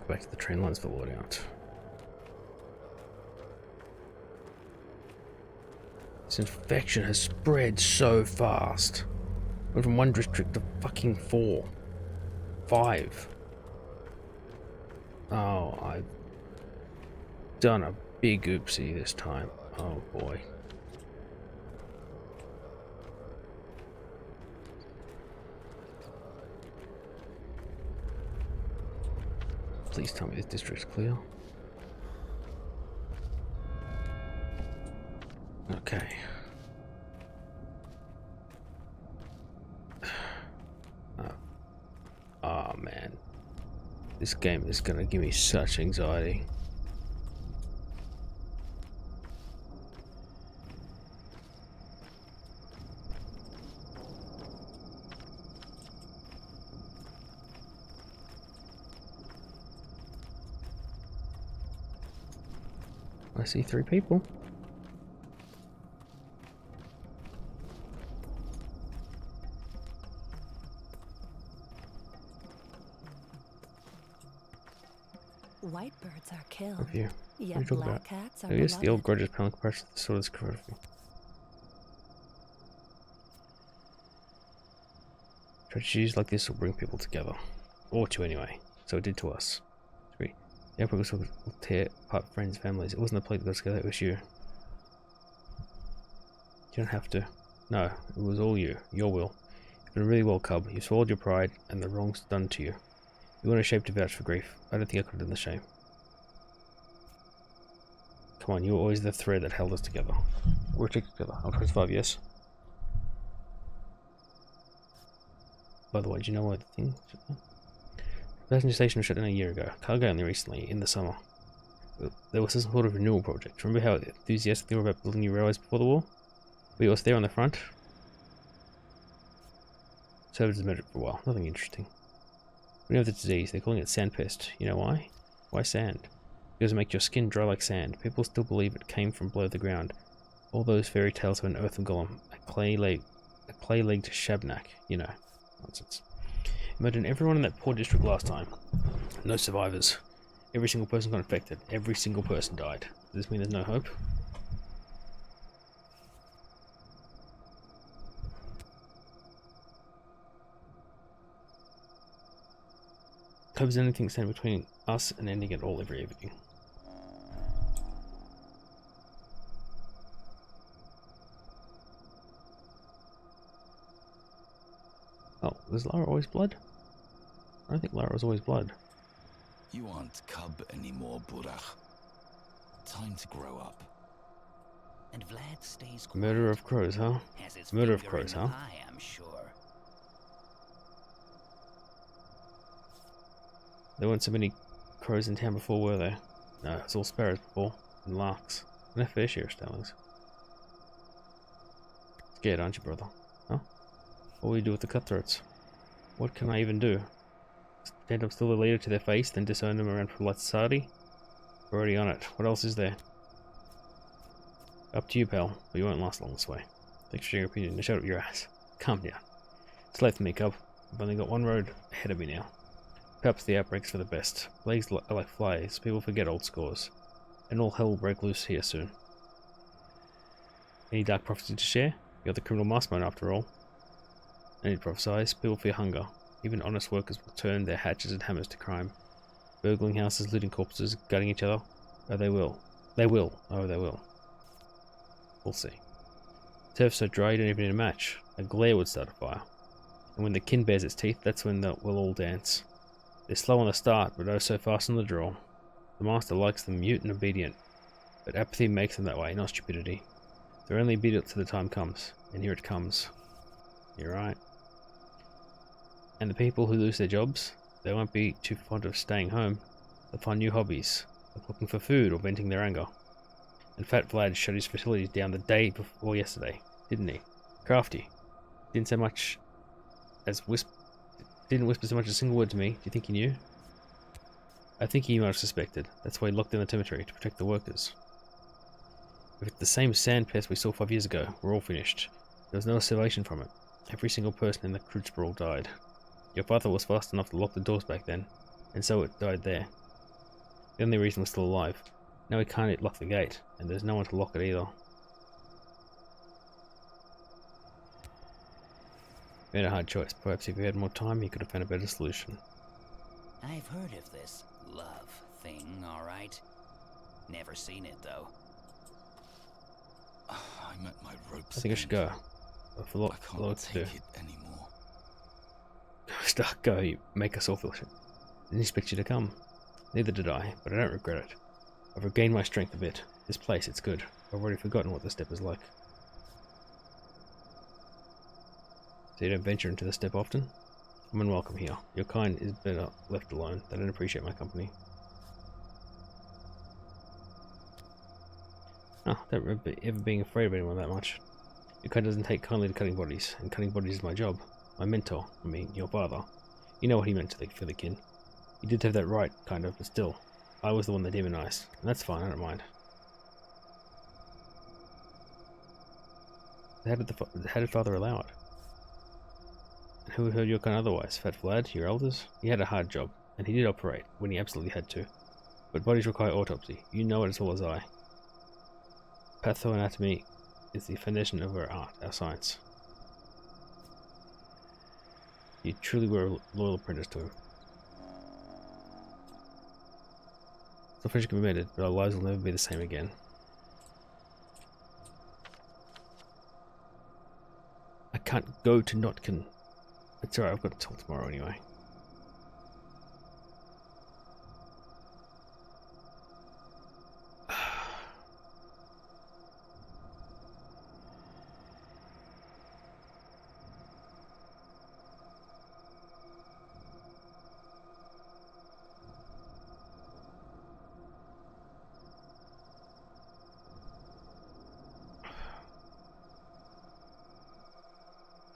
Back to the train lines for loadout. This infection has spread so fast. Went from one district to fucking 4. 5. Oh, I've done a big oopsie this time. Oh boy. Please tell me this district's clear. Okay. Oh man. This game is gonna give me such anxiety. I see 3 people. White birds are killed. Of you. Yet What are you talking black about? cats are I guess the old beloved. grudges pale comparison to the sort of this cruelty. Tragedies like this will bring people together. Or to anyway. So it did to us. 3. The outbreak will tear apart friends, families. It wasn't the plague that got us together, it was you. You don't have to. No, it was all you. Your will. You've been really well, cub. You swallowed your pride and the wrongs done to you. You weren't ashamed to vouch for grief. I don't think I could have done the shame. Come on, you were always the thread that held us together. We're together. I'll press 5, yes. By the way, do you know what the thing? The passenger station was shut down a year ago. Cargo only recently, in the summer. There was some sort of renewal project. Remember how enthusiastic they were about building new railways before the war? Were you also there on the front? Services measured for a while. Nothing interesting. We know the disease. They're calling it sandpest. You know why? Why sand? Because it makes your skin dry like sand. People still believe it came from below the ground. All those fairy tales of an earthen golem, a clay-legged shabnak. You know, nonsense. Imagine everyone in that poor district last time. No survivors. Every single person got infected. Every single person died. Does this mean there's no hope? Hope there's anything standing between us and ending it all every evening. Oh, was Lara always blood? I don't think Lara was always blood. You aren't cub anymore, Burach. Time to grow up. And Vlad stays quiet. Murder of crows, huh? Has his Murder of finger in crows, the huh? pie, I'm sure. There weren't so many crows in town before, were there? No, it was all sparrows before, and larks, and a fair share of starlings. Scared, aren't you, brother? Huh? What will you do with the cutthroats? What can I even do? Pretend I'm still the leader to their face, then disown them around for society? We're already on it. What else is there? Up to you, pal, but you won't last long this way. Thanks for sharing your opinion. Now shut up your ass. Calm down. It's late for me, cub. I've only got one road ahead of me now. Perhaps the outbreak's for the best. Plagues are like flies. People forget old scores. And all hell will break loose here soon. Any dark prophecy to share? You're the criminal mastermind after all. I need to prophesize. People fear hunger. Even honest workers will turn their hatchets and hammers to crime. Burgling houses, looting corpses, gutting each other. Oh, they will. They will. Oh, they will. We'll see. Turf's so dry you don't even need a match. A glare would start a fire. And when the kin bares its teeth, that's when we'll all dance. They're slow on the start, but oh so fast on the draw. The master likes them mute and obedient, but apathy makes them that way, not stupidity. They're only obedient till the time comes, and here it comes. You're right. And the people who lose their jobs, they won't be too fond of staying home. They'll find new hobbies, like looking for food or venting their anger. And Fat Vlad shut his facilities down the day before yesterday, didn't he? Crafty. Didn't whisper so much as a single word to me. Do you think he knew? I think he might have suspected. That's why he locked down the cemetery, to protect the workers. If it's the same sand pest we saw 5 years ago, we're all finished. There was no salvation from it. Every single person in the crude sprawl died. Your father was fast enough to lock the doors back then, and so it died there. The only reason we're still alive. Now we can't lock the gate, and there's no one to lock it either. We made a hard choice. Perhaps if we had more time, he could have found a better solution. I've heard of this love thing, alright. Never seen it, though. I'm at my rope's I think I should go. I've a lot to do. it anymore. Stark, go. You make us all feel shit. Didn't expect you to come. Neither did I, but I don't regret it. I've regained my strength a bit. This place, it's good. I've already forgotten what the steppe is like. So you don't venture into the steppe often? I'm unwelcome here. Your kind is better left alone. They don't appreciate my company. Oh, don't remember ever being afraid of anyone that much. Your kind doesn't take kindly to cutting bodies, and cutting bodies is my job. My mentor, I mean, your father. You know what he meant for the kin. He did have that right, kind of, but still. I was the one they demonized, and that's fine, I don't mind. How did father allow it? And who heard your kind otherwise? Fat Vlad, your elders? He had a hard job, and he did operate when he absolutely had to. But bodies require autopsy. You know it as well as I. Pathoanatomy is the foundation of our art, our science. You truly were a loyal apprentice to him. The friendship can be mended, but our lives will never be the same again. I can't go to Notkin. It's alright, I've got until tomorrow anyway.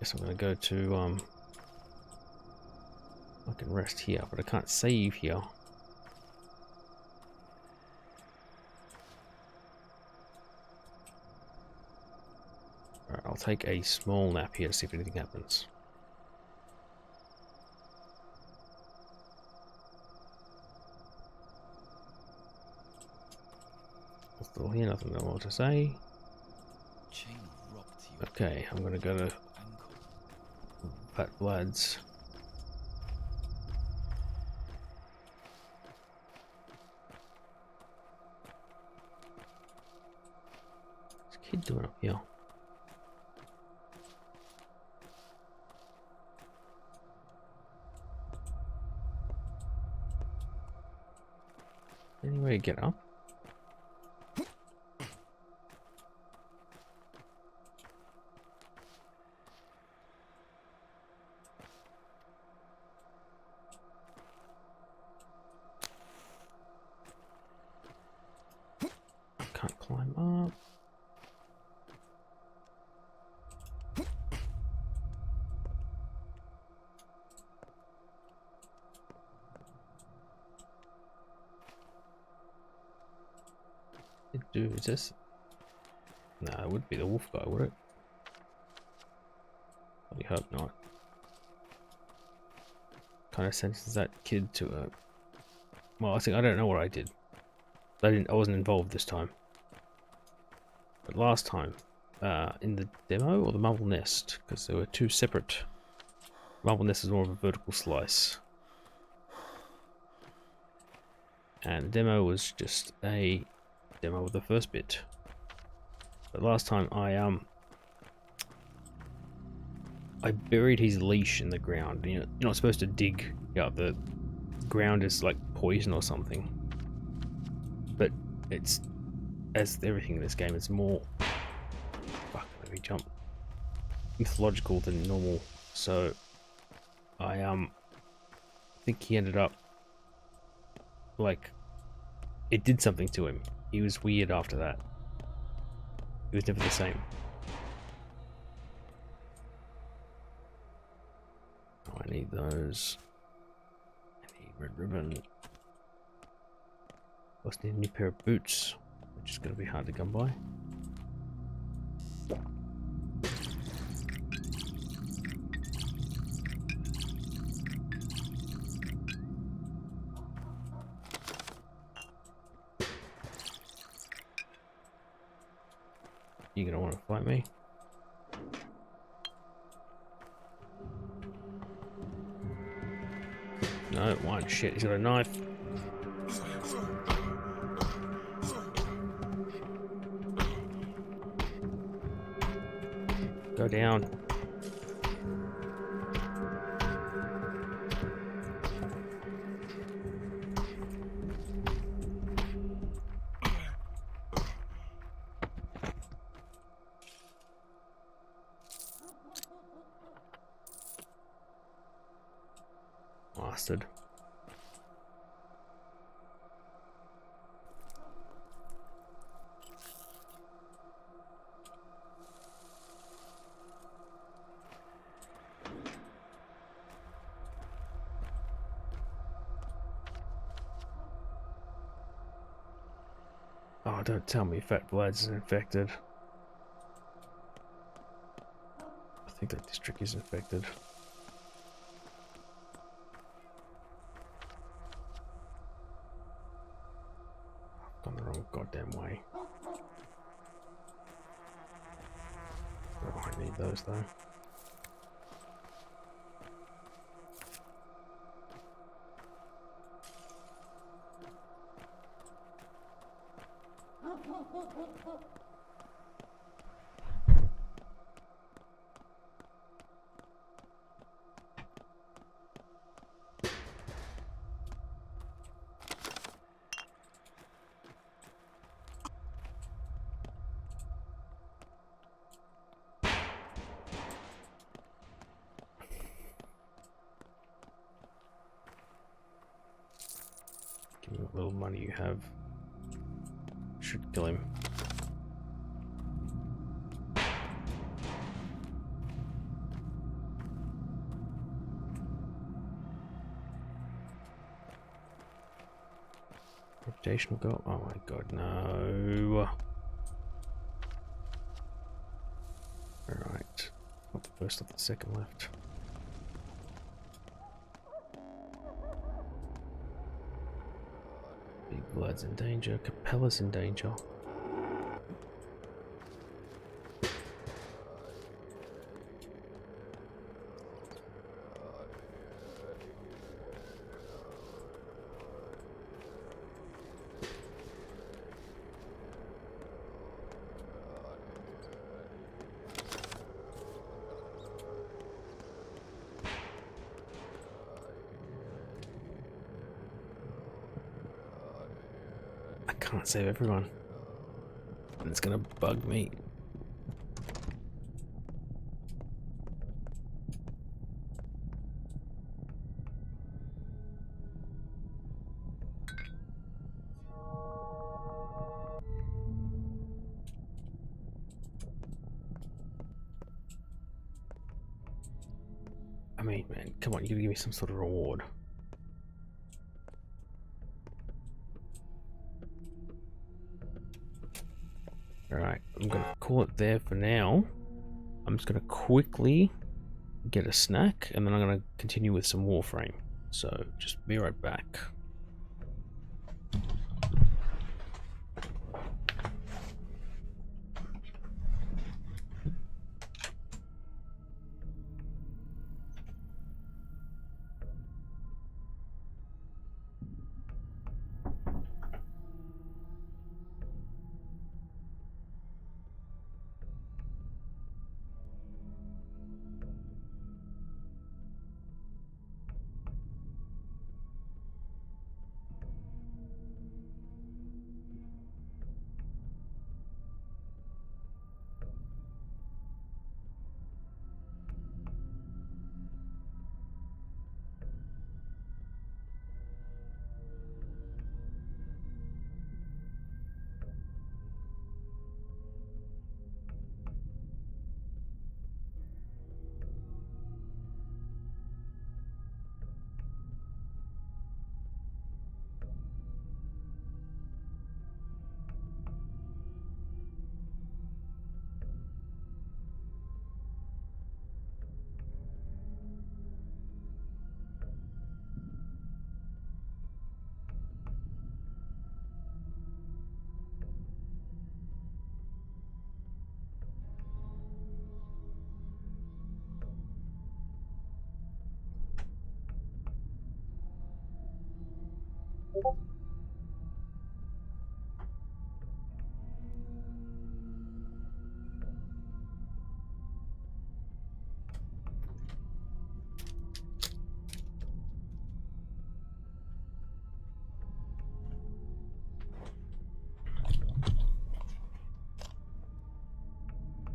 Guess I'm gonna go to I can rest here, but I can't save here. Alright, I'll take a small nap here to see if anything happens. Still here, nothing more to say. Okay, I'm gonna go to Fat Vlad's. What's the kid doing up here? Any way to get up? Can't climb up. Is this? No, it wouldn't be the wolf guy, would it? I hope not. Kind of senses that kid to a. Well, I don't know what I did. I wasn't involved this time. But last time, in the demo or the Marble Nest, because there were two separate. Marble Nest is more of a vertical slice, and the demo was just a demo of the first bit. But last time I buried his leash in the ground. You're not supposed to dig. Yeah, the ground is like poison or something. But it's, as everything in this game, it's more. Fuck, let me jump. Mythological than normal. So I think he ended up like it did something to him. He was weird after that. It was never the same. Oh, I need those. I need red ribbon. Also need a new pair of boots, which is going to be hard to come by. You gonna want to fight me? No, one shit. He's got a knife. Go down. Bastard. Oh, don't tell me Fat Vlad's infected. I think that district is infected. I've gone the wrong goddamn way. Oh, I need those though. Give me what little money you have. Should kill him. Reputational go. Oh my god, no. Alright. Not the first of the second left. Big Vlad's in danger. Capella's in danger. I can't save everyone. And it's gonna bug me. I mean, man, come on, you gotta give me some sort of reward. Alright, I'm gonna call it there for now. I'm just gonna quickly get a snack and then I'm gonna continue with some Warframe. So just be right back.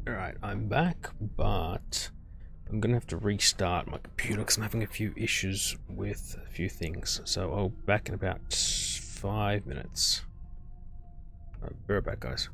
Alright, I'm back, but I'm gonna have to restart my computer because I'm having a few issues with a few things. So I'll be back in about 5 minutes. Alright, be right back, guys.